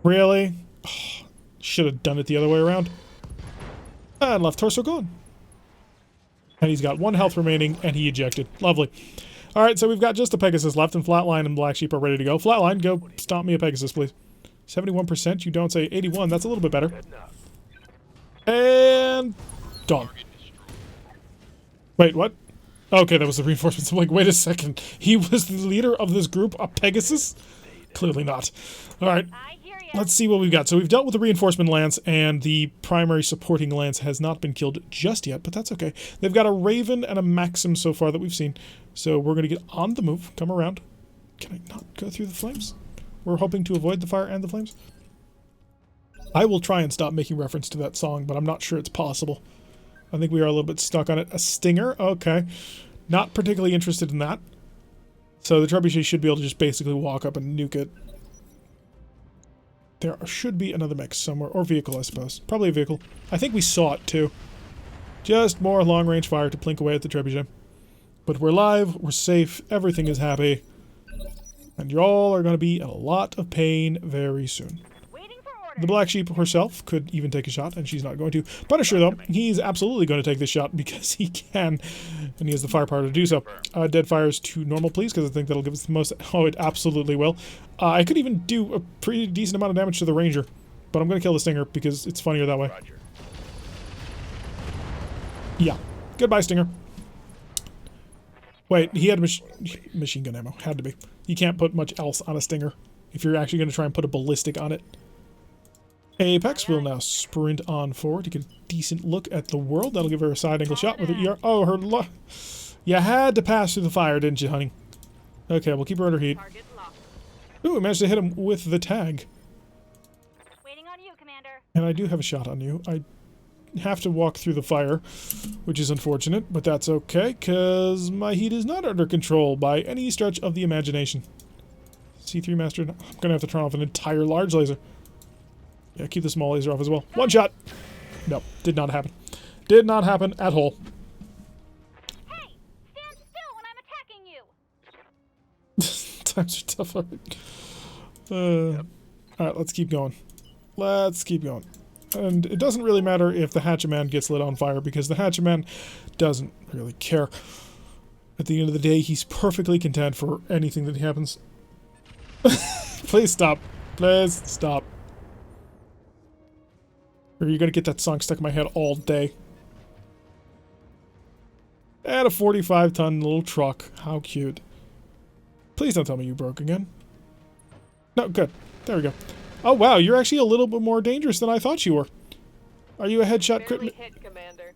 Really? Oh, should have done it the other way around. And left torso gone. And he's got 1 health remaining, and he ejected. Lovely. Alright, so we've got just a Pegasus left, and Flatline and Black Sheep are ready to go. Flatline, go stomp me a Pegasus, please. 71%, you don't say 81, that's a little bit better. And... gone. Wait, what? Okay, that was the reinforcements. I'm like, wait a second. He was the leader of this group, a Pegasus? Clearly not. Alright, let's see what we've got. So we've dealt with the reinforcement lance, and the primary supporting lance has not been killed just yet, but that's okay. They've got a Raven and a Maxim so far that we've seen. So we're going to get on the move, come around. Can I not go through the flames? We're hoping to avoid the fire and the flames. I will try and stop making reference to that song, but I'm not sure it's possible. I think we are a little bit stuck on it. A Stinger? Okay. Not particularly interested in that. So the trebuchet should be able to just basically walk up and nuke it. There should be another mech somewhere. Or vehicle, I suppose. Probably a vehicle. I think we saw it, too. Just more long-range fire to plink away at the trebuchet. But we're live, we're safe, everything is happy. And y'all are going to be in a lot of pain very soon. The Black Sheep herself could even take a shot, and she's not going to. Punisher, though, he's absolutely going to take this shot because he can, and he has the firepower to do so. Dead fires to normal, please, because I think that'll give us the most... Oh, it absolutely will. I could even do a pretty decent amount of damage to the Ranger, but I'm going to kill the Stinger because it's funnier that way. Roger. Yeah. Goodbye, Stinger. Wait, he had machine gun ammo. Had to be. You can't put much else on a Stinger if you're actually going to try and put a ballistic on it. Apex will now sprint on forward to get a decent look at the world. That'll give her a side angle shot with her ER. Oh, her you had to pass through the fire, didn't you, honey? Okay, we'll keep her under heat. Target locked. Ooh, we managed to hit him with the tag. Waiting on you, Commander. And I do have a shot on you. I have to walk through the fire, which is unfortunate, but that's okay, because my heat is not under control by any stretch of the imagination. C3 Master, I'm going to have to turn off an entire large laser. Yeah, keep the small laser off as well. One shot! No, did not happen. Did not happen at all. Hey! Stand still when I'm attacking you! Times are tough. Alright, let's keep going. Let's keep going. And it doesn't really matter if the Hatchaman gets lit on fire, because the Hatchaman doesn't really care. At the end of the day, he's perfectly content for anything that happens. Please stop. Please stop. Or you're gonna get that song stuck in my head all day. And a 45-ton little truck. How cute. Please don't tell me you broke again. No, good. There we go. Oh, wow, you're actually a little bit more dangerous than I thought you were. Are you a headshot crit? Hit, Commander.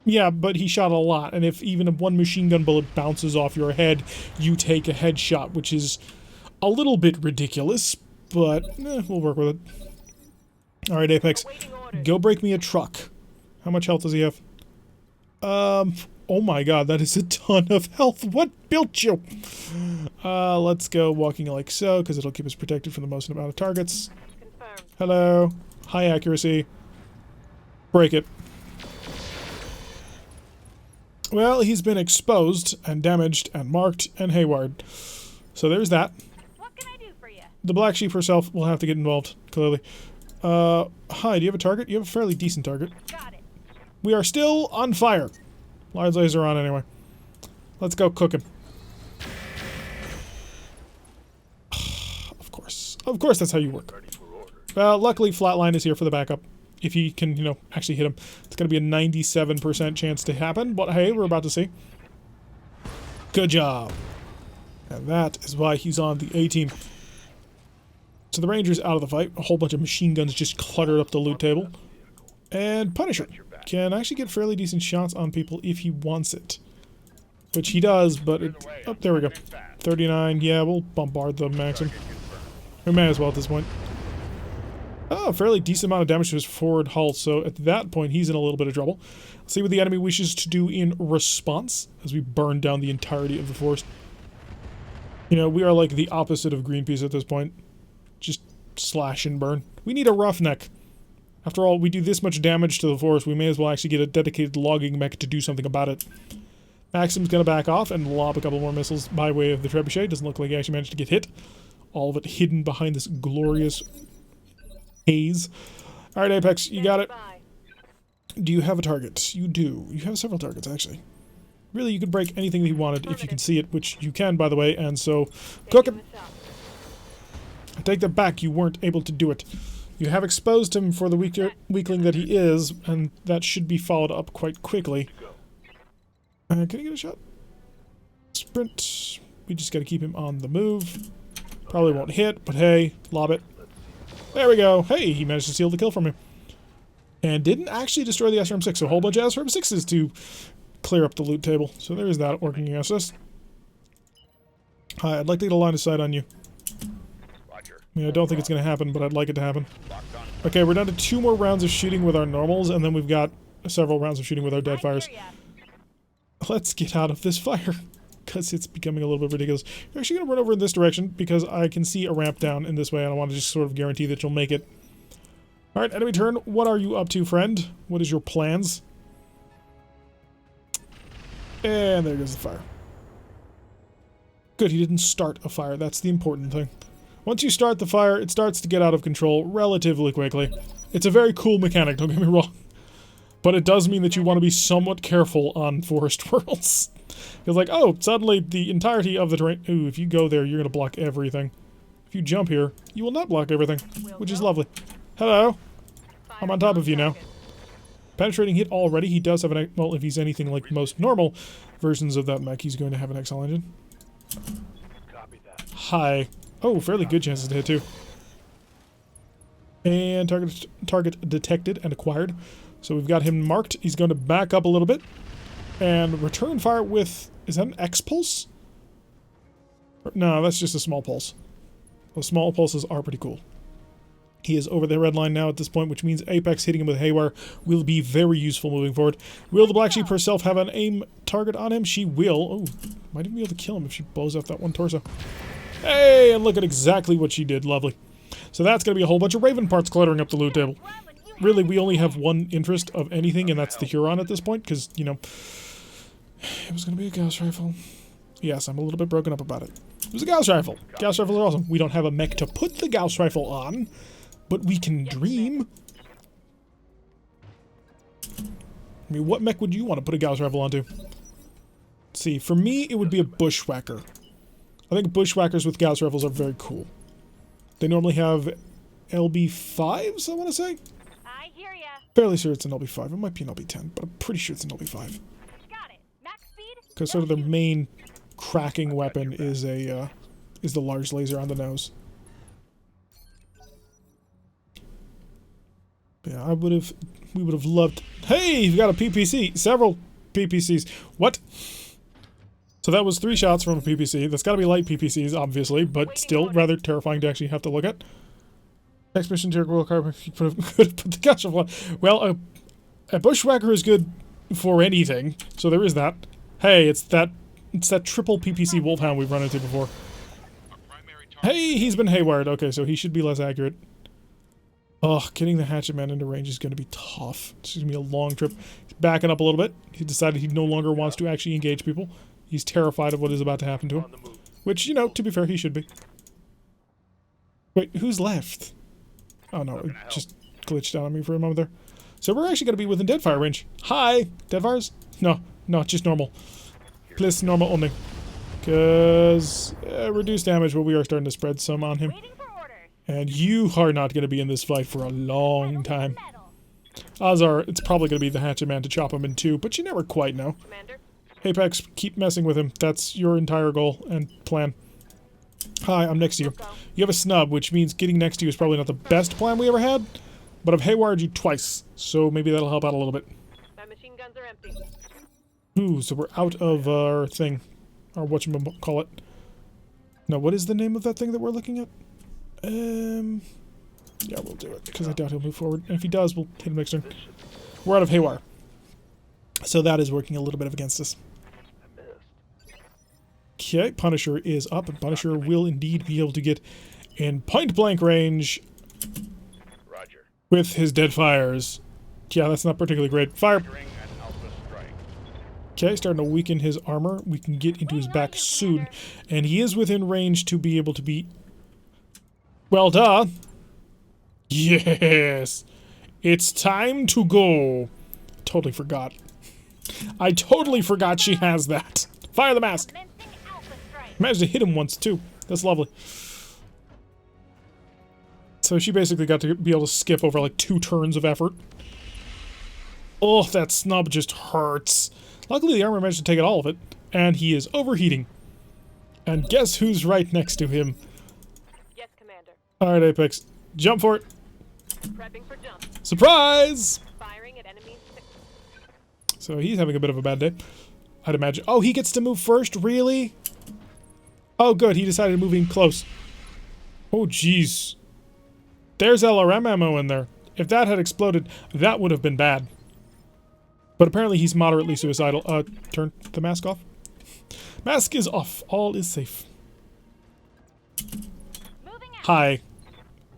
Yeah, but he shot a lot, and if even one machine gun bullet bounces off your head, you take a headshot, which is a little bit ridiculous, but we'll work with it. Alright, Apex, go break me a truck. How much health does he have? Oh my god, that is a ton of health. What built you? Let's go walking like so, because it'll keep us protected from the most amount of targets. Confirmed. Hello. High accuracy. Break it. Well, he's been exposed, and damaged, and marked, and haywired. So there's that. What can I do for you? The Black Sheep herself will have to get involved, clearly. Hi, do you have a target? You have a fairly decent target. Got it. We are still on fire. Large laser on anyway. Let's go cook him. Of course. Of course that's how you work. Ready for orders. Well, luckily Flatline is here for the backup. If he can, you know, actually hit him. It's going to be a 97% chance to happen, but hey, we're about to see. Good job. And that is why he's on the A-team. So the Ranger's out of the fight. A whole bunch of machine guns just cluttered up the loot table. And Punisher can actually get fairly decent shots on people if he wants it. Which he does, but it... Oh, there we go. 39. Yeah, we'll bombard the Maxim. We may as well at this point. Oh, a fairly decent amount of damage to his forward hull, so at that point he's in a little bit of trouble. Let's see what the enemy wishes to do in response as we burn down the entirety of the forest. You know, we are like the opposite of Greenpeace at this point. Just slash and burn. We need a roughneck. After all, we do this much damage to the forest, we may as well actually get a dedicated logging mech to do something about it. Maxim's gonna back off and lob a couple more missiles by way of the trebuchet. Doesn't look like he actually managed to get hit. All of it hidden behind this glorious haze. Alright, Apex, you got it. Do you have a target? You do. You have several targets, actually. Really, you could break anything that you wanted if you can see it, which you can, by the way, and so... Cook him! I take that back, you weren't able to do it. You have exposed him for the weakling that he is, and that should be followed up quite quickly. Can I get a shot? Sprint. We just gotta keep him on the move. Probably won't hit, but hey, lob it. There we go. Hey, he managed to steal the kill from me. And didn't actually destroy the SRM-6, so a whole bunch of SRM-6s to clear up the loot table. So there is that working against us. Hi, I'd like to get a line of sight on you. Roger. I mean, I don't think it's going to happen, but I'd like it to happen. Okay, we're down to 2 more rounds of shooting with our normals, and then we've got several rounds of shooting with our dead fires. Let's get out of this fire, because it's becoming a little bit ridiculous. You're actually going to run over in this direction, because I can see a ramp down in this way, and I want to just sort of guarantee that you'll make it. Alright, enemy turn. What are you up to, friend? What is your plans? And there goes the fire. Good, he didn't start a fire. That's the important thing. Once you start the fire, it starts to get out of control relatively quickly. It's a very cool mechanic, don't get me wrong. But it does mean that you want to be somewhat careful on forest worlds. Because like, oh, suddenly the entirety of the terrain... Ooh, if you go there, you're going to block everything. If you jump here, you will not block everything, which is lovely. Hello. I'm on top of you now. Penetrating hit already. He does have an... Well, if he's anything like most normal versions of that mech, he's going to have an XL engine. Copy that. Hi. Oh, fairly good chances to hit, too. And target detected and acquired. So we've got him marked. He's going to back up a little bit. And return fire with... Is that an X-pulse? No, that's just a small pulse. Those small pulses are pretty cool. He is over the red line now at this point, which means Apex hitting him with Haywire will be very useful moving forward. Will the Black Sheep herself have an aim target on him? She will. Oh, might even be able to kill him if she blows off that one torso. Hey, and look at exactly what she did. Lovely. So that's going to be a whole bunch of Raven parts cluttering up the loot table. Really, we only have one interest of anything, and that's the Huron at this point, because, you know, it was going to be a Gauss rifle. Yes, I'm a little bit broken up about it. It was a Gauss rifle. Gauss rifles are awesome. We don't have a mech to put the Gauss rifle on, but we can dream. I mean, what mech would you want to put a Gauss rifle onto? Let's see, for me, it would be a Bushwhacker. I think Bushwhackers with Gauss rifles are very cool. They normally have LB5s, I want to say. I hear ya. Fairly sure it's an LB5. It might be an LB10, but I'm pretty sure it's an LB5. Got it. Max speed. Because sort of their main cracking weapon is a is the large laser on the nose. Yeah, we would have loved. Hey, you've got a PPC. Several PPCs. What? So that was 3 shots from a PPC. That's got to be light PPCs, obviously, but still rather terrifying to actually have to look at. Next mission, Derek will carbon. You could have put the gosh of one. Well, a Bushwhacker is good for anything, so there is that. Hey, it's that triple PPC Wolfhound we've run into before. Hey, he's been haywired. Okay, so he should be less accurate. Oh, getting the Hatchet Man into range is going to be tough. It's going to be a long trip. He's backing up a little bit. He decided he no longer wants to actually engage people. He's terrified of what is about to happen to him. Which, you know, to be fair, he should be. Wait, who's left? Oh no, it just glitched out on me for a moment there. So we're actually going to be within Deadfire range. Hi! Deadfires? No, just normal. Please, normal only. Because reduced damage, but we are starting to spread some on him. And you are not going to be in this fight for a long time. Odds are, it's probably going to be the Hatchet Man to chop him in 2, but you never quite know. Commander. Apex, keep messing with him. That's your entire goal and plan. Hi, I'm next to you. You have a snub, which means getting next to you is probably not the best plan we ever had, but I've haywired you twice, so maybe that'll help out a little bit. My machine guns are empty. Ooh, so we're out of our thing. Or whatchamacallit. Now, what is the name of that thing that we're looking at? Yeah, we'll do it, because I doubt he'll move forward. And if he does, we'll hit him next turn. We're out of haywire. So that is working a little bit against us. Okay, Punisher is up, and Punisher will indeed be able to get in point-blank range Roger. with his dead fires. Yeah, that's not particularly great. Fire! Okay, starting to weaken his armor. We can get into his back soon. And he is within range to be able to be... Well, duh! Yes! It's time to go! Totally forgot. I totally forgot she has that. Fire the mask! Managed to hit him once, too. That's lovely. So she basically got to be able to skip over like 2 turns of effort. Oh, that snub just hurts. Luckily, the armor managed to take it all of it, and he is overheating. And guess who's right next to him? Yes, Commander. Alright, Apex. Jump for it. Prepping for jump. Surprise! Firing at enemies. So he's having a bit of a bad day, I'd imagine. Oh, he gets to move first? Really? Oh, good. He decided to move in close. Oh, jeez. There's LRM ammo in there. If that had exploded, that would have been bad. But apparently he's moderately suicidal. Turn the mask off. Mask is off. All is safe. Hi.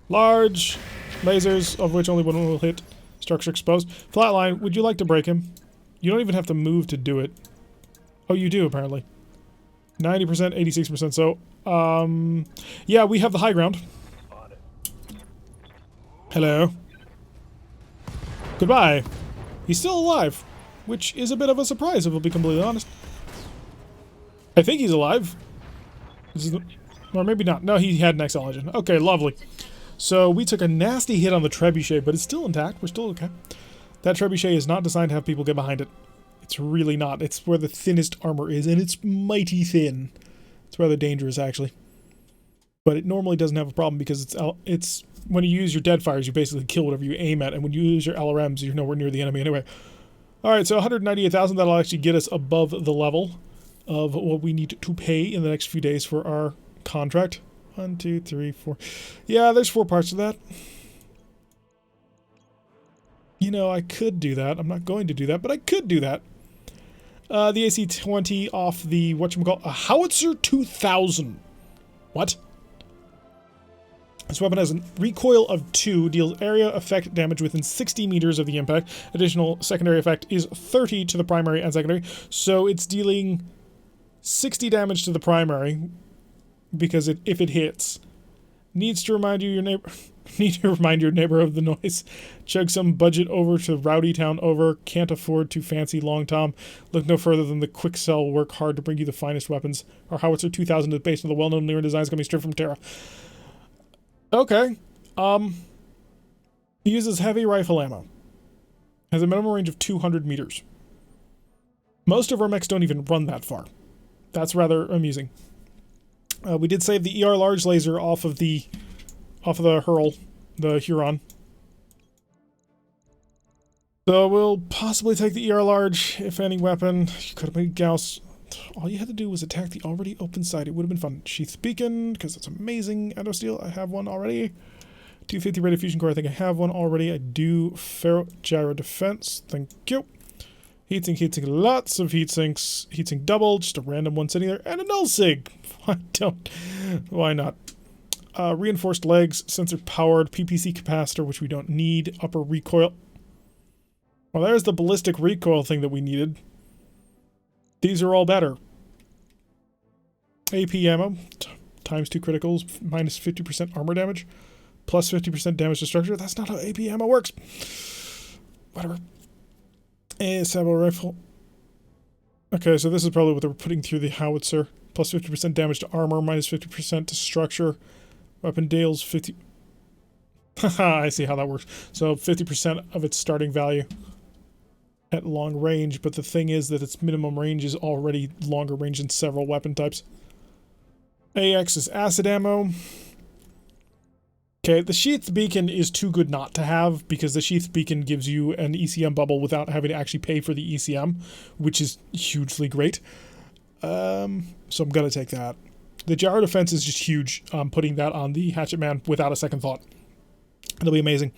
Large lasers, of which only one will hit. Structure exposed. Flatline, would you like to break him? You don't even have to move to do it. Oh, you do, apparently. 90%, 86%, so, yeah, we have the high ground. Hello. Goodbye. He's still alive, which is a bit of a surprise, if we'll be completely honest. I think he's alive. Or maybe not. No, he had an XL engine. Okay, lovely. So, we took a nasty hit on the trebuchet, but it's still intact. We're still okay. That trebuchet is not designed to have people get behind it. It's really not. It's where the thinnest armor is, and it's mighty thin. It's rather dangerous, actually. But it normally doesn't have a problem because it's when you use your dead fires, you basically kill whatever you aim at, and when you use your LRMs, you're nowhere near the enemy anyway. Alright, so 198,000, that'll actually get us above the level of what we need to pay in the next few days for our contract. 1, 2, 3, 4. Yeah, there's 4 parts of that. You know, I could do that. I'm not going to do that, but I could do that. The AC-20 off the, whatchamacallit, a Howitzer 2000. What? This weapon has a recoil of 2, deals area effect damage within 60 meters of the impact. Additional secondary effect is 30 to the primary and secondary, so it's dealing 60 damage to the primary, because if it hits. Needs to remind you your neighbor... Need to remind your neighbor of the noise. Chug some budget over to Rowdy Town over. Can't afford too fancy Long Tom. Look no further than the Quick Sell. Work hard to bring you the finest weapons. Our Howitzer 2000 is based on the well-known newer designs coming straight from Terra. Okay. Uses heavy rifle ammo. Has a minimum range of 200 meters. Most of our mechs don't even run that far. That's rather amusing. We did save the ER large laser off of the Hurl, the Huron. So we'll possibly take the ER large, if any weapon. You could have made Gauss. All you had to do was attack the already open side. It would have been fun. Sheath Beacon, because that's amazing. Endosteel, I have one already. 250 Radio Fusion Core, I think I have one already. I do. Ferro Gyro Defense, thank you. Heatsink, lots of heatsinks. Heatsink double, just a random one sitting there. And a null sig. Why not? Reinforced legs, sensor powered, PPC capacitor, which we don't need. Upper recoil. Well, there's the ballistic recoil thing that we needed. These are all better. AP ammo, times 2 criticals, minus 50% armor damage, plus 50% damage to structure. That's not how AP ammo works. Whatever. A Sabo rifle. Okay, so this is probably what they were putting through the howitzer. Plus 50% damage to armor, minus 50% to structure. Weapon deals 50... Haha, I see how that works. So 50% of its starting value at long range, but the thing is that its minimum range is already longer range than several weapon types. AX is acid ammo. Okay, the Sheath Beacon is too good not to have, because the Sheath Beacon gives you an ECM bubble without having to actually pay for the ECM, which is hugely great. So I'm gonna take that. The Gyro Defense is just huge. I'm putting that on the Hatchet Man without a second thought. It'll be amazing.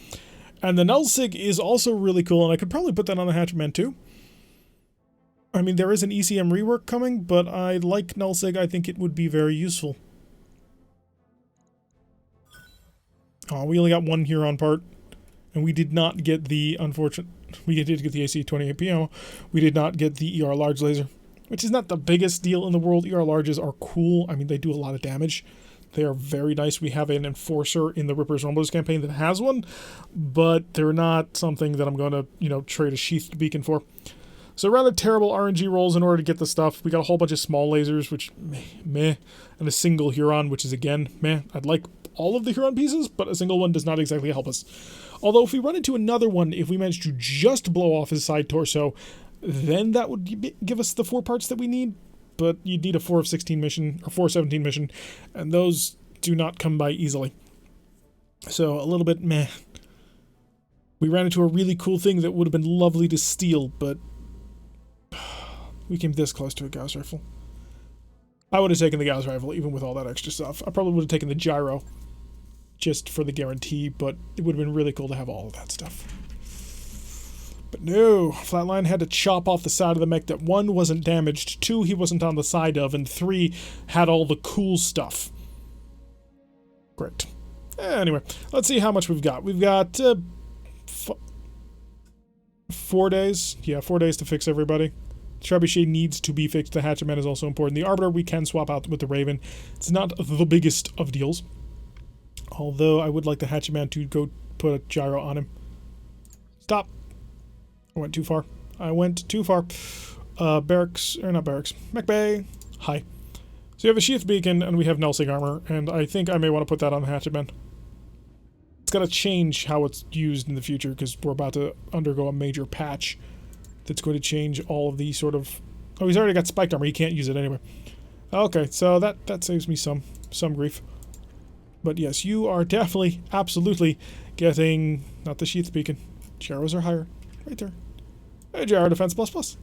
And the Nullsig is also really cool, and I could probably put that on the Hatchet Man too. I mean, there is an ECM rework coming, but I like Nullsig. I think it would be very useful. Oh, we only got one Huron part, and we did not get the unfortunate... We did get the AC-28 ammo. We did not get the ER large laser, which is not the biggest deal in the world. ER larges are cool. I mean, they do a lot of damage. They are very nice. We have an enforcer in the Rippers Rumblers campaign that has one, but they're not something that I'm going to, you know, trade a Sheathed Beacon for. So rather terrible RNG rolls in order to get the stuff. We got a whole bunch of small lasers, which meh, and a single Huron, which is again meh. I'd like all of the Huron pieces, but a single one does not exactly help us. Although if we run into another one, if we manage to just blow off his side torso, then that would give us the 4 parts that we need. But you'd need a 4 of 16 mission, or 4 of 17 mission, and those do not come by easily. So a little bit meh. We ran into a really cool thing that would have been lovely to steal, but we came this close to a Gauss rifle. I would have taken the Gauss rifle, even with all that extra stuff. I probably would have taken the gyro, just for the guarantee, but it would have been really cool to have all of that stuff. But no, Flatline had to chop off the side of the mech that 1, wasn't damaged, 2, he wasn't on the side of, and 3, had all the cool stuff. Great. Anyway, let's see how much we've got. We've got 4 days. Yeah, 4 days to fix everybody. Trebuchet needs to be fixed. The Hatchet Man is also important. The Arbiter we can swap out with the Raven. It's not the biggest of deals. Although I would like the Hatchet Man to go put a gyro on him. Stop. I went too far. Barracks, or not barracks. Mech Bay. Hi. So you have a Sheath Beacon, and we have Nullsig armor, and I think I may want to put that on the Hatchet Man. It's got to change how it's used in the future, because we're about to undergo a major patch that's going to change all of the sort of... Oh, he's already got spiked armor. He can't use it anyway. Okay, so that saves me some grief. But yes, you are definitely, absolutely getting, not the sheath beacon. Gyros are higher. Right there. Gyro defense plus.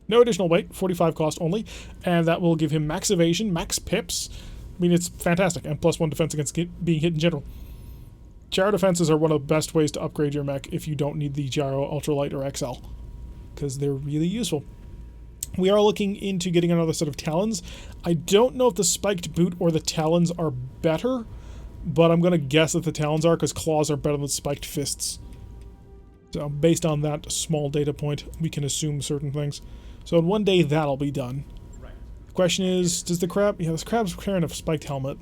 No additional weight, 45 cost only, and that will give him max evasion, max pips. I mean, it's fantastic, and +1 defense against being hit in general. Gyro defenses are one of the best ways to upgrade your mech if you don't need the Gyro Ultralight or XL, because they're really useful. We are looking into getting another set of Talons. I don't know if the Spiked Boot or the Talons are better, but I'm going to guess that the Talons are, because Claws are better than Spiked Fists. So, based on that small data point, we can assume certain things. So, in one day, that'll be done. The question is, does the crab... Yeah, this crab's carrying a spiked helmet.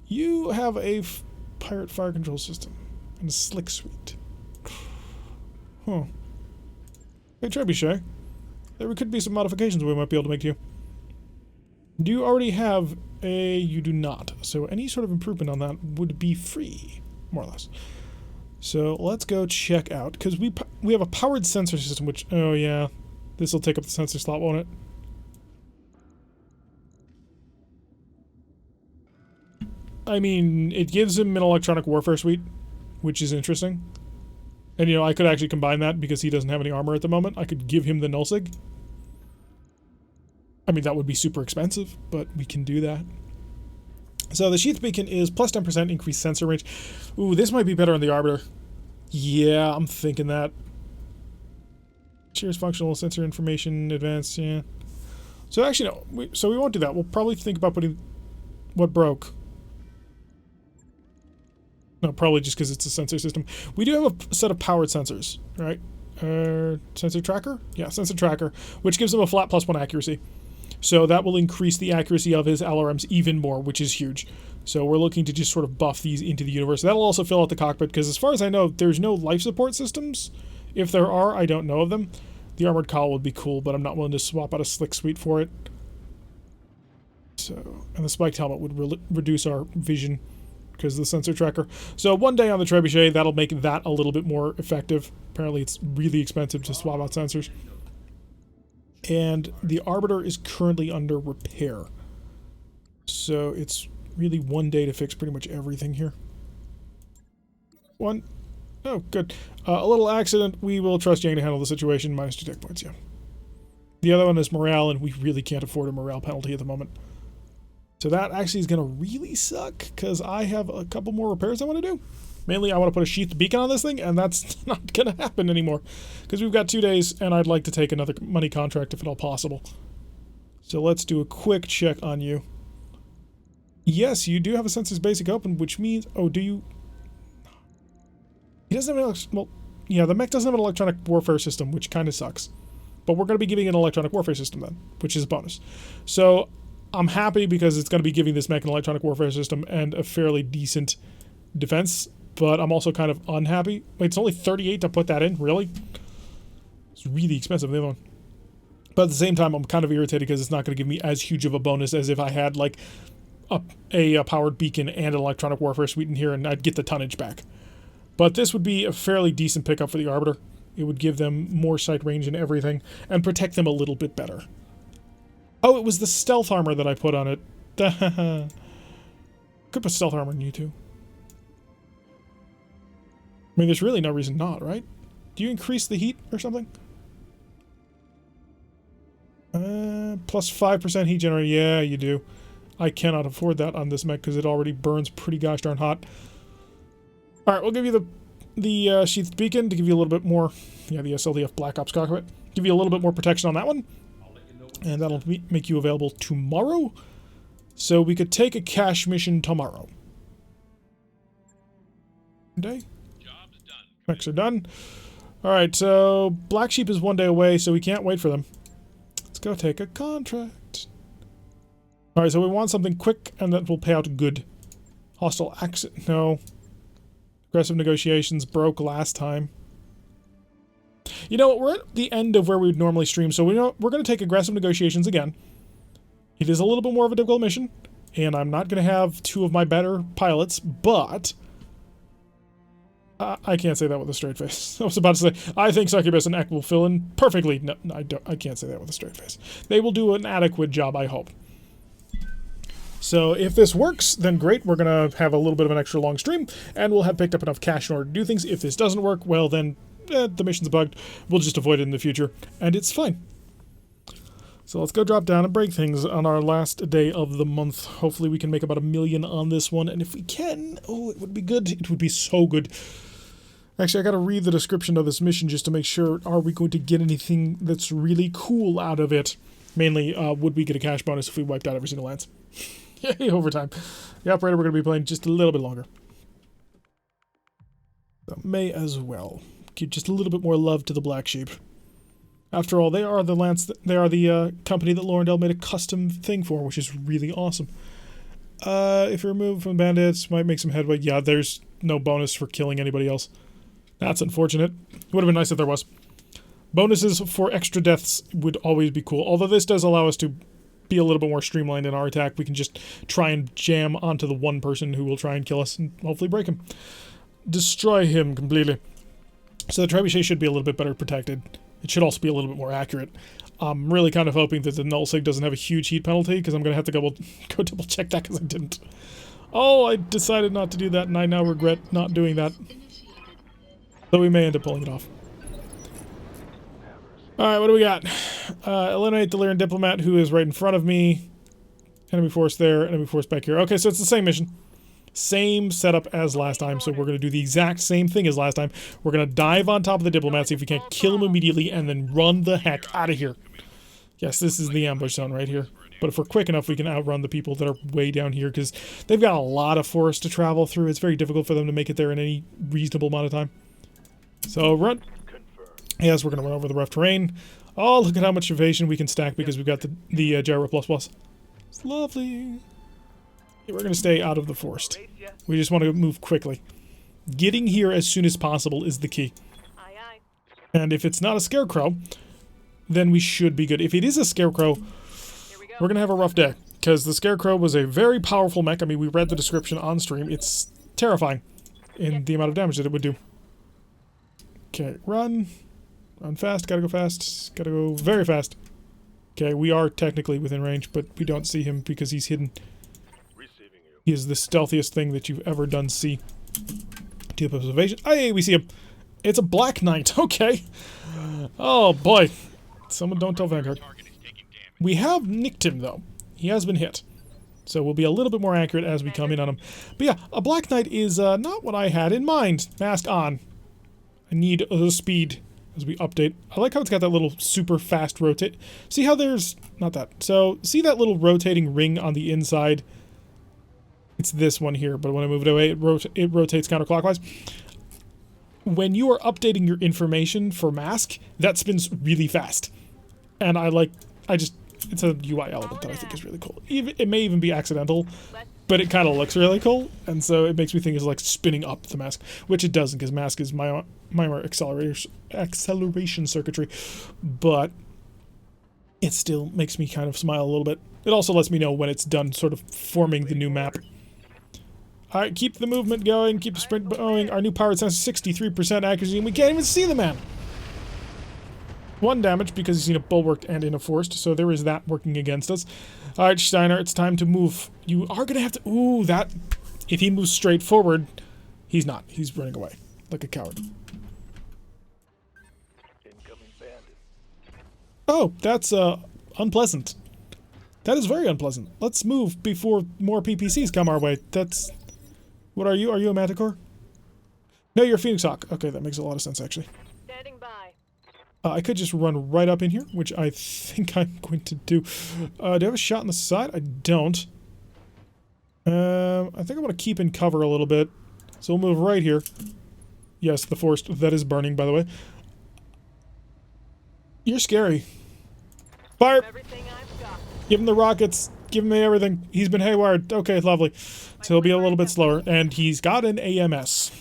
You have a pirate fire control system and a slick suite. Huh. Hey, Trebuchet. There could be some modifications we might be able to make to you. Do you already have a... You do not. So, any sort of improvement on that would be free, more or less. So, let's go check out, because we have a powered sensor system, which... Oh, yeah. This will take up the sensor slot, won't it? I mean, it gives him an electronic warfare suite, which is interesting. And, you know, I could actually combine that because he doesn't have any armor at the moment. I could give him the nullsig. I mean, that would be super expensive, but we can do that. So the sheath beacon is plus 10% increased sensor range. Ooh, this might be better on the Arbiter. Yeah, I'm thinking that. Shares functional sensor information, advanced, yeah. So actually, no. We won't do that. We'll probably think about putting what broke. No, probably just because it's a sensor system. We do have a set of powered sensors, right? Sensor tracker? Yeah, sensor tracker, which gives him a flat +1 accuracy. So that will increase the accuracy of his LRMs even more, which is huge. So we're looking to just sort of buff these into the universe. That'll also fill out the cockpit, because as far as I know, there's no life support systems. If there are, I don't know of them. The armored cowl would be cool, but I'm not willing to swap out a slick suite for it. So, and the spiked helmet would reduce our vision, because of the sensor tracker. So one day on the Trebuchet, that'll make that a little bit more effective. Apparently it's really expensive to swap out sensors. And the Arbiter is currently under repair. So it's really one day to fix pretty much everything here. One. Oh, good. A little accident. We will trust Yang to handle the situation. -2 tech points, yeah. The other one is morale, and we really can't afford a morale penalty at the moment. So that actually is going to really suck, because I have a couple more repairs I want to do. Mainly, I want to put a sheathed beacon on this thing, and that's not going to happen anymore. Because we've got 2 days, and I'd like to take another money contract if at all possible. So let's do a quick check on you. Yes, you do have a Sensors Basic open, which means... Oh, do you... He doesn't have an... Well, yeah, the mech doesn't have an electronic warfare system, which kind of sucks. But we're going to be giving it an electronic warfare system then, which is a bonus. So... I'm happy because it's going to be giving this mech an electronic warfare system and a fairly decent defense, but I'm also kind of unhappy. Wait, it's only 38 to put that in? Really? It's really expensive, the other one. But at the same time, I'm kind of irritated because it's not going to give me as huge of a bonus as if I had, like, a powered beacon and an electronic warfare suite in here, and I'd get the tonnage back. But this would be a fairly decent pickup for the Arbiter. It would give them more sight range and everything, and protect them a little bit better. Oh, it was the stealth armor that I put on it. Could put stealth armor on you too. I mean, there's really no reason not, right? Do you increase the heat or something? Plus 5% heat generator. Yeah, you do. I cannot afford that on this mech because it already burns pretty gosh darn hot. Alright, we'll give you the sheathed beacon to give you a little bit more... Yeah, the SLDF Black Ops cockpit. Give you a little bit more protection on that one. And that'll make you available tomorrow. So we could take a cash mission tomorrow. Day? Job's done. Mechs are done. Alright, so Black Sheep is 1 day away, so we can't wait for them. Let's go take a contract. Alright, so we want something quick and that will pay out good. Hostile accent. No. Aggressive negotiations broke last time. You know, we're at the end of where we would normally stream, so we're going to take aggressive negotiations again. It is a little bit more of a difficult mission, and I'm not going to have 2 of my better pilots, but... I can't say that with a straight face. I was about to say, I think Succubus and Ek will fill in perfectly. No, I can't say that with a straight face. They will do an adequate job, I hope. So if this works, then great. We're going to have a little bit of an extra long stream, and we'll have picked up enough cash in order to do things. If this doesn't work, well then, the mission's bugged. We'll just avoid it in the future, and it's fine. So let's go drop down and break things on our last day of the month. Hopefully we can make about $1 million on this one, and if we can, oh, it would be good. It would be so good. Actually, I gotta read the description of this mission just to make sure, are we going to get anything that's really cool out of it? Mainly, would we get a cash bonus if we wiped out every single lance? Yay, overtime. The operator, we're going to be playing just a little bit longer. So may as well. Give just a little bit more love to the Black Sheep. After all, they are the company that Laurendale made a custom thing for, which is really awesome. If you're removed from bandits, might make some headway. Yeah, there's no bonus for killing anybody else. That's unfortunate. It would have been nice if there was. Bonuses for extra deaths would always be cool. Although this does allow us to be a little bit more streamlined in our attack. We can just try and jam onto the one person who will try and kill us and hopefully break him. Destroy him completely. So the trebuchet should be a little bit better protected. It should also be a little bit more accurate. I'm really kind of hoping that the nullsig doesn't have a huge heat penalty, because I'm going to have to go double check that because I didn't. Oh, I decided not to do that, and I now regret not doing that. So we may end up pulling it off. Alright, what do we got? Eliminate the Lyran diplomat who is right in front of me. Enemy force there, enemy force back here. Okay, so it's the same mission. Same setup as last time, so we're going to do the exact same thing as last time. We're going to dive on top of the diplomat, see if we can't kill him immediately, and then run the heck out of here. Yes, this is the ambush zone right here. But if we're quick enough, we can outrun the people that are way down here, because they've got a lot of forest to travel through. It's very difficult for them to make it there in any reasonable amount of time. So, run. Yes, we're going to run over the rough terrain. Oh, look at how much evasion we can stack because we've got the gyro plus plus. It's lovely. We're going to stay out of the forest. We just want to move quickly. Getting here as soon as possible is the key. Aye, aye. And if it's not a scarecrow, then we should be good. If it is a scarecrow, we're going to have a rough day. Because the scarecrow was a very powerful mech. I mean, we read the description on stream. It's terrifying in the amount of damage that it would do. Okay, run. Run fast, gotta go fast, gotta go very fast. Okay, we are technically within range, but we don't see him because he's hidden. He is the stealthiest thing that you've ever done see. Deep observation. Hey, we see him. It's a Black Knight, okay. Oh boy. Someone don't tell Vanguard. We have nicked him though. He has been hit. So we'll be a little bit more accurate as we come in on him. But yeah, a Black Knight is not what I had in mind. Mask on. I need the speed. As we update. I like how it's got that little super fast rotate. See how there's... not that. So, see that little rotating ring on the inside? It's this one here, but when I move it away, it rotates counterclockwise. When you are updating your information for mask, that spins really fast. And it's a UI element that I think is really cool. It may even be accidental, but it kind of looks really cool, and so it makes me think it's like spinning up the mask, which it doesn't, because mask is my acceleration circuitry, but it still makes me kind of smile a little bit. It also lets me know when it's done sort of forming the new map. Alright, keep the movement going, keep the sprint going. Our new pirate has 63% accuracy, and we can't even see the man! 1 damage because he's in a bulwark and in a forest, so there is that working against us. Alright, Steiner, it's time to move. You are gonna have to... Ooh, that... If he moves straight forward, he's not. He's running away. Like a coward. Incoming bandit. Oh, that's, unpleasant. That is very unpleasant. Let's move before more PPCs come our way. That's... What are you? Are you a Manticore? No, you're a Phoenix Hawk. Okay, that makes a lot of sense, actually. Standing by. I could just run right up in here, which I think I'm going to do. Do I have a shot on the side? I don't. I think I want to keep in cover a little bit. So we'll move right here. Yes, the forest that is burning, by the way. You're scary. Fire! Everything I've got. Give him the rockets. Give him everything. He's been haywired. Okay, lovely. So he'll be a little bit slower. And he's got an AMS.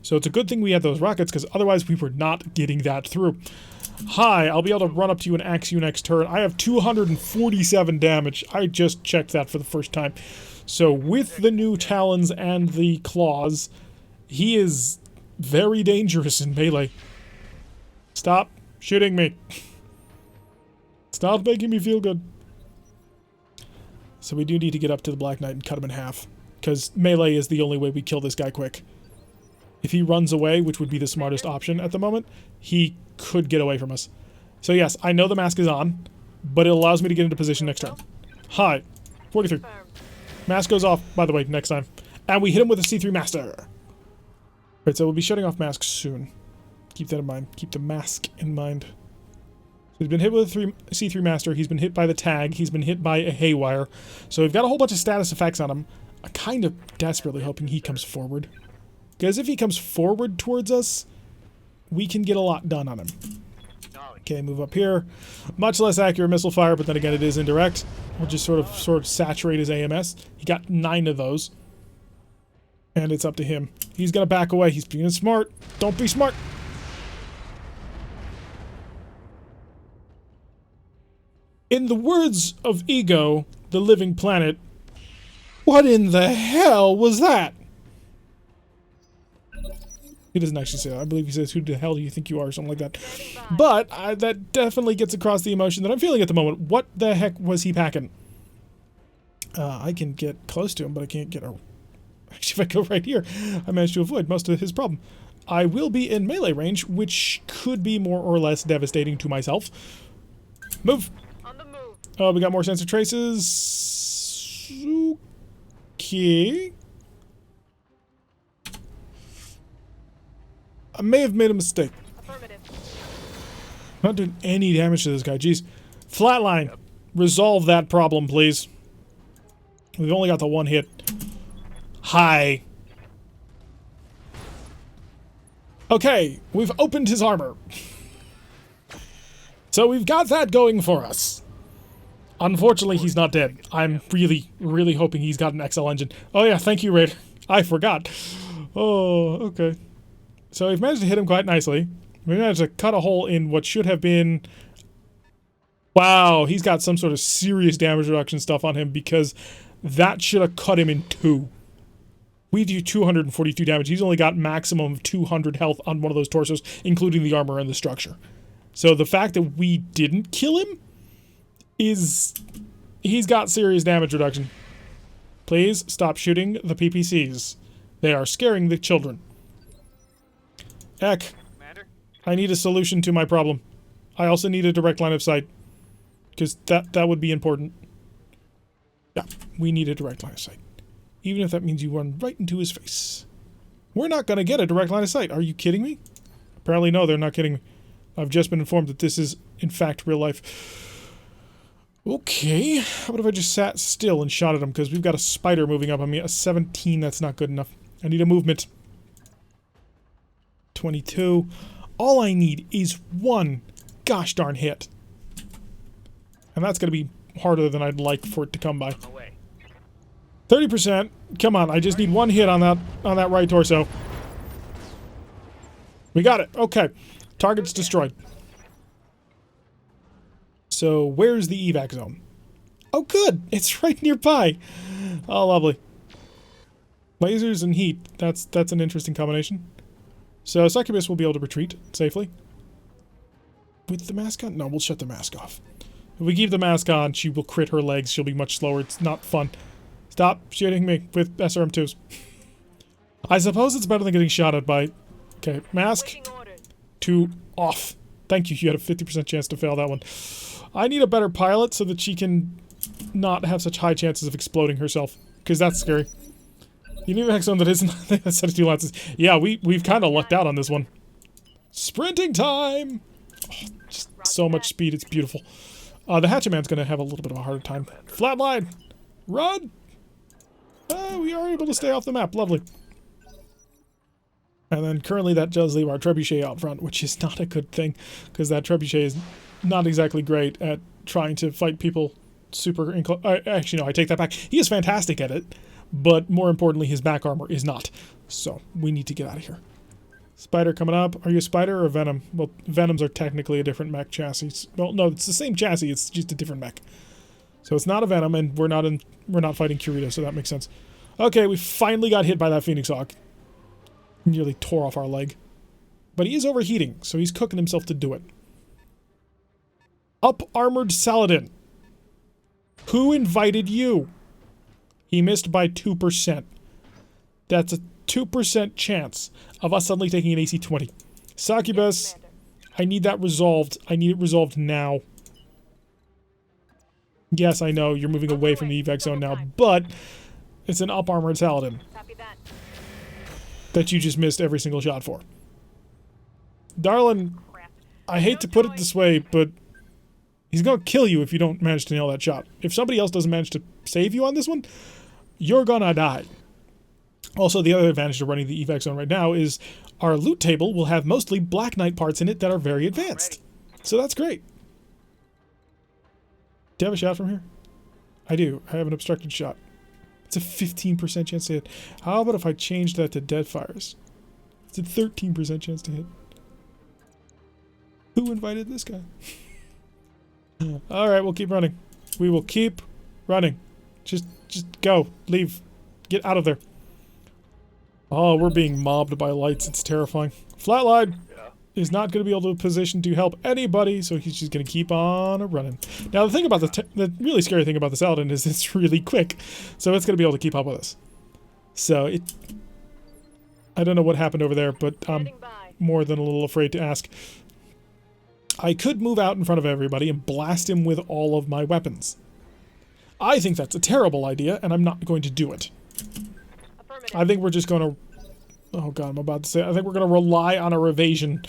So it's a good thing we had those rockets, because otherwise we were not getting that through. Hi, I'll be able to run up to you and axe you next turn. I have 247 damage. I just checked that for the first time. So with the new talons and the claws, he is very dangerous in melee. Stop shooting me. Stop making me feel good. So we do need to get up to the Black Knight and cut him in half. Because melee is the only way we kill this guy quick. If he runs away, which would be the smartest option at the moment, he could get away from us. So yes, I know the mask is on, but it allows me to get into position next turn. Hi. 43. Confirmed. Mask goes off, by the way, next time. And we hit him with a C3 Master. Right, so we'll be shutting off masks soon. Keep that in mind. Keep the mask in mind. He's been hit with a C3 Master. He's been hit by the tag. He's been hit by a haywire. So we've got a whole bunch of status effects on him. I'm kind of desperately hoping he comes forward. Because if he comes forward towards us, we can get a lot done on him. Okay, move up here. Much less accurate missile fire, but then again, it is indirect. We'll just sort of saturate his AMS. He got 9 of those. And it's up to him. He's going to back away. He's being smart. Don't be smart. In the words of Ego, the living planet, what in the hell was that? He doesn't actually say that. I believe he says, who the hell do you think you are, or something like that. But that definitely gets across the emotion that I'm feeling at the moment. What the heck was he packing? I can get close to him, but I can't get... Actually, if I go right here, I managed to avoid most of his problem. I will be in melee range, which could be more or less devastating to myself. Move! On the move. Oh, we got more sensor traces. Okay. I may have made a mistake. Affirmative. I'm not doing any damage to this guy. Jeez. Flatline. Resolve that problem, please. We've only got the one hit. Hi. Okay, we've opened his armor. So we've got that going for us. Unfortunately, he's not dead. I'm really, really hoping he's got an XL engine. Oh yeah, thank you, Raider. I forgot. Oh, okay. So we've managed to hit him quite nicely. We managed to cut a hole in what should have been... Wow, he's got some sort of serious damage reduction stuff on him because that should have cut him in 2. We do 242 damage. He's only got maximum of 200 health on one of those torsos, including the armor and the structure. So the fact that we didn't kill him is... He's got serious damage reduction. Please stop shooting the PPCs. They are scaring the children. Eck, Commander? I need a solution to my problem. I also need a direct line of sight. Because that would be important. Yeah, we need a direct line of sight. Even if that means you run right into his face. We're not going to get a direct line of sight. Are you kidding me? Apparently no, they're not kidding me. I've just been informed that this is, in fact, real life. Okay, how about if I just sat still and shot at him? Because we've got a spider moving up on me. A 17, that's not good enough. I need a movement. 22. All I need is one gosh darn hit. And that's going to be harder than I'd like for it to come by. 30%. Come on, I just need one hit on that right torso. We got it. Okay. Target's destroyed. So, where's the evac zone? Oh, good. It's right nearby. Oh, lovely. Lasers and heat. That's an interesting combination. So, Succubus will be able to retreat safely. With the mask on? No, we'll shut the mask off. If we keep the mask on, she will crit her legs. She'll be much slower. It's not fun. Stop shooting me with SRM2s. I suppose it's better than getting shot at by... Okay, mask to off. Thank you. You had a 50% chance to fail that one. I need a better pilot so that she can not have such high chances of exploding herself. Because that's scary. You need an zone that isn't... 72 lances. Yeah, we've kind of lucked out on this one. Sprinting time! Oh, just so much speed. It's beautiful. The Hatchetman's going to have a little bit of a harder time. Flatline! Run! We are able to stay off the map. Lovely. And then currently that does leave our Trebuchet out front, which is not a good thing, because that Trebuchet is not exactly great at trying to fight people super... Actually, no, I take that back. He is fantastic at it, but more importantly, his back armor is not. So, we need to get out of here. Spider coming up. Are you a Spider or a Venom? Well, Venoms are technically a different mech chassis. Well, no, it's the same chassis, it's just a different mech. So it's not a Venom, and we're not fighting Curita, so that makes sense. Okay, we finally got hit by that Phoenix Hawk. Nearly tore off our leg. But he is overheating, so he's cooking himself to do it. Up Armored Saladin. Who invited you? He missed by 2%. That's a 2% chance of us suddenly taking an AC-20. Succubus, Commander. I need that resolved. I need it resolved now. Yes, I know, you're moving away from the evac zone now, but it's an up-armored Saladin Copy that. that you just missed every single shot for. Darlin, Crap. I hate to put it this way, but he's gonna kill you if you don't manage to nail that shot. If somebody else doesn't manage to save you on this one, you're gonna die. Also, the other advantage of running the evac zone right now is our loot table will have mostly Black Knight parts in it that are very advanced. So that's great. Do you have a shot from here? I do. I have an obstructed shot. It's a 15% chance to hit. How about if I change that to dead fires? It's a 13% chance to hit. Who invited this guy? Alright, we'll keep running. We will keep running. Just go. Leave. Get out of there. Oh, we're being mobbed by lights. It's terrifying. Flatline is not going to be able to position to help anybody, so he's just going to keep on running. Now, the thing about the really scary thing about the Saladin is it's really quick, so it's going to be able to keep up with us. So I don't know what happened over there, but I'm Standing by. more than a little afraid to ask. I could move out in front of everybody and blast him with all of my weapons. I think that's a terrible idea, and I'm not going to do it. Affirmative. I think we're just going to... Oh god, I'm about to say... I think we're going to rely on our evasion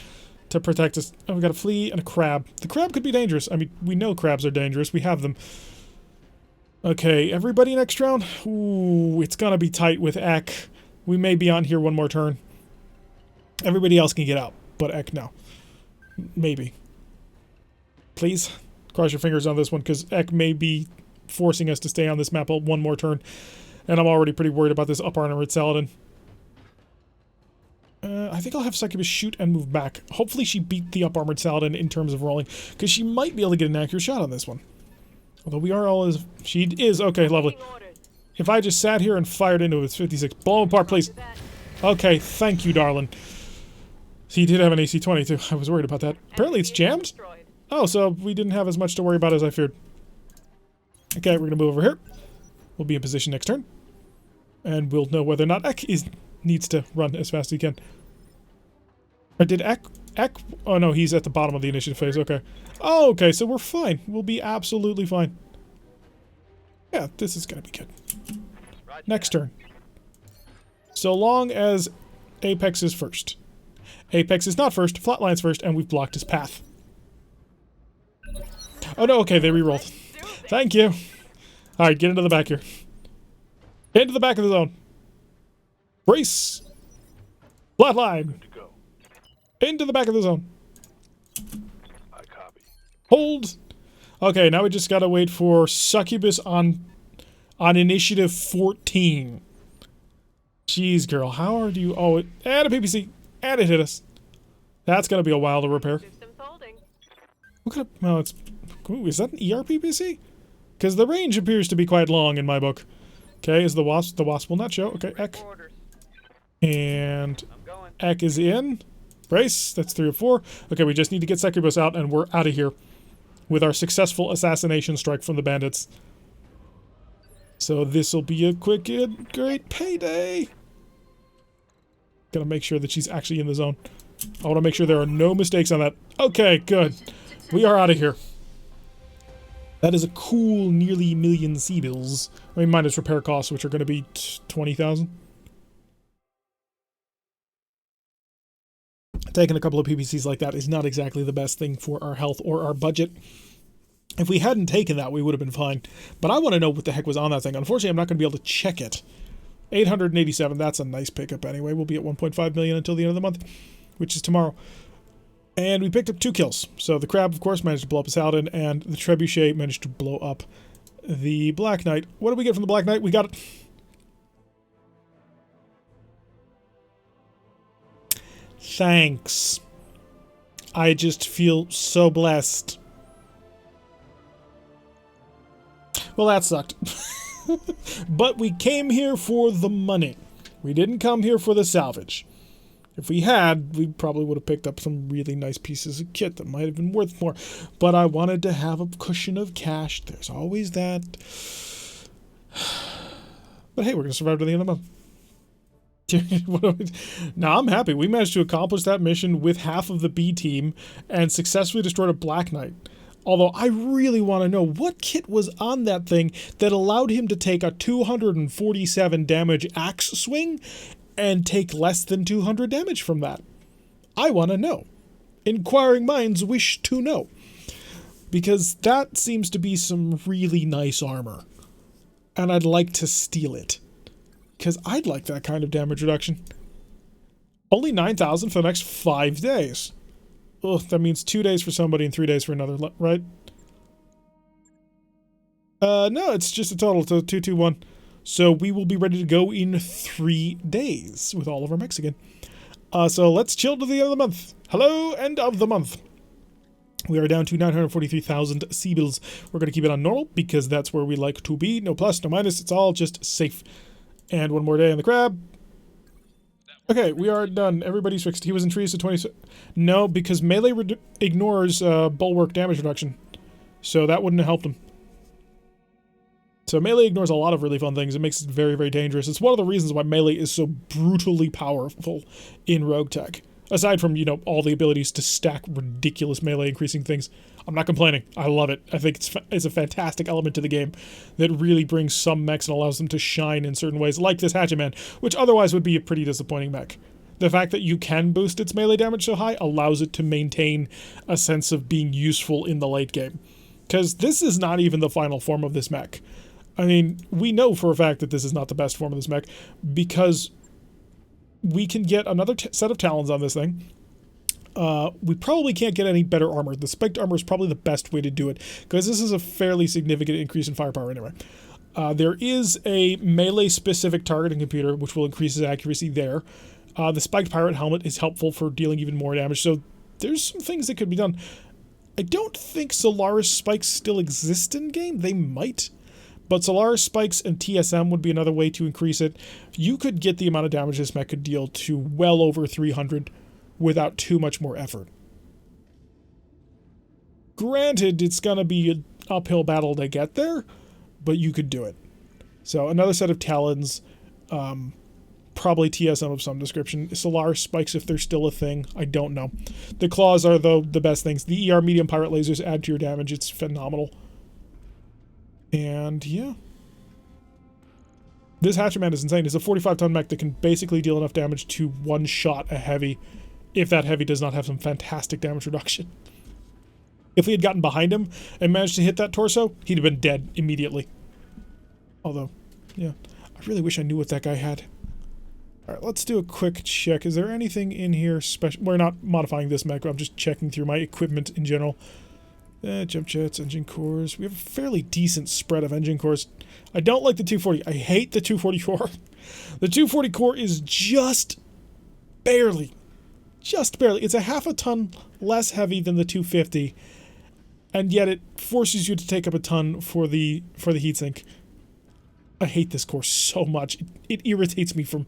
to protect us. Oh, we got a flea and a crab. The crab could be dangerous. I mean, we know crabs are dangerous. We have them. Okay, everybody next round? Ooh, it's going to be tight with Ek. We may be on here one more turn. Everybody else can get out, but Ek, no. Maybe. Please, cross your fingers on this one, because Ek may be forcing us to stay on this map one more turn. And I'm already pretty worried about this up-armored Saladin. I think I'll have Succubus shoot and move back. Hopefully she beat the up-armored Saladin in terms of rolling, because she might be able to get an accurate shot on this one. Although we are all as... She is... Okay, lovely. Taking orders. If I just sat here and fired into its 56... Blow him apart, please. Do that. Okay, thank you, darling. He did have an AC-20, too. I was worried about that. Apparently it's Enemy jammed? destroyed. Oh, so we didn't have as much to worry about as I feared. Okay, we're going to move over here. We'll be in position next turn. And we'll know whether or not Ek needs to run as fast as he can. Or did Ek... Oh, no, he's at the bottom of the initiative phase. Okay. Oh, okay, so we're fine. We'll be absolutely fine. Yeah, this is going to be good. Roger Next that. turn. So long as Apex is first. Apex is not first, Flatline's first, and we've blocked his path. Oh no, okay, they rerolled. Thank you. Alright, get into the back here. Into the back of the zone. Brace. Flatline. To go. Into the back of the zone. I copy. Hold. Okay, now we just gotta wait for Succubus on initiative 14. Jeez, girl, how are you... Oh, and a PPC. And it hit us. That's gonna be a while to repair. Systems holding. What kind of... Well, it's... Ooh, is that an ERPPC? Because the range appears to be quite long in my book. Okay, is the Wasp... The Wasp will not show. Okay, Ek. Orders. And I'm going. Ek is in. Brace. That's 3 of 4. Okay, we just need to get Succubus out, and we're out of here. With our successful assassination strike from the bandits. So this'll be a quick and great payday. Gotta make sure that she's actually in the zone. I want to make sure there are no mistakes on that. Okay, good. We are out of here. That is a cool nearly million sea bills. I mean, minus repair costs, which are going to be 20,000. Taking a couple of PPCs like that is not exactly the best thing for our health or our budget. If we hadn't taken that, we would have been fine. But I want to know what the heck was on that thing. Unfortunately, I'm not going to be able to check it. 887, that's a nice pickup anyway. We'll be at 1.5 million until the end of the month, which is tomorrow. And we picked up 2 kills. So the Crab, of course, managed to blow up a Saladin, and the Trebuchet managed to blow up the Black Knight. What did we get from the Black Knight? We got... Thanks. I just feel so blessed. Well, that sucked. But we came here for the money. We didn't come here for the salvage. If we had, we probably would have picked up some really nice pieces of kit that might have been worth more. But I wanted to have a cushion of cash. There's always that. But hey, we're going to survive to the end of the month. Now, I'm happy. We managed to accomplish that mission with half of the B team and successfully destroyed a Black Knight. Although I really want to know what kit was on that thing that allowed him to take a 247 damage axe swing and take less than 200 damage from that. I want to know. Inquiring minds wish to know. Because that seems to be some really nice armor. And I'd like to steal it. Because I'd like that kind of damage reduction. Only 9,000 for the next 5 days. Ugh, that means 2 days for somebody and 3 days for another, right? No, it's just a total, so 221. So we will be ready to go in 3 days with all of our mechs again. So let's chill to the end of the month. Hello, end of the month. We are down to 943,000 Seabills. We're going to keep it on normal because that's where we like to be. No plus, no minus, it's all just safe. And one more day on the crab. Okay, we are done. Everybody's fixed. He was in trees to 20. No, because melee ignores bulwark damage reduction. So that wouldn't have helped him. So melee ignores a lot of really fun things. It makes it very, very dangerous. It's one of the reasons why melee is so brutally powerful in RogueTech. Aside from, you know, all the abilities to stack ridiculous melee increasing things. I'm not complaining. I love it. I think it's a fantastic element to the game that really brings some mechs and allows them to shine in certain ways, like this Hatchet Man, which otherwise would be a pretty disappointing mech. The fact that you can boost its melee damage so high allows it to maintain a sense of being useful in the late game. Because this is not even the final form of this mech. I mean, we know for a fact that this is not the best form of this mech, because we can get another set of talons on this thing. We probably can't get any better armor. The spiked armor is probably the best way to do it, because this is a fairly significant increase in firepower anyway. There is a melee-specific targeting computer, which will increase his accuracy there. The spiked pirate helmet is helpful for dealing even more damage, so there's some things that could be done. I don't think Solaris spikes still exist in game. They might. But Solaris spikes and TSM would be another way to increase it. You could get the amount of damage this mech could deal to well over 300 without too much more effort. Granted, it's going to be an uphill battle to get there, but you could do it. So another set of talons, probably TSM of some description. Solaris spikes if they're still a thing. I don't know. The claws are the best things. The ER medium pirate lasers add to your damage. It's phenomenal. And yeah. This Hatchet Man is insane. It's a 45-ton mech that can basically deal enough damage to one-shot a heavy, if that heavy does not have some fantastic damage reduction. If we had gotten behind him and managed to hit that torso, he'd have been dead immediately. Although, yeah. I really wish I knew what that guy had. Alright, let's do a quick check. Is there anything in here special? We're not modifying this mech, I'm just checking through my equipment in general. Jump jets, engine cores. We have a fairly decent spread of engine cores. I don't like the 240. I hate the 240 core. The 240 core is just barely. It's a half a ton less heavy than the 250. And yet it forces you to take up a ton for the heatsink. I hate this core so much. It irritates me from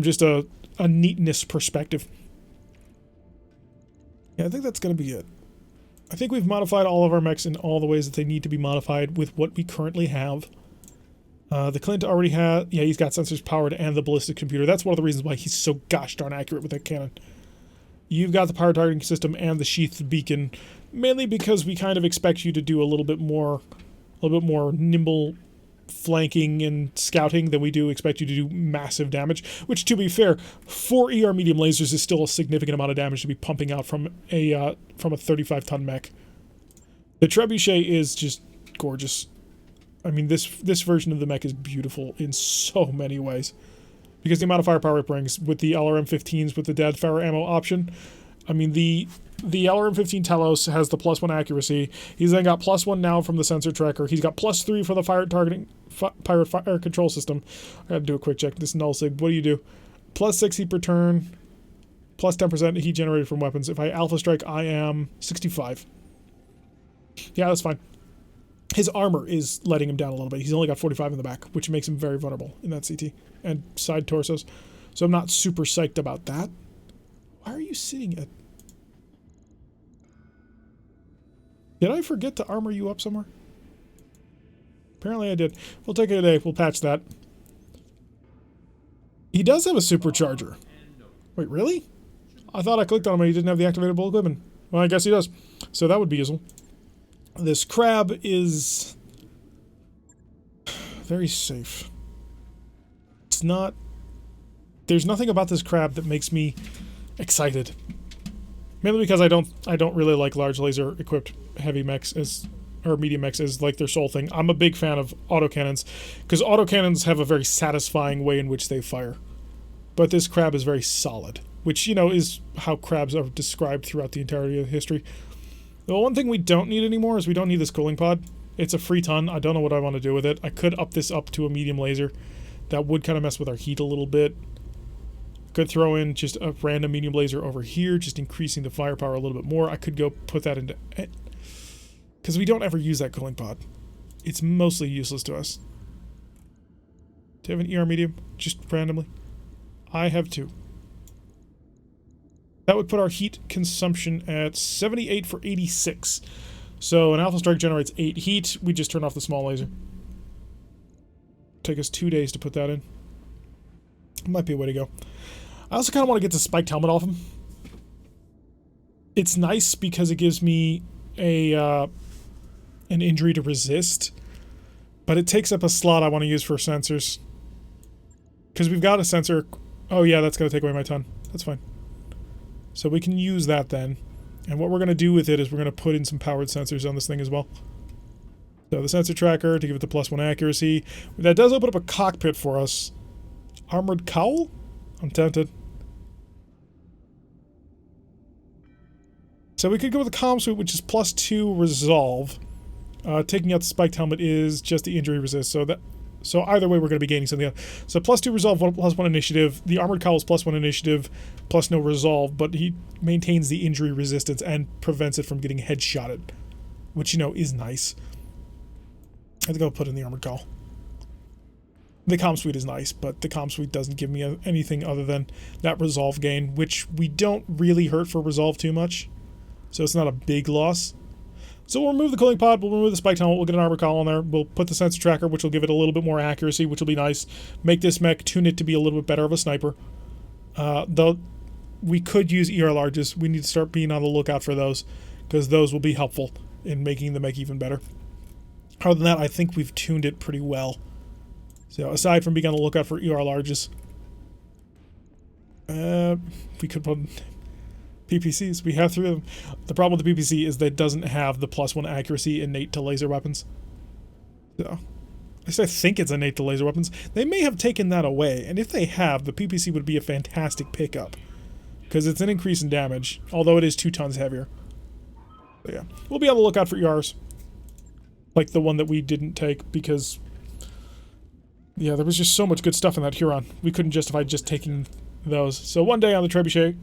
just a neatness perspective. Yeah, I think that's going to be it. I think we've modified all of our mechs in all the ways that they need to be modified with what we currently have. The Clint already has... Yeah, he's got sensors powered and the ballistic computer. That's one of the reasons why he's so gosh darn accurate with that cannon. You've got the power targeting system and the sheathed beacon, mainly because we kind of expect you to do a little bit more nimble flanking and scouting than we do expect you to do massive damage, which, to be fair, 4 ER medium lasers is still a significant amount of damage to be pumping out from a 35-ton mech. The trebuchet is just gorgeous. I mean, this version of the mech is beautiful in so many ways, because the amount of firepower it brings with the LRM-15s with the Deadfire ammo option. I mean, the LRM-15 Telos has the +1 accuracy. He's then got +1 now from the sensor tracker. He's got +3 for the pirate fire control system. I gotta do a quick check. This is null sig. What do you do? +6 heat per turn. +10% heat generated from weapons. If I alpha strike, I am 65. Yeah, that's fine. His armor is letting him down a little bit. He's only got 45 in the back, which makes him very vulnerable in that CT and side torsos. So I'm not super psyched about that. Why are you sitting at... Did I forget to armor you up somewhere? Apparently I did. We'll take it a day. We'll patch that. He does have a supercharger. Wait, really? I thought I clicked on him and he didn't have the activatable equipment. Well, I guess he does. So that would be useful. This crab is very safe. It's not... There's nothing about this crab that makes me excited. Mainly because I don't really like large laser equipped heavy mechs as, or medium mechs as like their sole thing. I'm a big fan of autocannons because autocannons have a very satisfying way in which they fire. But this crab is very solid, which, you know, is how crabs are described throughout the entirety of history. The one thing we don't need anymore is we don't need this cooling pod. It's a free ton. I don't know what I want to do with it. I could up this up to a medium laser. That would kind of mess with our heat a little bit. Could throw in just a random medium laser over here, just increasing the firepower a little bit more. I could go put that into... Because we don't ever use that cooling pod. It's mostly useless to us. Do you have an ER medium? Just randomly? I have 2. That would put our heat consumption at 78 for 86. So an Alpha Strike generates 8 heat. We just turn off the small laser. Take us 2 days to put that in. Might be a way to go. I also kind of want to get the spiked helmet off him. It's nice because it gives me a an injury to resist, but it takes up a slot I want to use for sensors. Because we've got a sensor. Oh yeah, that's going to take away my ton. That's fine. So we can use that then. And what we're going to do with it is we're going to put in some powered sensors on this thing as well. So the sensor tracker to give it the +1 accuracy. That does open up a cockpit for us. Armored cowl? I'm tempted. So we could go with the comm suite, which is +2 resolve. Taking out the spiked helmet is just the injury resist. So either way, we're going to be gaining something else. So +2 resolve, +1 initiative. The armored cowl is +1 initiative, plus no resolve, but he maintains the injury resistance and prevents it from getting headshotted, which, you know, is nice. I think I'll put in the armored cowl. The comm suite is nice, but the comm suite doesn't give me anything other than that resolve gain, which we don't really hurt for resolve too much. So it's not a big loss. So we'll remove the cooling pod, we'll remove the spiked helmet, we'll get an armor cowl on there, we'll put the sensor tracker, which will give it a little bit more accuracy, which will be nice. Make this mech, tune it to be a little bit better of a sniper. Though we could use ER larges, we need to start being on the lookout for those, because those will be helpful in making the mech even better. Other than that, I think we've tuned it pretty well. So aside from being on the lookout for ER larges, we could put PPCs. We have 3 of them. The problem with the PPC is that it doesn't have the +1 accuracy innate to laser weapons. So, at least I think it's innate to laser weapons. They may have taken that away, and if they have, the PPC would be a fantastic pickup. Because it's an increase in damage, although it is 2 tons heavier. So yeah, we'll be on the lookout for ERs. Like the one that we didn't take, because... yeah, there was just so much good stuff in that Huron. We couldn't justify just taking those. So one day on the Trebuchet,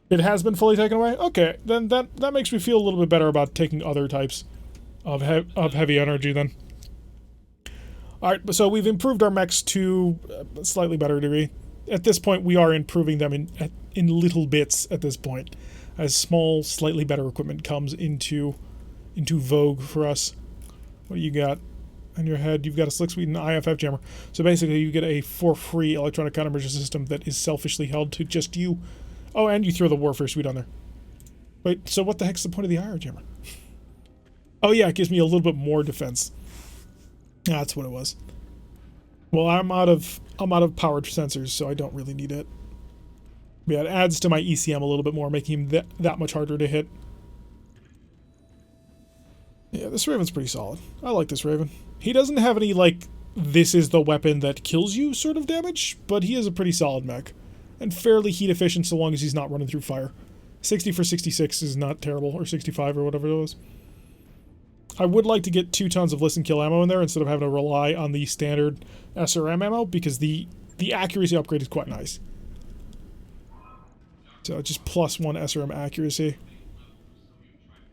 it has been fully taken away? Okay, then that makes me feel a little bit better about taking other types of heavy energy then. Alright, so we've improved our mechs to a slightly better degree. At this point, we are improving them in little bits at this point, as small, slightly better equipment comes into vogue for us. What do you got? On your head, you've got a slick suite and IFF jammer. So basically, you get a for-free electronic countermeasure system that is selfishly held to just you. Oh, and you throw the warfare suite on there. Wait, so what the heck's the point of the IR jammer? Oh yeah, it gives me a little bit more defense. That's what it was. Well, I'm out of powered sensors, so I don't really need it. Yeah, it adds to my ECM a little bit more, making him that much harder to hit. Yeah, this Raven's pretty solid. I like this Raven. He doesn't have any, like, this is the weapon that kills you sort of damage, but he is a pretty solid mech. And fairly heat efficient so long as he's not running through fire. 60 for 66 is not terrible, or 65 or whatever it was. I would like to get 2 tons of listen kill ammo in there instead of having to rely on the standard SRM ammo, because the accuracy upgrade is quite nice. So just +1 SRM accuracy.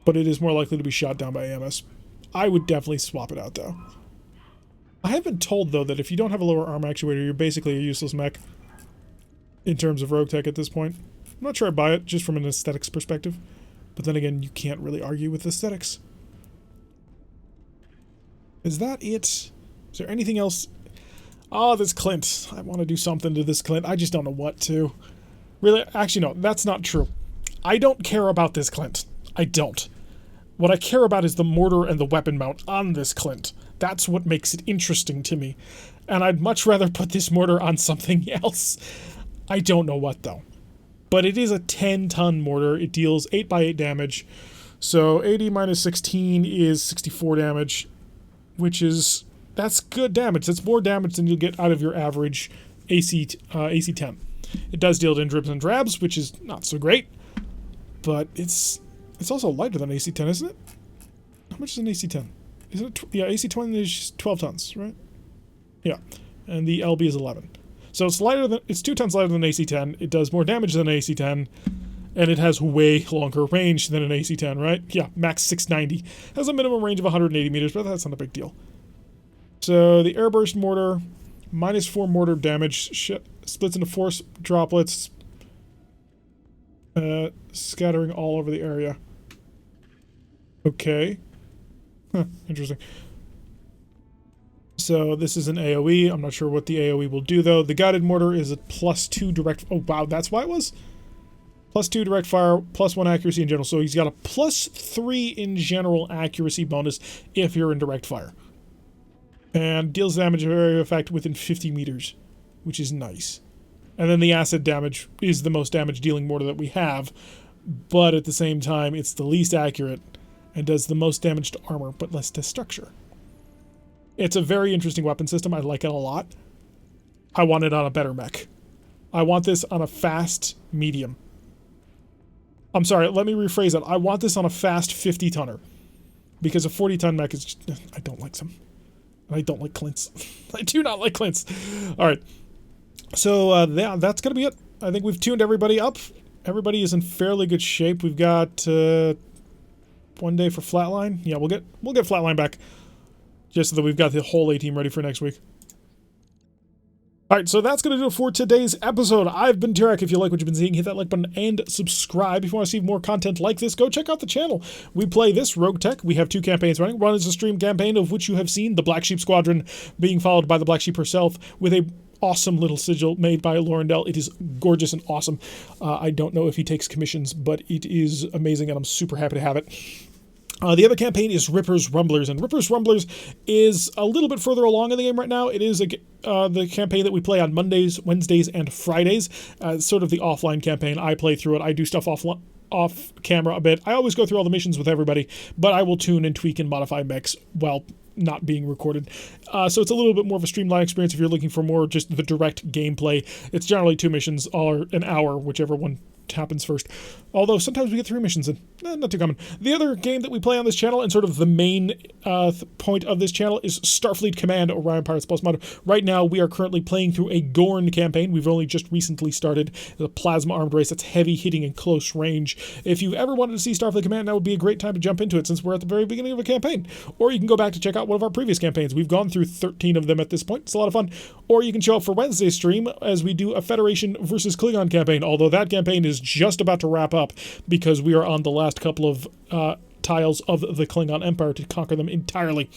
But it is more likely to be shot down by AMS. I would definitely swap it out, though. I have been told, though, that if you don't have a lower arm actuator, you're basically a useless mech. In terms of RogueTech at this point. I'm not sure I buy it, just from an aesthetics perspective. But then again, you can't really argue with aesthetics. Is that it? Is there anything else? Oh, this Clint. I want to do something to this Clint. I just don't know what to. Really? Actually, no, that's not true. I don't care about this Clint. I don't. What I care about is the mortar and the weapon mount on this Clint. That's what makes it interesting to me. And I'd much rather put this mortar on something else. I don't know what, though. But it is a 10-ton mortar. It deals 8x8 damage. So 80 minus 16 is 64 damage, which is... That's good damage. That's more damage than you'll get out of your average AC-10. It does deal in dribs and drabs, which is not so great. But it's also lighter than AC-10, isn't it? How much is an AC-10? Isn't it? Yeah, AC-20 is 12 tons, right? Yeah. And the LB is 11. So it's 2 tons lighter than an AC-10. It does more damage than an AC-10. And it has way longer range than an AC-10, right? Yeah, max 690. Has a minimum range of 180 meters, but that's not a big deal. So the airburst mortar, minus 4 mortar damage, splits into 4 droplets, scattering all over the area. Okay. Huh, interesting. So this is an AoE. I'm not sure what the AoE will do, though. The guided mortar is a +2 direct... Oh, wow, that's why it was? +2 direct fire, +1 accuracy in general. So he's got a +3 in general accuracy bonus if you're in direct fire. And deals damage of area effect within 50 meters, which is nice. And then the acid damage is the most damage dealing mortar that we have, but at the same time, it's the least accurate and does the most damage to armor, but less to structure. It's a very interesting weapon system. I like it a lot. I want it on a better mech. I want this on a fast medium. I'm sorry, let me rephrase that. I want this on a fast 50-tonner. Because a 40-ton mech is... I don't like them. I don't like Clints. I do not like Clints. Alright. So, yeah, that's going to be it. I think we've tuned everybody up. Everybody is in fairly good shape. We've got 1 day for Flatline. Yeah, we'll get Flatline back. Just so that we've got the whole A-team ready for next week. Alright, so that's going to do it for today's episode. I've been Tarek. If you like what you've been seeing, hit that like button and subscribe. If you want to see more content like this, go check out the channel. We play this, RogueTech. We have 2 campaigns running. One is a stream campaign, of which you have seen, the Black Sheep Squadron, being followed by the Black Sheep herself, with a awesome little sigil made by Laurendell. It is gorgeous and awesome. I don't know if he takes commissions, but it is amazing, and I'm super happy to have it. The other campaign is Ripper's Rumblers, and Ripper's Rumblers is a little bit further along in the game right now. It is the campaign that we play on Mondays, Wednesdays, and Fridays. Sort of the offline campaign. I play through it. I do stuff off camera a bit. I always go through all the missions with everybody, but I will tune and tweak and modify mechs while not being recorded. So it's a little bit more of a streamlined experience if you're looking for more just the direct gameplay. It's generally 2 missions or an hour, whichever one happens first. Although sometimes we get 3 missions in. Not too common. The other game that we play on this channel, and sort of the main point of this channel, is Starfleet Command Orion Pirates Plus Mod. Right now we are currently playing through a Gorn campaign. We've only just recently started the plasma armed race that's heavy hitting and close range. If you ever wanted to see Starfleet Command, now would be a great time to jump into it since we're at the very beginning of a campaign. Or you can go back to check out one of our previous campaigns. We've gone through 13 of them at this point. It's a lot of fun. Or you can show up for Wednesday's stream as we do a Federation versus Klingon campaign, although that campaign is just about to wrap up because we are on the last couple of tiles of the Klingon Empire to conquer them entirely.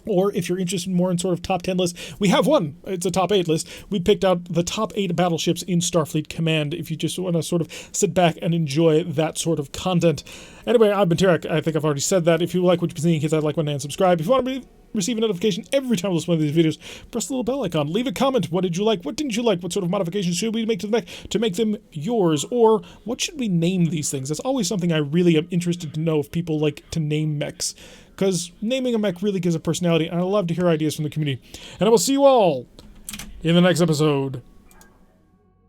Or if you're interested more in sort of top 10 lists, we have one. It's a top 8 list. We picked out the top 8 battleships in Starfleet Command if you just want to sort of sit back and enjoy that sort of content. Anyway, I've been Tarek. I think I've already said that. If you like what you've been seeing, hit that like button and subscribe. If you want to receive a notification every time we list one of these videos, press the little bell icon. Leave a comment. What did you like? What didn't you like? What sort of modifications should we make to the mech to make them yours? Or what should we name these things? That's always something I really am interested to know if people like to name mechs. Because naming a mech really gives a personality, and I love to hear ideas from the community. And I will see you all in the next episode.